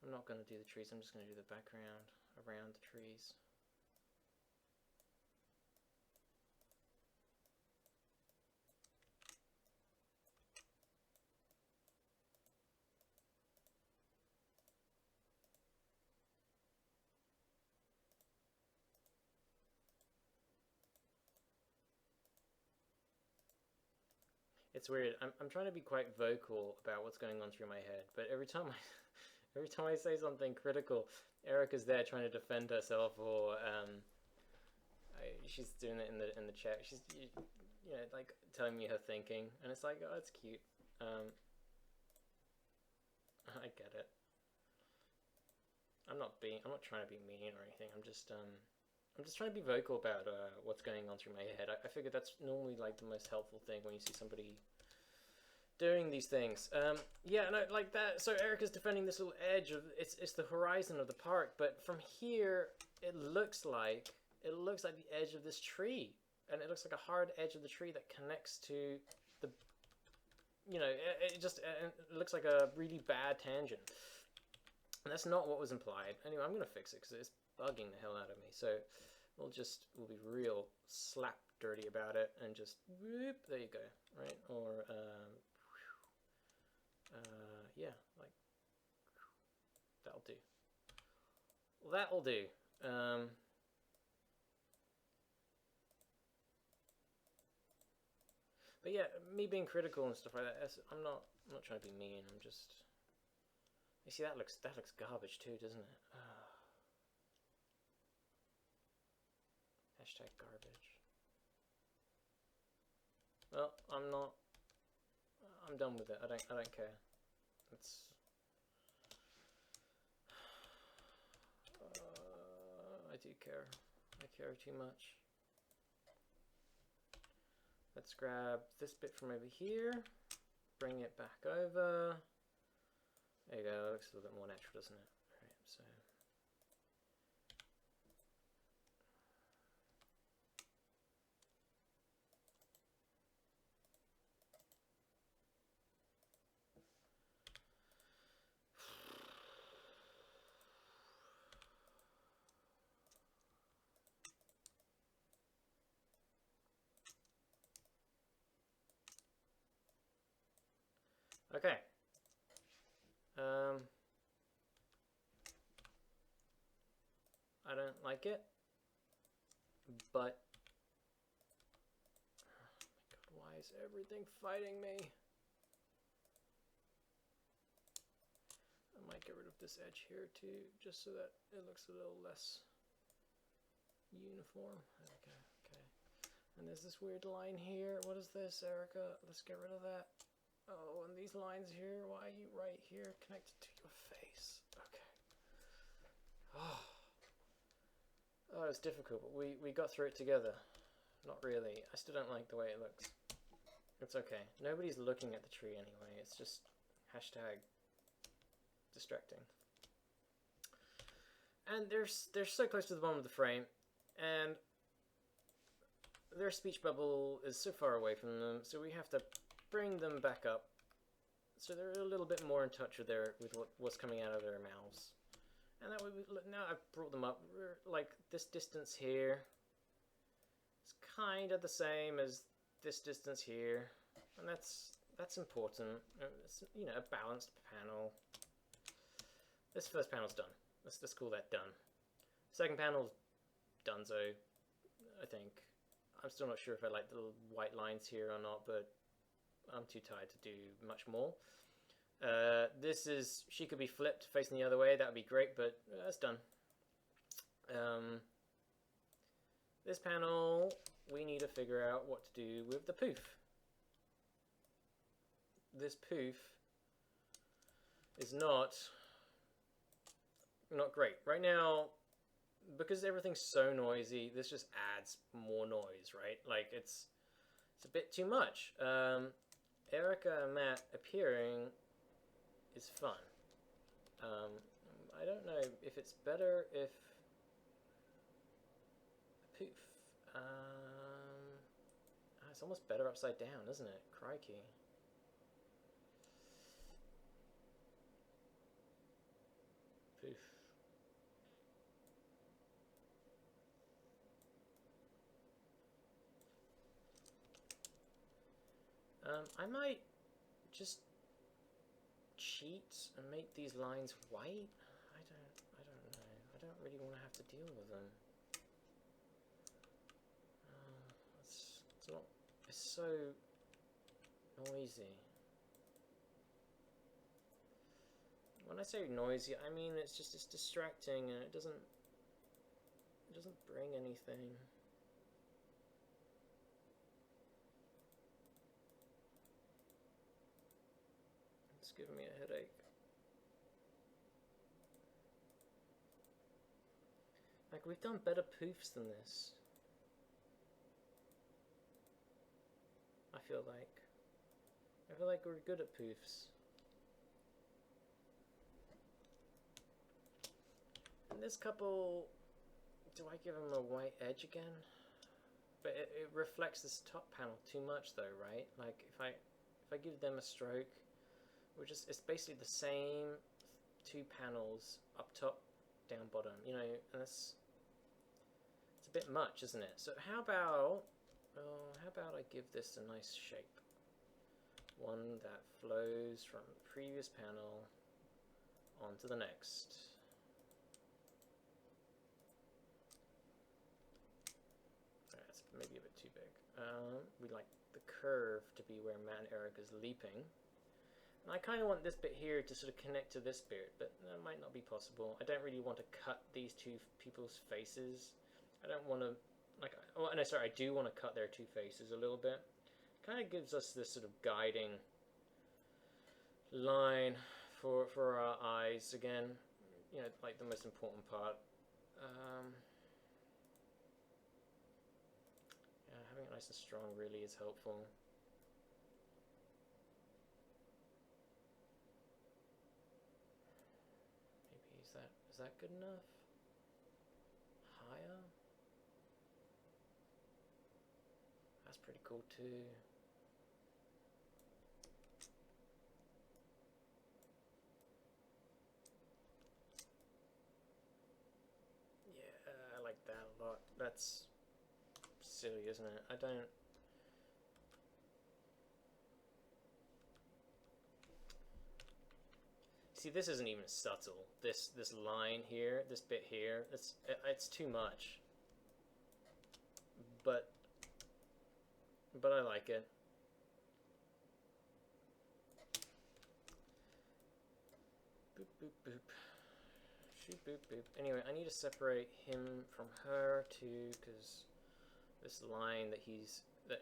I'm not going to do the trees, I'm just going to do the background around the trees. It's weird. I'm trying to be quite vocal about what's going on through my head, but every time I say something critical, Erika's there trying to defend herself, or she's doing it in the chat. She's like telling me her thinking, and it's like, oh, that's cute. I get it. I'm not trying to be mean or anything. I'm just trying to be vocal about what's going on through my head. I figure that's normally like the most helpful thing when you see somebody doing these things. Yeah, and I like that. So Erika's defending this little edge of it's the horizon of the park, but from here it looks like the edge of this tree, and it looks like a hard edge of the tree that connects to you know, it just it looks like a really bad tangent. And that's not what was implied. Anyway, I'm going to fix it because it's bugging the hell out of me. So we'll be real slap dirty about it and just whoop, there you go, right? Or yeah, like that'll do. That'll do. But yeah, me being critical and stuff like that, I'm not trying to be mean. I'm just. You see, that looks garbage too, doesn't it? Hashtag garbage. Well, I'm done with it. I don't care. It's. I do care. I care too much. Let's grab this bit from over here, bring it back over. There you go, that looks a little bit more natural, doesn't it? Alright, so. Okay. I don't like it, but oh my god, why is everything fighting me? I might get rid of this edge here too, just so that it looks a little less uniform. Okay, okay. And there's this weird line here. What is this, Erika? Let's get rid of that. Oh, and these lines here, why are you right here connected to your face? Okay. Oh, oh, it's difficult, but we got through it together. Not really. I still don't like the way it looks. It's okay. Nobody's looking at the tree anyway. It's just hashtag distracting. And they're so close to the bottom of the frame, and their speech bubble is so far away from them, so we have to bring them back up so they're a little bit more in touch with what's coming out of their mouths. And that way, now I've brought them up. We're like this distance here. It's kind of the same as this distance here, and that's important. It's, you know, a balanced panel. This first panel's done. Let's call that done. Second panel's donezo, I think. I'm still not sure if I like the little white lines here or not, but I'm too tired to do much more. This is, she could be flipped facing the other way, that would be great, but that's done. This panel, we need to figure out what to do with the poof. This poof is not great. Right now, because everything's so noisy, this just adds more noise, right? Like, it's a bit too much. Erika and Matt appearing is fun. I don't know if it's better if poof. It's almost better upside down, isn't it? Crikey. Poof. I might just cheat and make these lines white. I don't know. I don't really want to have to deal with them. It's so noisy. When I say noisy, I mean it's distracting and it doesn't bring anything. It's giving me a headache. Like, we've done better poofs than this. I feel like we're good at poofs. And this couple, do I give them a white edge again? But it reflects this top panel too much though, right? Like, if I if I give them a stroke, it's basically the same two panels, up top, down bottom, you know, and it's a bit much, isn't it? So how about I give this a nice shape, one that flows from the previous panel onto the next. That's maybe a bit too big. We like the curve to be where Matt and Erika's leaping. And I kind of want this bit here to sort of connect to this bit, but that might not be possible. I don't really want to cut these two people's faces. I don't want to, like, oh no, sorry, I do want to cut their two faces a little bit. Kind of gives us this sort of guiding line for our eyes again. You know, like the most important part. Yeah, having it nice and strong really is helpful. Is that good enough? Higher? That's pretty cool too. Yeah, I like that a lot. That's silly, isn't it? I don't... See, this isn't even subtle. This line here, this bit here, it's too much. But I like it. Boop boop boop. Shoot boop boop. Anyway, I need to separate him from her too, because this line that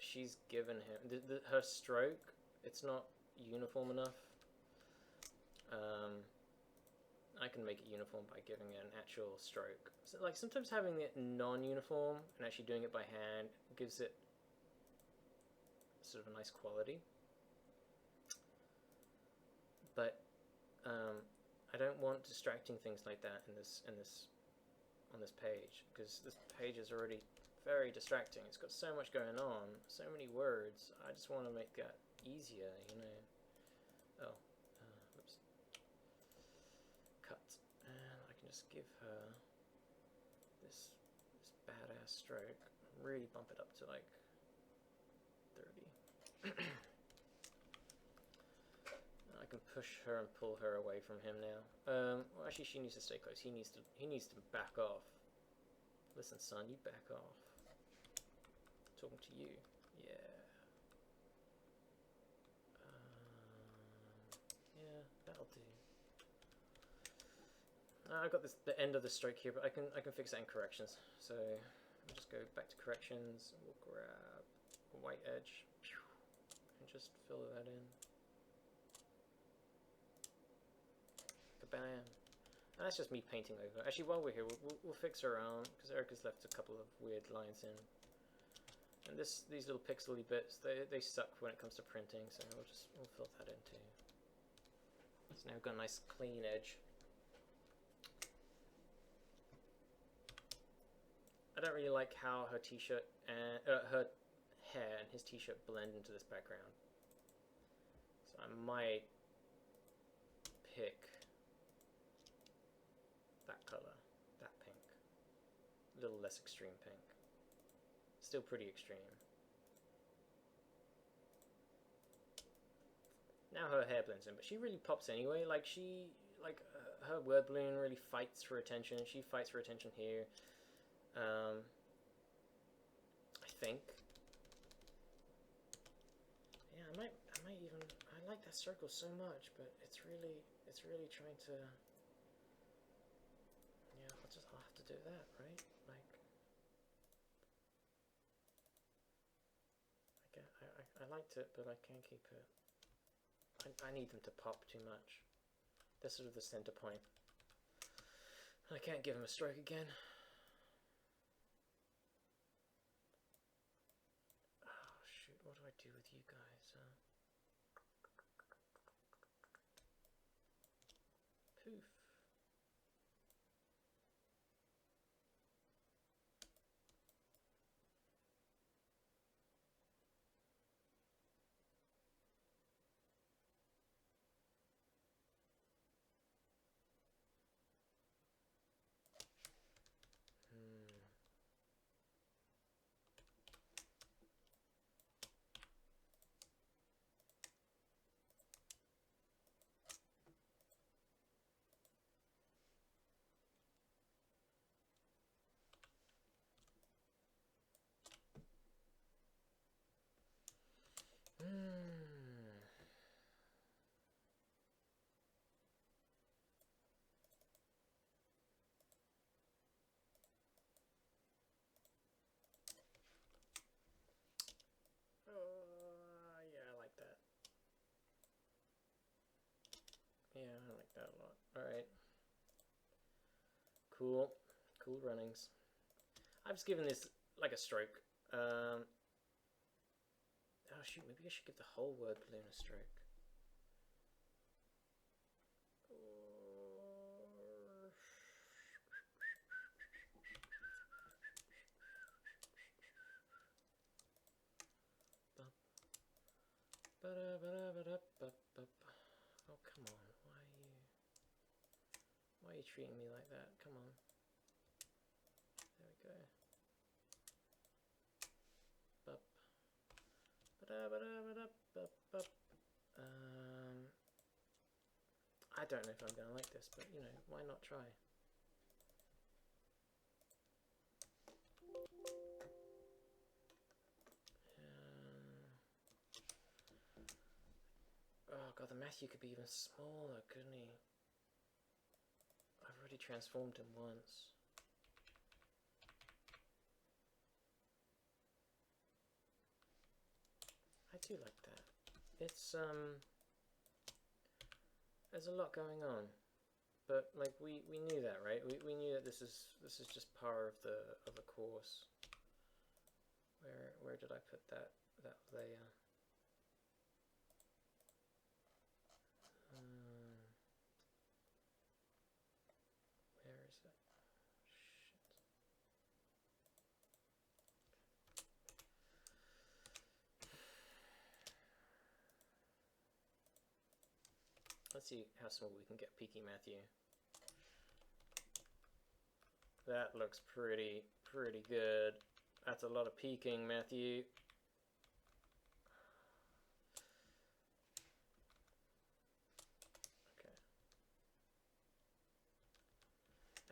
she's given him, her stroke, it's not uniform enough. I can make it uniform by giving it an actual stroke. So, like, sometimes having it non-uniform and actually doing it by hand gives it sort of a nice quality. But I don't want distracting things like that on this page, because this page is already very distracting. It's got so much going on, so many words. I just want to make that easier, you know. Oh. And I can just give her this badass stroke, really bump it up to like 30. I can push her and pull her away from him now. Well, actually, she needs to stay close. He needs to back off. Listen, son, you back off. I'm talking to you. Yeah. Yeah, that'll do. I've got the end of the stroke here, but I can fix that in corrections. So I'll just go back to corrections. We'll grab a white edge and just fill that in. Kabam! And that's just me painting over. Actually, while we're here, we'll fix our own, because Erika's left a couple of weird lines in. And these little pixely bits, they suck when it comes to printing, so we'll fill that in too. So now we've got a nice clean edge. I don't really like how her t-shirt and her hair and his t-shirt blend into this background. So I might pick that color, that pink. A little less extreme pink. Still pretty extreme. Now her hair blends in, but she really pops anyway. Like her word balloon really fights for attention. She fights for attention here. I think. Yeah, I might even. I like that circle so much, but it's really trying to. Yeah, I'll have to do that, right? Like. I liked it, but I can't keep it. I need them to pop too much. They're sort of the center point. I can't give him a stroke again. What do I do with you guys? Poof. Alright. Cool. Cool runnings. I've just given this like a stroke. Oh shoot, maybe I should give the whole word balloon a stroke. Oh, come on. Why are you treating me like that? Come on. There we go. I don't know if I'm gonna like this, but you know, why not try? Oh god, the Matthew could be even smaller, couldn't he? I've already transformed him once. I do like that. It's there's a lot going on, but like we knew that, right? We knew that this is just part of the course. Where did I put that layer? Where is it? Shit. Let's see how small we can get Peaky Matthew. That looks pretty good. That's a lot of peeking, Matthew. Okay.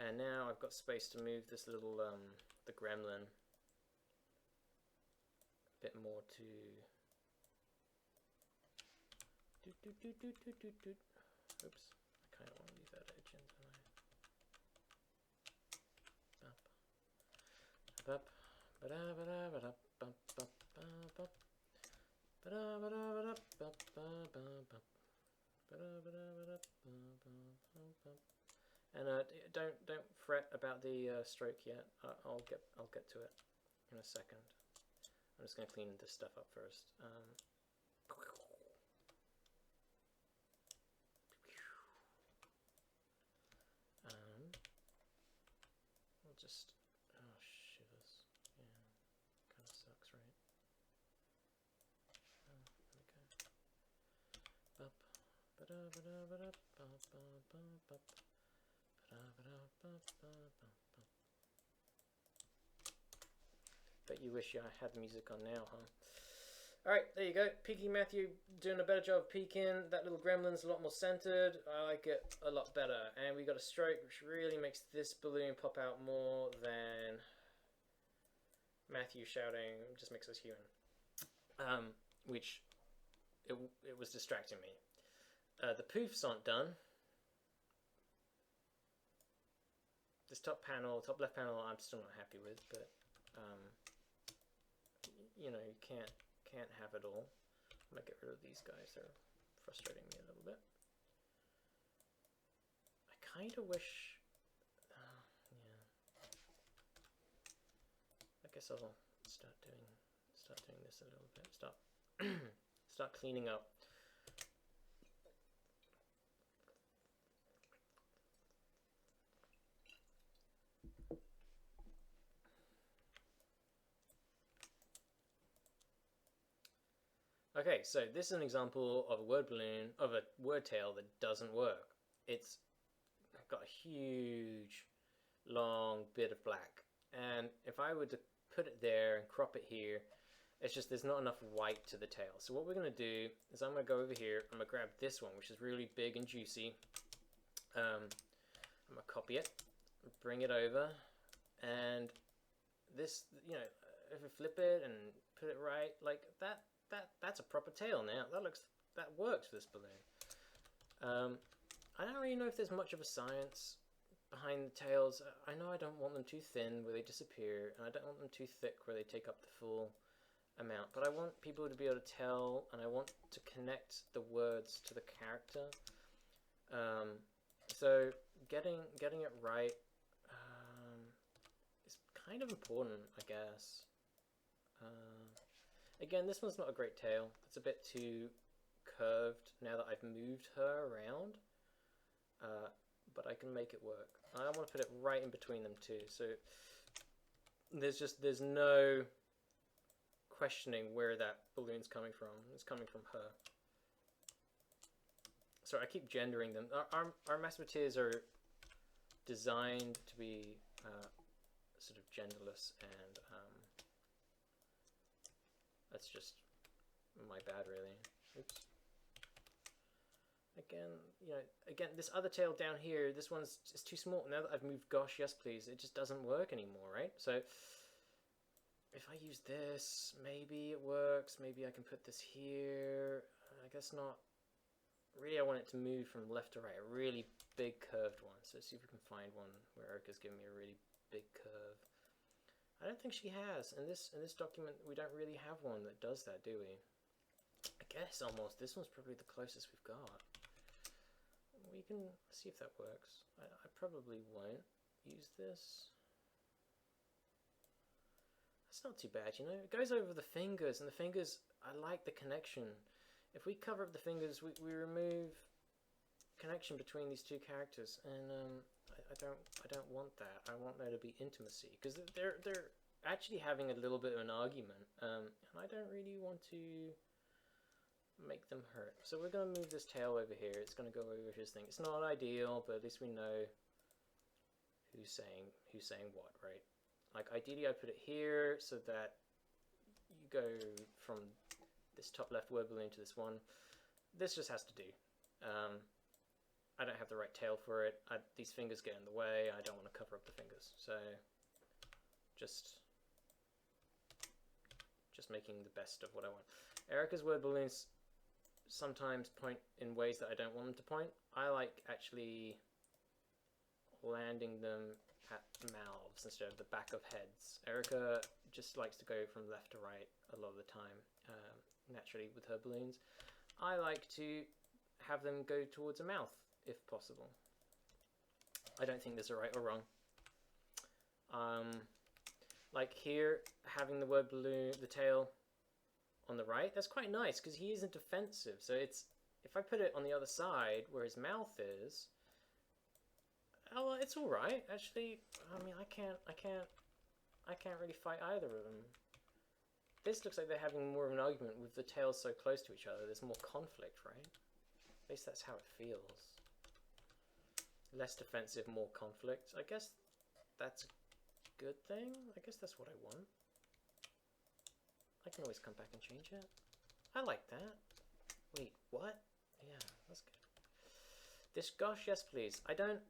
And now I've got space to move this little the gremlin a bit more to oops, I kind of want to leave that edge in, don't I? And don't fret about the stroke yet. I'll get to it in a second. I'm just going to clean this stuff up first. We'll just, oh shivers, yeah, kind of sucks, right? Bet you wish I had music on now, huh? Alright, there you go. Peaky Matthew doing a better job of peeking. That little gremlin's a lot more centered. I like it a lot better. And we got a stroke which really makes this balloon pop out more than Matthew shouting. Just makes us human. Which it was distracting me. The poofs aren't done. This top left panel, I'm still not happy with, but you know, you can't have it all. I'm gonna get rid of these guys. They're frustrating me a little bit. I kind of wish. Yeah. I guess I'll start doing this a little bit. Start cleaning up. Okay, so this is an example of a word balloon, of a word tail that doesn't work. It's got a huge, long bit of black. And if I were to put it there and crop it here, it's just there's not enough white to the tail. So what we're going to do is I'm going to go over here, I'm going to grab this one, which is really big and juicy. I'm going to copy it, bring it over, and this, you know, if we flip it and put it right, like that's a proper tail now. That works for this balloon. I don't really know if there's much of a science behind the tails. I know I don't want them too thin where they disappear, and I don't want them too thick where they take up the full amount. But I want people to be able to tell, and I want to connect the words to the character. so getting it right is kind of important, I guess. Again, this one's not a great tail. It's a bit too curved now that I've moved her around, but I can make it work. I want to put it right in between them too, so there's no questioning where that balloon's coming from. It's coming from her. Sorry, I keep gendering them. Our masturbators are designed to be sort of genderless, and that's just my bad, really. Oops. Again, this other tail down here, this one's just too small. Now that I've moved gosh, yes please, it just doesn't work anymore, right? So if I use this, maybe it works. Maybe I can put this here. I guess not. Really, I want it to move from left to right, a really big curved one. So let's see if we can find one where Erika's giving me a really big curve. I don't think she has. In this document, we don't really have one that does that, do we? I guess almost. This one's probably the closest we've got. We can see if that works. I probably won't use this. That's not too bad, you know. It goes over the fingers, and the fingers, I like the connection. If we cover up the fingers, we remove connection between these two characters, and I don't want that. I want there to be intimacy, because they're actually having a little bit of an argument, and I don't really want to make them hurt. So we're going to move this tail over here. It's going to go over his thing. It's not ideal, but at least we know who's saying what, right? Like ideally I put it here so that you go from this top left word balloon to this one. This just has to do. I don't have the right tail for it. These fingers get in the way. I don't want to cover up the fingers. So just making the best of what I want. Erika's word balloons sometimes point in ways that I don't want them to point. I like actually landing them at mouths instead of the back of heads. Erika just likes to go from left to right a lot of the time, naturally with her balloons. I like to have them go towards a mouth if possible. I don't think there's a right or wrong. Like here, having the word balloon, the tail on the right, that's quite nice because he isn't defensive. So it's, if I put it on the other side where his mouth is, oh, it's all right actually. I mean, I can't really fight either of them. This looks like they're having more of an argument with the tails so close to each other. There's more conflict, right? At least that's how it feels. Less defensive, more conflict. I guess that's a good thing. I guess that's what I want. I can always come back and change it. I like that. Wait, what? Yeah, that's good. This gosh, yes please. I don't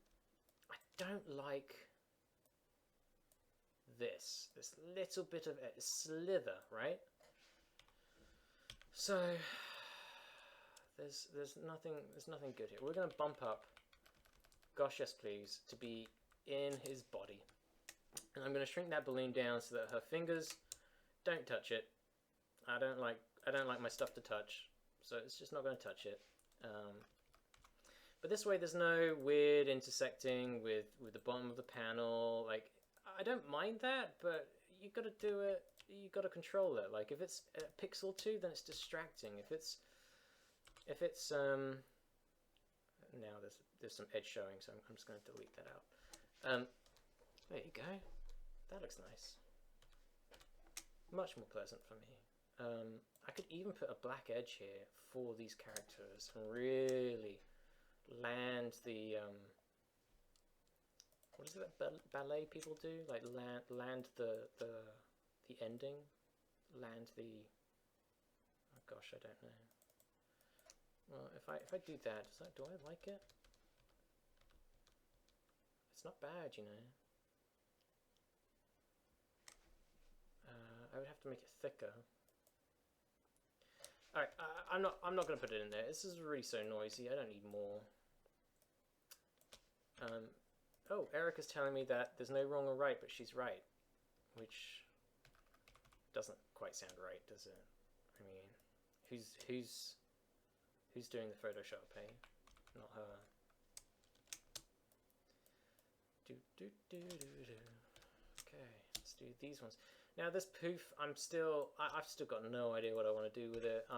like this little bit of a slither, right? So there's nothing good here. We're gonna bump up gosh yes please to be in his body, and I'm gonna shrink that balloon down so that her fingers don't touch it. I don't like my stuff to touch, so it's just not gonna touch it. But this way there's no weird intersecting with the bottom of the panel. Like, I don't mind that, but you gotta do it, you gotta control it. Like if it's a pixel 2, then it's distracting. If it's now there's some edge showing, so I'm just gonna delete that out. There you go. That looks nice. Much more pleasant for me. I could even put a black edge here for these characters and really land the what is it that ballet people do? Like land the ending, land the, oh gosh, I don't know. Well, if I do that, do I like it? It's not bad, you know. I would have to make it thicker. Alright, I'm not going to put it in there. This is really so noisy. I don't need more. Oh, Erika's telling me that there's no wrong or right, but she's right, which doesn't quite sound right, does it? I mean, who's doing the Photoshop, hey? Not her. Okay, let's do these ones. Now this poof, I've still got no idea what I want to do with it.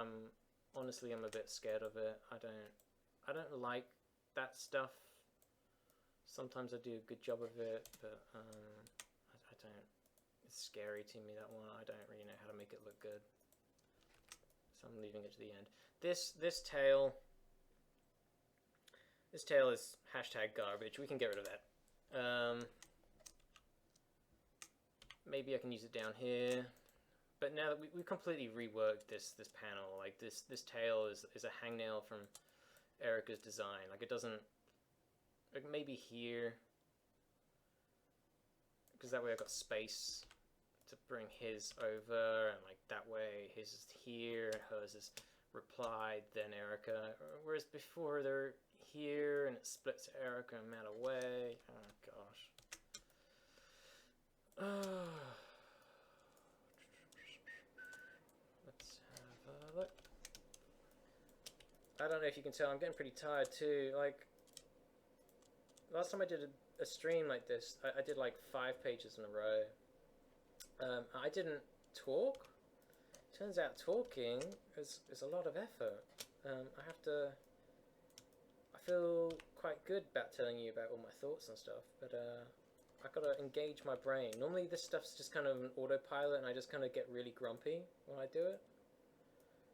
Honestly, I'm a bit scared of it. I don't like that stuff. Sometimes I do a good job of it, but I don't. It's scary to me, that one. I don't really know how to make it look good, so I'm leaving it to the end. This tail is hashtag garbage. We can get rid of that. Maybe I can use it down here. But now that we completely reworked this panel, like this tail is a hangnail from Erika's design. Like it doesn't, like maybe here, because that way I've got space to bring his over, and like that way his is here and hers is replied, then Erika. Whereas before they're here and it splits Erika and Matt away. Oh gosh. Let's have a look. I don't know if you can tell, I'm getting pretty tired too. Like last time I did a stream like this, I did like 5 pages in a row. I didn't talk. Turns out talking is a lot of effort. I feel quite good about telling you about all my thoughts and stuff, but I've got to engage my brain. Normally this stuff's just kind of an autopilot and I just kind of get really grumpy when I do it,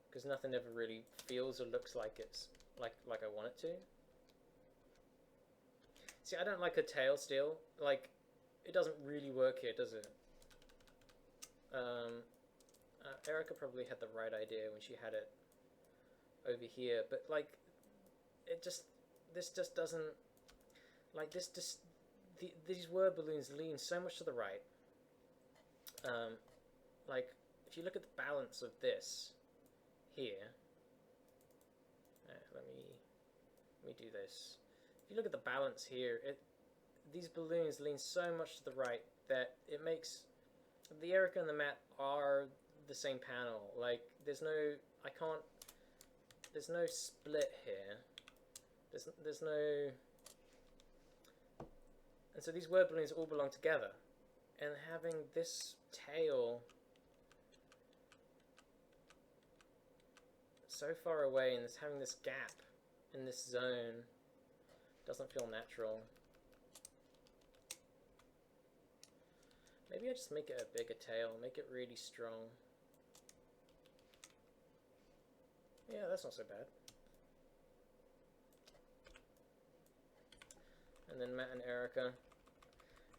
because nothing ever really feels or looks like it's like I want it to. See, I don't like a tail still. Like, it doesn't really work here, does it? Erika probably had the right idea when she had it over here, but like, this just doesn't, like these word balloons lean so much to the right. Like, if you look at the balance of this here, let me do this. If you look at the balance here, these balloons lean so much to the right that it makes the Erika and the Matt are the same panel. Like, there's no split here. There's no, and so these word balloons all belong together. And having this tail so far away and having this gap in this zone doesn't feel natural. Maybe I just make it a bigger tail, make it really strong. Yeah, that's not so bad. And then Matt and Erika.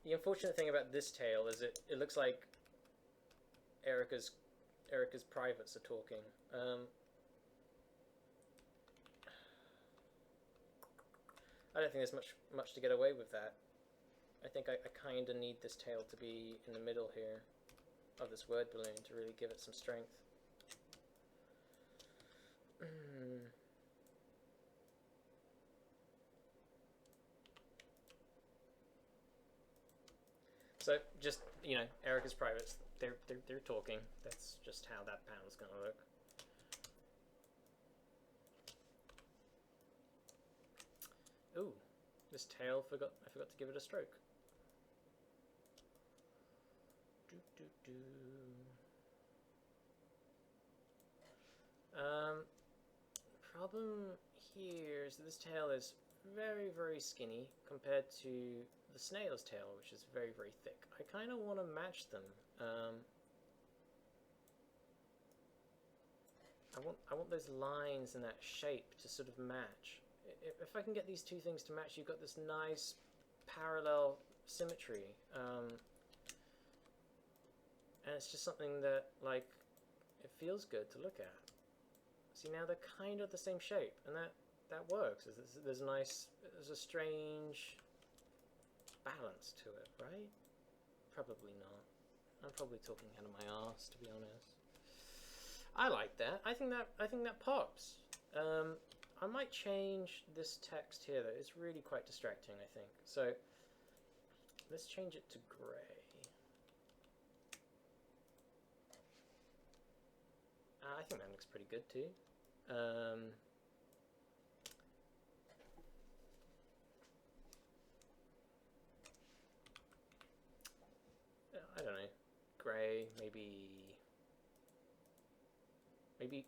The unfortunate thing about this tail is it looks like Erika's privates are talking. I don't think there's much to get away with that. I think I kind of need this tail to be in the middle here of this word balloon to really give it some strength. So just, you know, Erika's privates, they're talking. That's just how that panel's gonna look. Ooh, this tail I forgot to give it a stroke. Problem here is that this tail is very, very skinny compared to the snail's tail, which is very, very thick. I kind of want to match them. I want those lines and that shape to sort of match. If I can get these two things to match, you've got this nice parallel symmetry. And it's just something that, like, it feels good to look at. See, now they're kind of the same shape, and that works. There's a strange balance to it, right? Probably not. I'm probably talking out of my arse, to be honest. I like that. I think that pops. I might change this text here though. It's really quite distracting, I think. So let's change it to gray. I think that looks pretty good too. grey,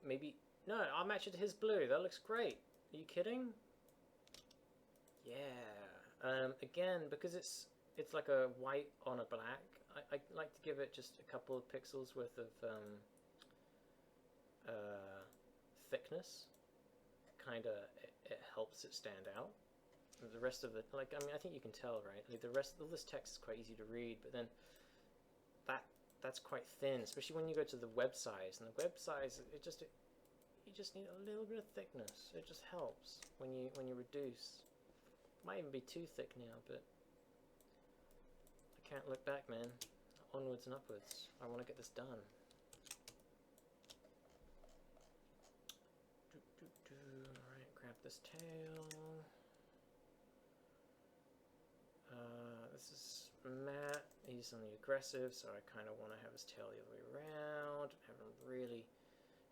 maybe, no, I'll match it to his blue. That looks great. Are you kidding? Yeah. Again, because it's like a white on a black, I like to give it just a couple of pixels worth of thickness. Kinda, it helps it stand out. The rest of it, like, I mean, I think you can tell, right? Like, the rest of this text is quite easy to read, but then that's quite thin, especially when you go to the web size. And the web size, you just need a little bit of thickness. It just helps when you reduce. Might even be too thick now, but I can't look back, man. Onwards and upwards. I want to get this done. Alright, grab this tail. This is Matt. He's on the aggressive, so I kind of want to have his tail the other way around. Have him really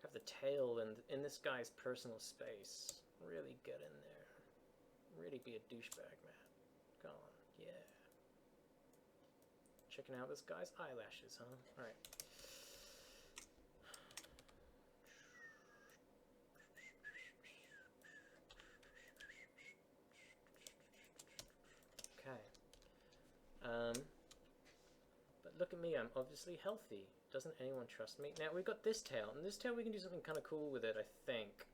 have the tail in this guy's personal space. Really get in there. Really be a douchebag, Matt. Come on, yeah. Checking out this guy's eyelashes, huh? Alright. But look at me, I'm obviously healthy. Doesn't anyone trust me? Now we've got this tail, and this tail we can do something kind of cool with it, I think.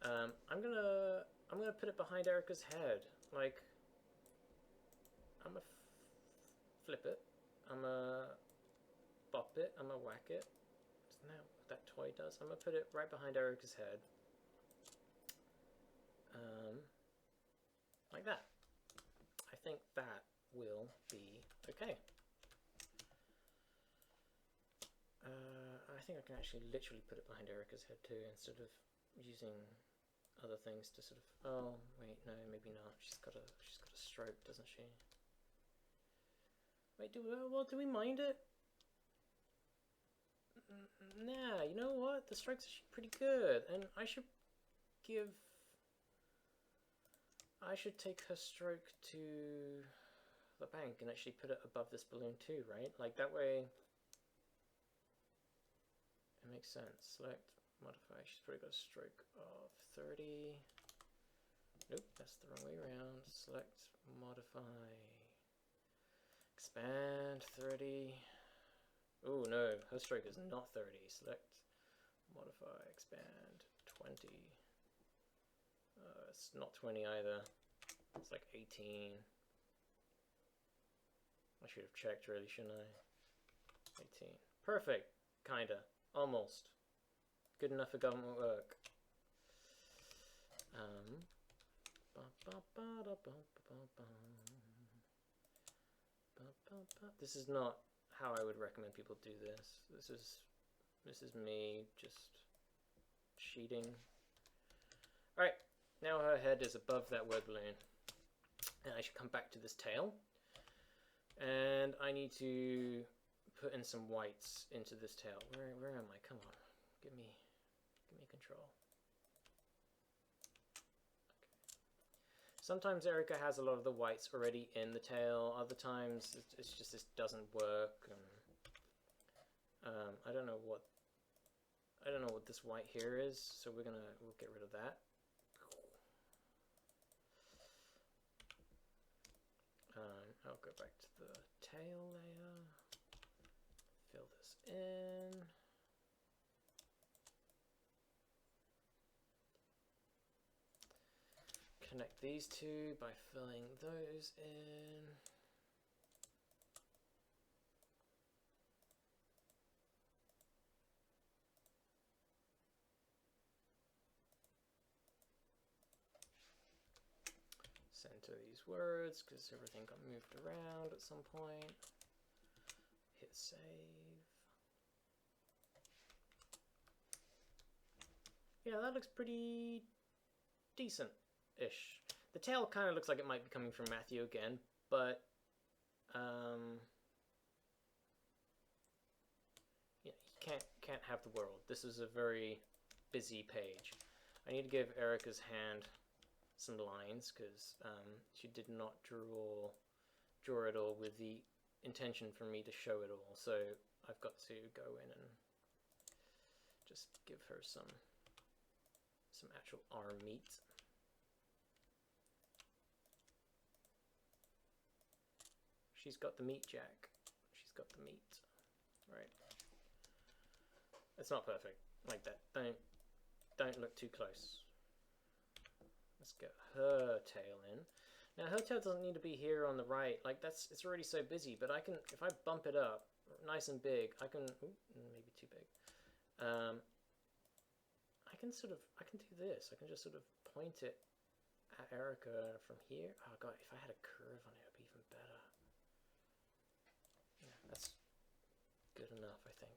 I'm gonna put it behind Erika's head. Like, I'm gonna flip it. I'm gonna bop it. I'm gonna whack it. Isn't that what that toy does? I'm gonna put it right behind Erika's head. Like that. I think that will be okay. I think I can actually literally put it behind Erika's head too, instead of using other things to sort of. Oh wait, no, maybe not. She's got a stroke, doesn't she? Wait, do we mind it? Nah, you know what? The stroke's actually pretty good, and I should take her stroke to the bank and actually put it above this balloon too, right? Like, that way it makes sense. Select, modify. She's probably got a stroke of 30. Nope, that's the wrong way around. Select, modify, expand 30. Oh no, her stroke is not 30. Select, modify, expand 20. It's not 20 either. It's like 18. I should have checked, really, shouldn't I? 18. Perfect. Kinda. Almost. Good enough for government work. This is not how I would recommend people do this. This is me just cheating. Alright. Now her head is above that word balloon. And I should come back to this tail. And I need to put in some whites into this tail. Where am I? Come on. Give me control. Okay. Sometimes Erika has a lot of the whites already in the tail. Other times it's just this doesn't work. I don't know what this white here is, so we'll get rid of that. I'll go back to the tail layer, fill this in. Connect these two by filling those in. Center these words because everything got moved around at some point. Hit save. Yeah, that looks pretty decent-ish. The tail kind of looks like it might be coming from Matthew again, but yeah, you can't have the world. This is a very busy page. I need to give Erika's hand some lines because she did not draw it all with the intention for me to show it all. So I've got to go in and just give her some actual arm meat. She's got the meat, Jack. She's got the meat. Right. It's not perfect like that. Don't look too close. Let's get her tail in. Now her tail doesn't need to be here on the right. Like it's already so busy. But I can, if I bump it up nice and big, I can. Ooh, maybe too big. I can do this. I can just sort of point it at Erika from here. Oh god, if I had a curve on it, it'd be even better. Yeah, that's good enough, I think.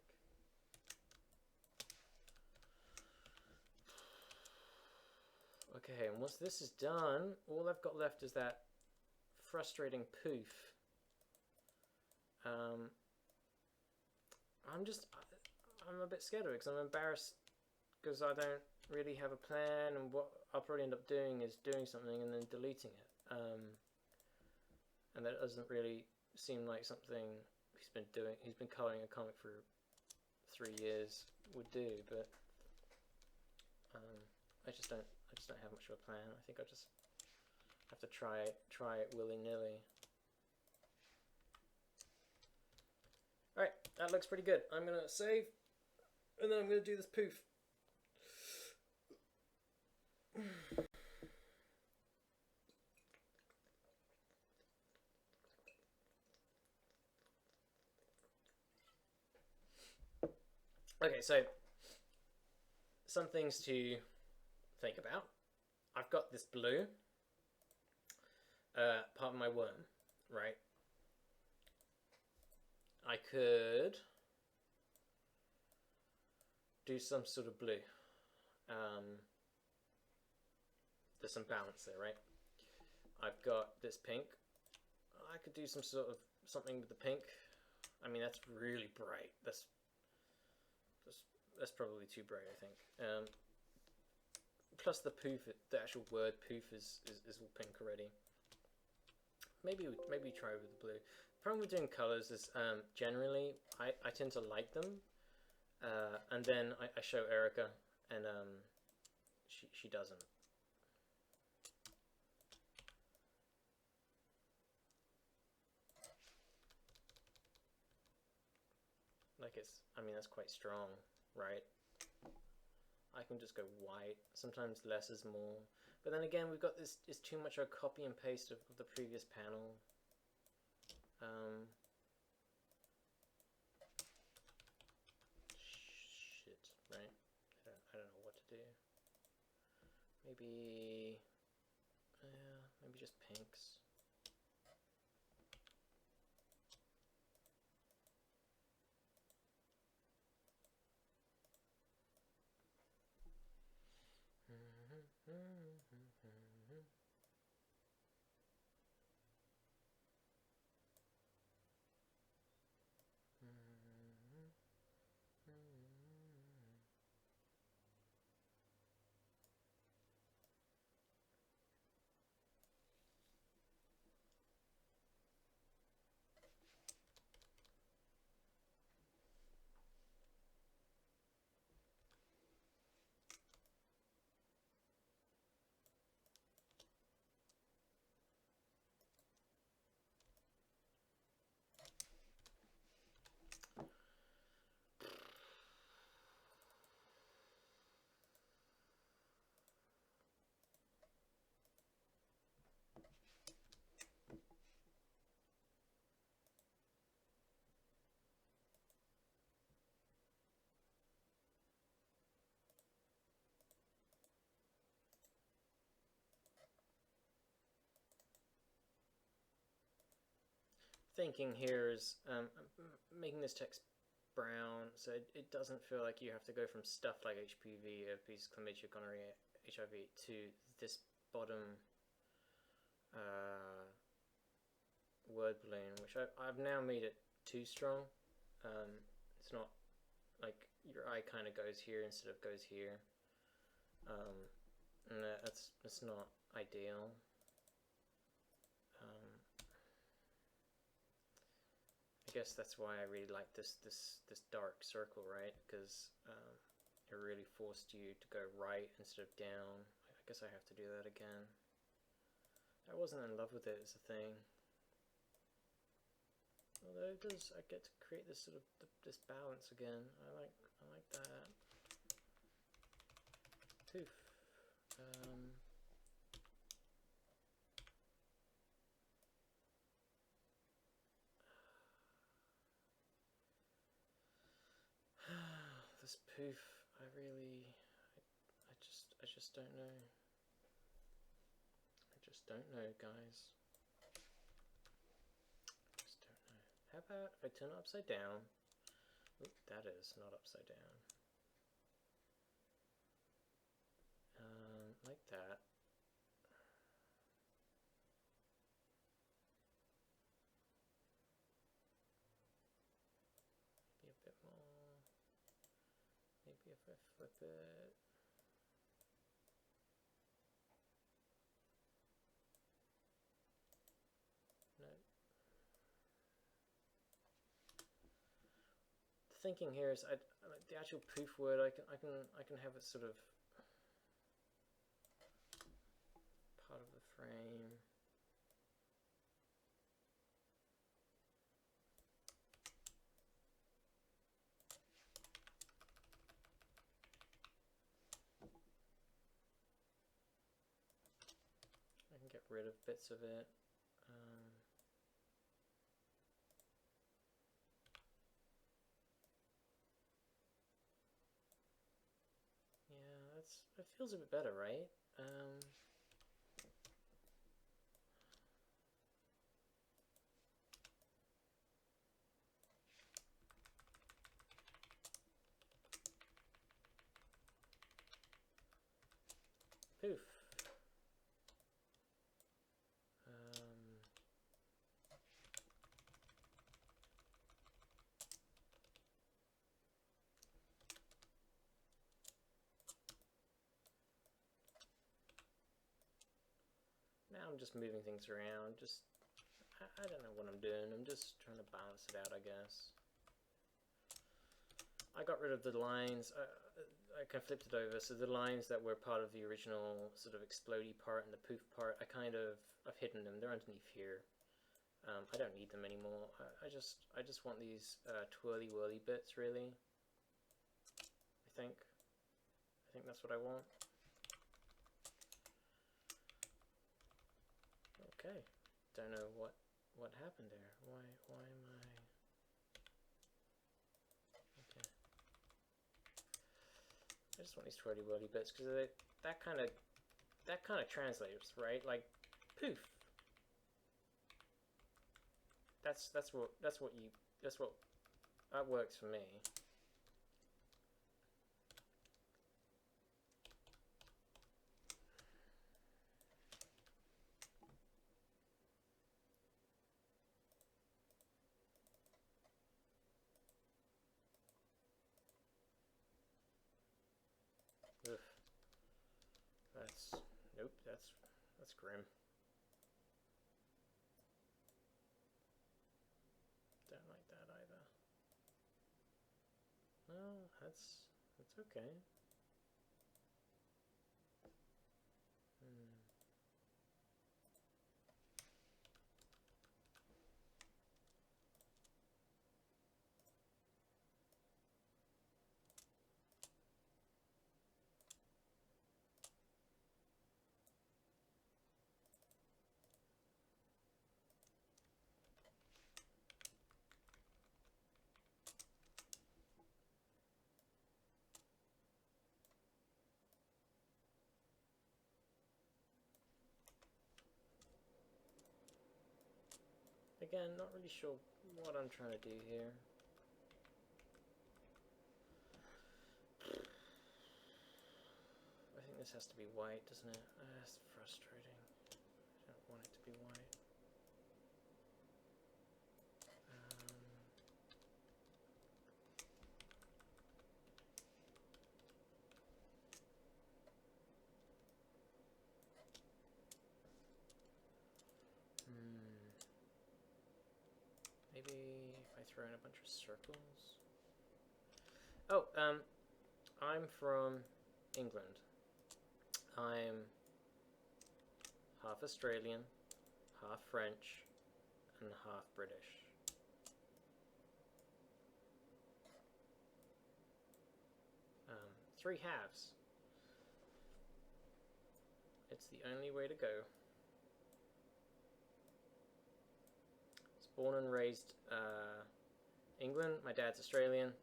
Okay, and once this is done, all I've got left is that frustrating poof. I'm a bit scared of it because I'm embarrassed because I don't really have a plan, and what I'll probably end up doing is doing something and then deleting it. And that doesn't really seem like something he's been coloring a comic for 3 years would do, but I just don't have much of a plan. I think I just have to try it willy-nilly. Alright, that looks pretty good. I'm gonna save, and then I'm gonna do this poof. Okay, so some things to think about. I've got this blue part of my worm, right? I could do some sort of blue. There's some balance there, right? I've got this pink. I could do some sort of something with the pink. I mean, that's really bright. That's probably too bright, I think. Plus the poof, the actual word poof is all pink already. Maybe try with the blue. The problem with doing colors is generally I tend to like them, and then I show Erika, and she doesn't. Like I mean, that's quite strong, right? I can just go white. Sometimes less is more. But then again, we've got this, it's too much a copy and paste of the previous panel. Shit, right? I don't know what to do. Maybe just pinks. Thinking here is making this text brown so it doesn't feel like you have to go from stuff like HPV, herpes, chlamydia, gonorrhea, HIV to this bottom word balloon, which I've now made it too strong. It's not like your eye kind of goes here instead of goes here, and that's not ideal. I guess that's why I really like this dark circle, right? Because it really forced you to go right instead of down. I guess I have to do that again. I wasn't in love with it as a thing. Although it does, I get to create this sort of this balance again. I like that. Poof. This poof, I just don't know. I just don't know, guys. I just don't know. How about if I turn it upside down? Oop, that is not upside down. Like that. Maybe a bit more. Maybe if I flip it. No. The thinking here is, the actual poof word. I can have it sort of part of the frame. I can get rid of bits of it. Yeah, that feels a bit better, right? Poof. Now I'm just moving things around. I don't know what I'm doing. I'm just trying to balance it out, I guess. I got rid of the lines. I kind of flipped it over. So the lines that were part of the original sort of explodey part and the poof part, I've hidden them. They're underneath here. I don't need them anymore. I just want these twirly whirly bits, really. I think that's what I want. Okay, don't know what happened there. Why am I? Okay, I just want these twirly whirly bits because that kind of translates, right? Like poof. That works for me. Ugh. Nope, that's grim. Don't like that either. No, that's okay. Again, not really sure what I'm trying to do here. I think this has to be white, doesn't it? That's frustrating. I don't want it to be white. Maybe if I throw in a bunch of circles? Oh, I'm from England. I'm half Australian, half French, and half British. Three halves. It's the only way to go. I was born and raised England. My dad's Australian.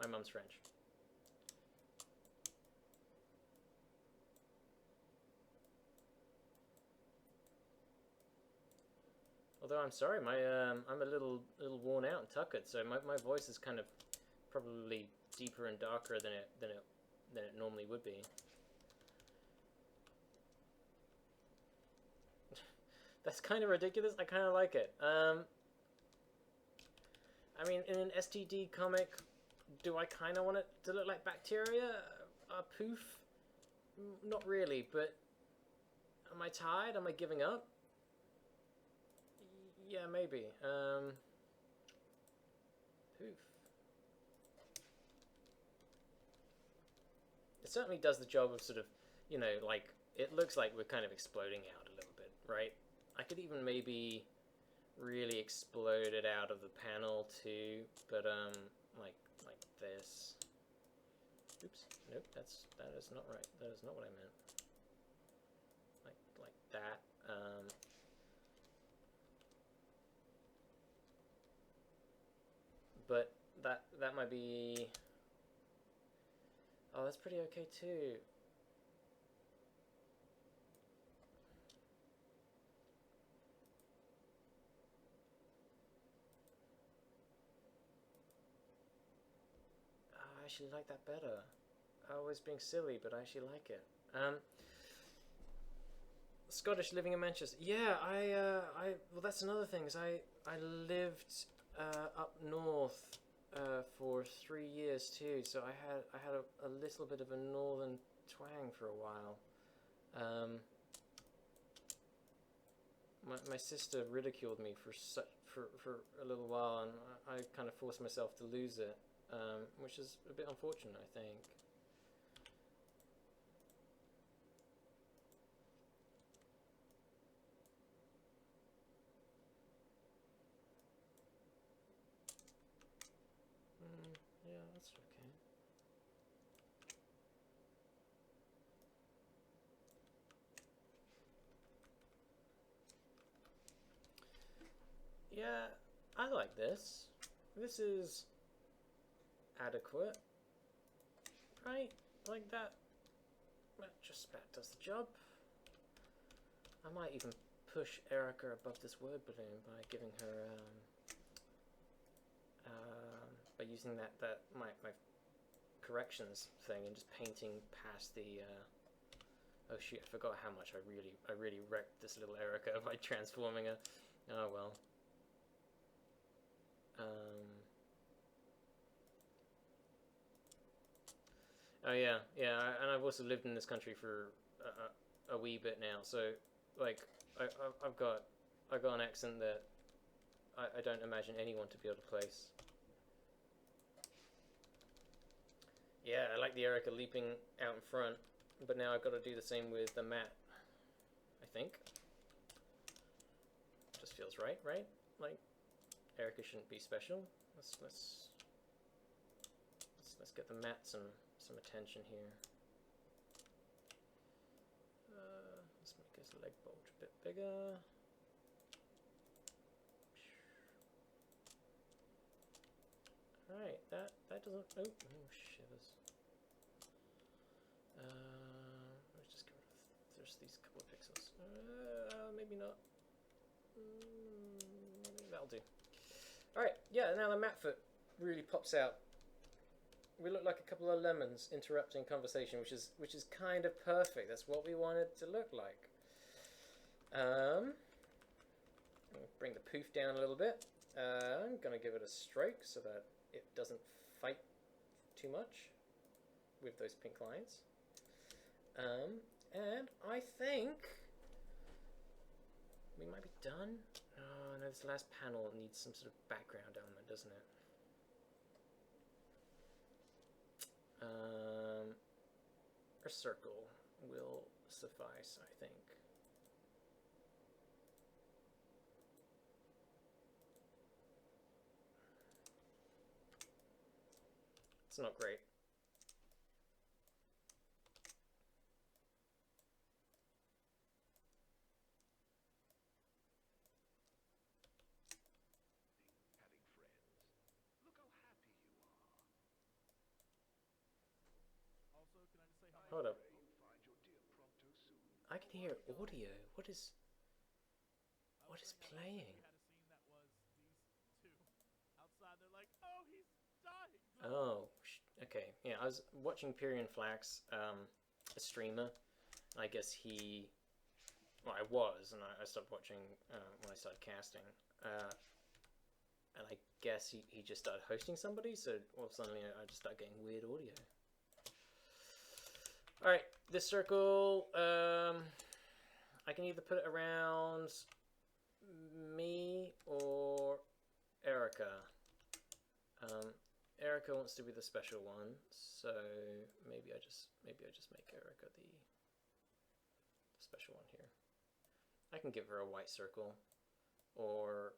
My mum's French. Although I'm sorry, I'm a little worn out and tuckered, so my voice is kind of probably deeper and darker than it normally would be. That's kind of ridiculous. I kind of like it. I mean, in an STD comic, do I kind of want it to look like bacteria? A poof? Not really, but am I tired? Am I giving up? Yeah, maybe. Poof. It certainly does the job of sort of, you know, like, it looks like we're kind of exploding out a little bit, right? I could even maybe really explode it out of the panel too, but like this. Oops, nope, that is not right. That is not what I meant. Like that. But that might be. Oh, that's pretty okay too. I actually like that better. I was being silly, but I actually like it. Scottish living in Manchester. Yeah, well, that's another thing. Is I lived up north for 3 years too, so I had a little bit of a northern twang for a while. My sister ridiculed me for a little while, and I kind of forced myself to lose it, which is a bit unfortunate, I think. Yeah, that's okay. Yeah, I like this. This is adequate, right? Like that. That just about does the job. I might even push Erika above this word balloon by giving her by using my corrections thing and just painting past the oh shoot, I forgot how much I really wrecked this little Erika by transforming her. Oh well. Oh yeah, and I've also lived in this country for a wee bit now, so like I've got an accent that I don't imagine anyone to be able to place. Yeah, I like the Erika leaping out in front, but now I've got to do the same with the mat. I think. Just feels right? Like Erika shouldn't be special. Let's get the mat some attention here. Let's make his leg bulge a bit bigger. Alright, that doesn't. Oh, shivers. Let's just get rid of just these couple of pixels. Maybe not. Maybe that'll do. Alright, yeah, now the mat foot really pops out. We look like a couple of lemons interrupting conversation, which is kind of perfect. That's what we wanted to look like. Bring the poof down a little bit. I'm gonna give it a stroke so that it doesn't fight too much with those pink lines. And I think we might be done. know, this last panel needs some sort of background element, doesn't it? A circle will suffice, I think. It's not great. Hold up. I can hear audio. What is playing? Oh, okay. Yeah, I was watching Pyrian Flax, a streamer. I guess he, well, I was, and I stopped watching when I started casting. And I guess he just started hosting somebody, so well, suddenly I just started getting weird audio. Alright, this circle, I can either put it around me or Erika. Erika wants to be the special one, so maybe I just make Erika the special one here. I can give her a white circle, or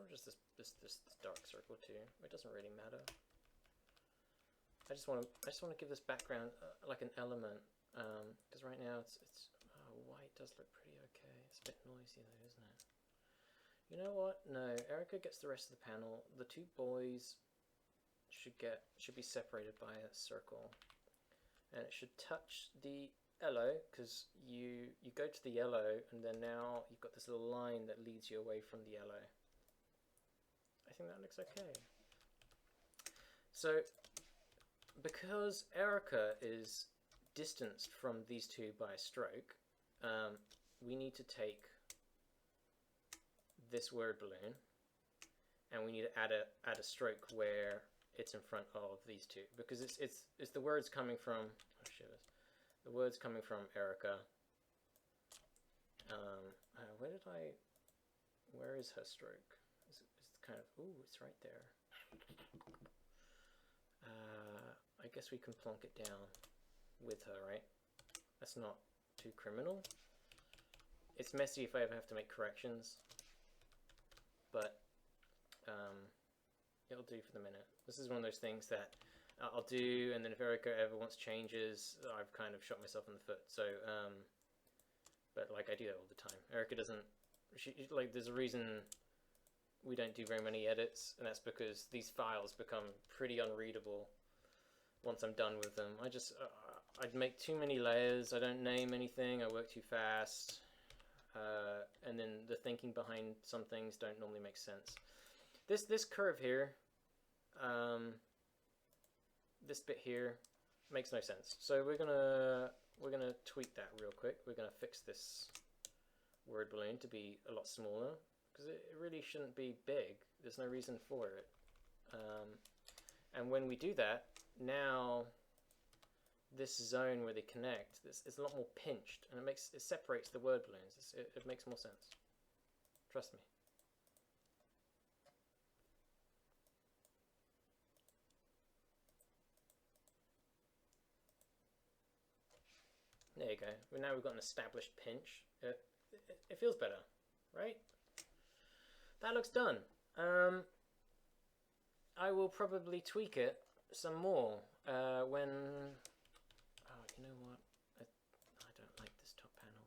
just this dark circle too. It doesn't really matter. I just want to give this background like an element, because right now it's white does look pretty okay. It's a bit noisy though, isn't it? You know what? No, Erika gets the rest of the panel. The two boys should be separated by a circle, and it should touch the yellow, because you go to the yellow, and then now you've got this little line that leads you away from the yellow. I think that looks okay. So, because Erika is distanced from these two by a stroke, we need to take this word balloon, and we need to add a stroke where it's in front of these two, because it's the words coming from, oh shit, the words coming from Erika. Where is her stroke? It's kind of, ooh, it's right there. I guess we can plonk it down with her, right? That's not too criminal. It's messy if I ever have to make corrections, but it'll do for the minute. This is one of those things that I'll do, and then if Erika ever wants changes, I've kind of shot myself in the foot. So, but like I do that all the time. Erika doesn't. Like, there's a reason we don't do very many edits, and that's because these files become pretty unreadable once I'm done with them. I'd make too many layers. I don't name anything. I work too fast, and then the thinking behind some things don't normally make sense. This curve here, this bit here, makes no sense. So we're gonna tweak that real quick. We're gonna fix this word balloon to be a lot smaller, because it really shouldn't be big. There's no reason for it. And when we do that, now this zone where they connect, it's a lot more pinched, and it separates the word balloons. It makes more sense. Trust me. There you go. Now we've got an established pinch. It feels better, right? That looks done. I will probably tweak it some more when... Oh, you know what? I don't like this top panel.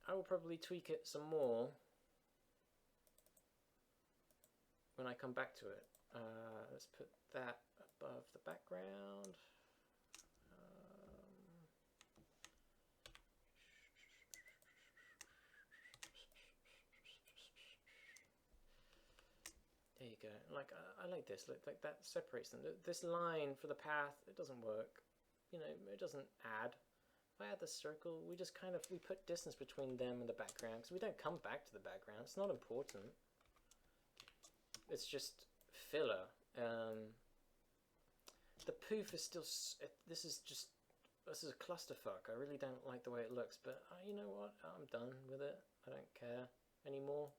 I will probably tweak it some more when I come back to it. Let's put that above the background. There you go. Like, I like this. Look, like that separates them. This line for the path, it doesn't work. You know, it doesn't add. If I add the circle, we just kind of, we put distance between them and the background, because we don't come back to the background. It's not important. It's just filler. The poof is still, this is a clusterfuck. I really don't like the way it looks, but you know what? I'm done with it. I don't care anymore.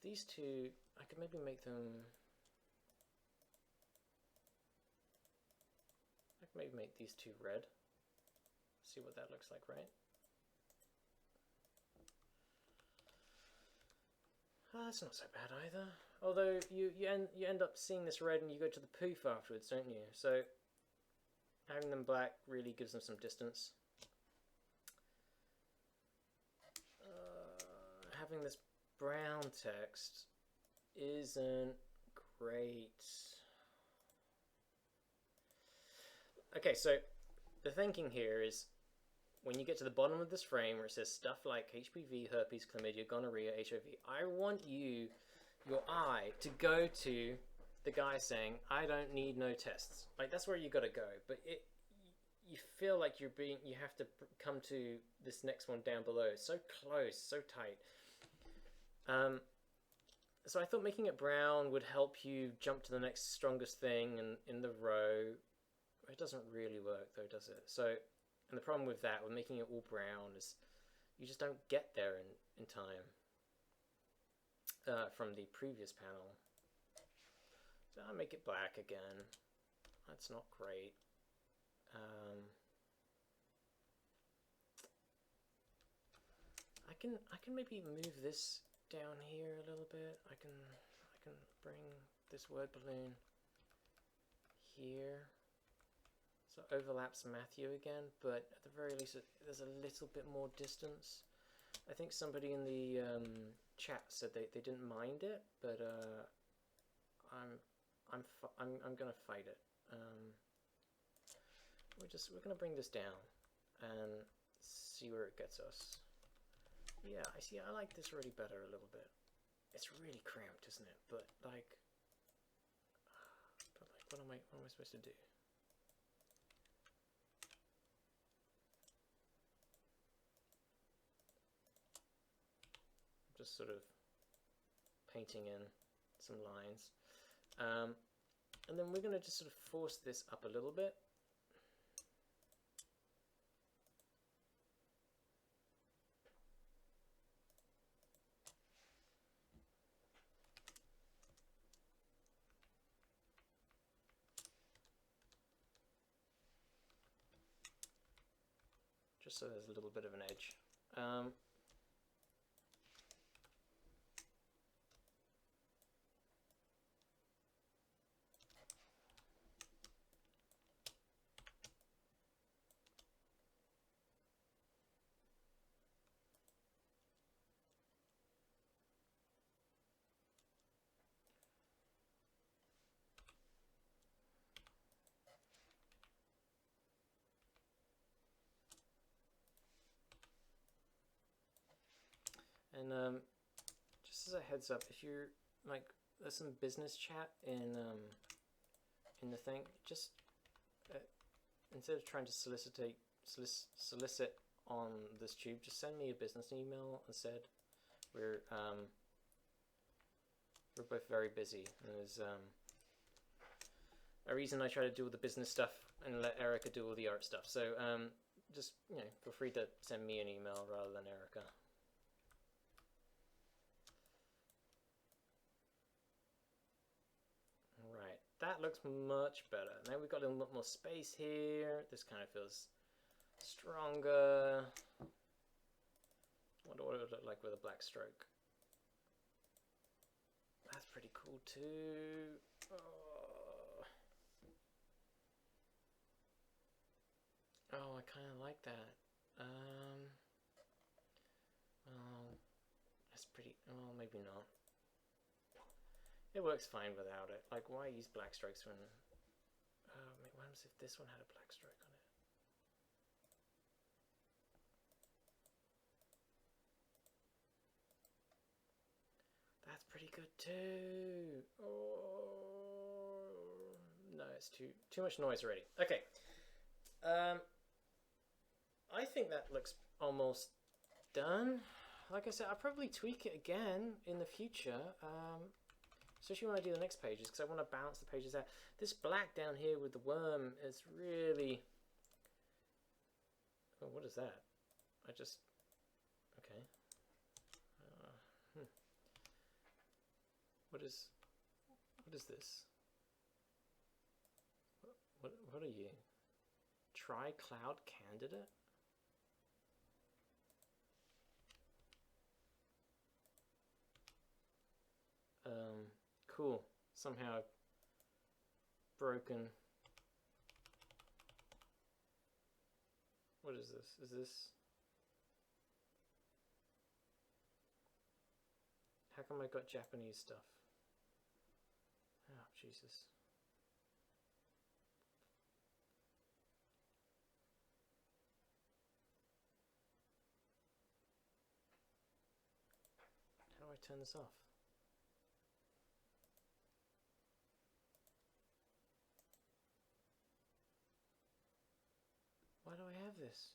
these two, I could maybe make them. I could maybe make these two red. See what that looks like, right? That's not so bad either. Although you end up seeing this red and you go to the poof afterwards, don't you? So having them black really gives them some distance. Having this brown text isn't great. Okay, so the thinking here is when you get to the bottom of this frame where it says stuff like HPV, herpes, chlamydia, gonorrhea, HIV, I want your eye to go to the guy saying, I don't need no tests. Like, that's where you got to go. But you feel like you have to come to this next one down below. It's so close, so tight. So I thought making it brown would help you jump to the next strongest thing in the row. It doesn't really work though, does it? So, and the problem with that, with making it all brown, is you just don't get there in time from the previous panel. So I'll make it black again. That's not great. I can maybe move this down here a little bit. I can bring this word balloon here. So it overlaps Matthew again, but at the very least there's a little bit more distance. I think somebody in the chat said they didn't mind it, but I'm gonna fight it. We're gonna bring this down and see where it gets us. Yeah, I like this already better a little bit. It's really cramped, isn't it? But like what am I supposed to do? Just sort of painting in some lines. And then we're going to just sort of force this up a little bit. Just so there's a little bit of an edge. And just as a heads up, if you're like, there's some business chat in the thing, just instead of trying to solicit on this tube, just send me a business email instead. We're both very busy, and there's a reason I try to do all the business stuff and let Erika do all the art stuff. So just, you know, feel free to send me an email rather than Erika. Right, that looks much better. Now we've got a little bit more space here. This kind of feels stronger. Wonder what it would look like with a black stroke. That's pretty cool too. Oh, I kind of like that. Well, that's pretty. Oh, maybe not. It works fine without it. Like, why use black strokes when... what happens if this one had a black stroke on it? That's pretty good too. Oh, no, it's too much noise already. Okay. I think that looks almost done. Like I said, I'll probably tweak it again in the future. Especially when I do the next pages, because I want to balance the pages out. This black down here with the worm is really... Oh, what is that? Okay. What is this? What are you? Try cloud candidate? Cool. Somehow I've broken. What is this? Is this? How come I got Japanese stuff? Oh, Jesus. How do I turn this off? Why do I have this?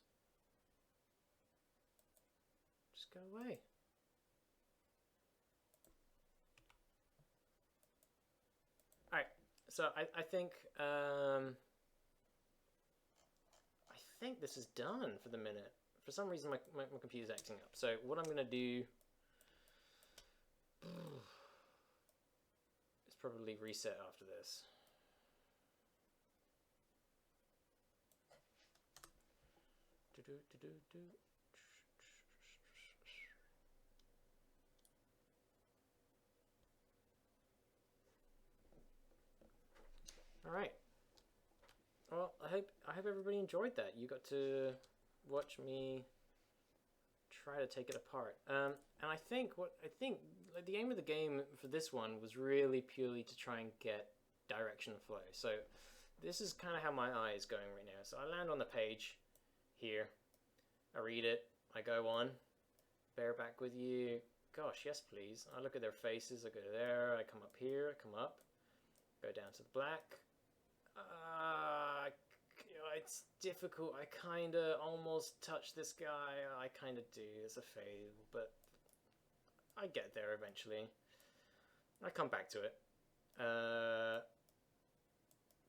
Just go away. Alright, so I think this is done for the minute. For some reason my computer's acting up. So what I'm gonna do is probably reset after this. All right. Well, I hope everybody enjoyed that. You got to watch me try to take it apart. And I think like, the aim of the game for this one was really purely to try and get direction and flow. So this is kind of how my eye is going right now. So I land on the page here. I read it. I go on. Bareback with you. Gosh, yes, please. I look at their faces. I go there. I come up here. I come up. Go down to the black. It's difficult. I kind of almost touch this guy. I kind of do. It's a fail, but I get there eventually. I come back to it.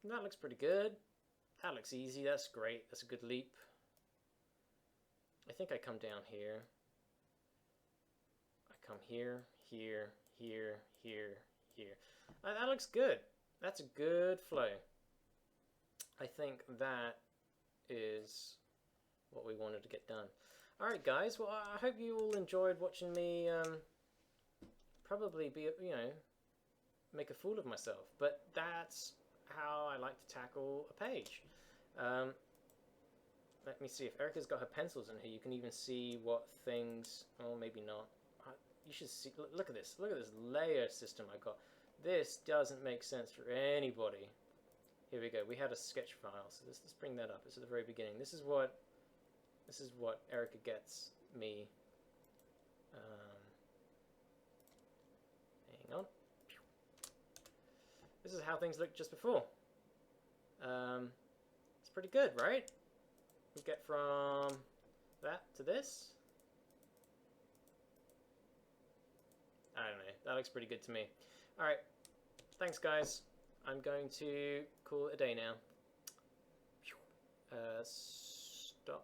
That looks pretty good. That looks easy. That's great. That's a good leap. I think I come down here. I come here, here, here, here, here. That looks good. That's a good flow. I think that is what we wanted to get done. Alright guys, well I hope you all enjoyed watching me probably be, make a fool of myself. But that's how I like to tackle a page. Let me see if Erika's got her pencils in here. You can even see what things, oh maybe not. You should see, look at this. Look at this layer system I got. This doesn't make sense for anybody. Here we go. We had a sketch file, so let's bring that up. It's at the very beginning. This is what Erika gets me. Hang on. This is how things looked just before. It's pretty good, right? We get from that to this. I don't know. That looks pretty good to me. All right. Thanks, guys. I'm going to call it a day now. Stop.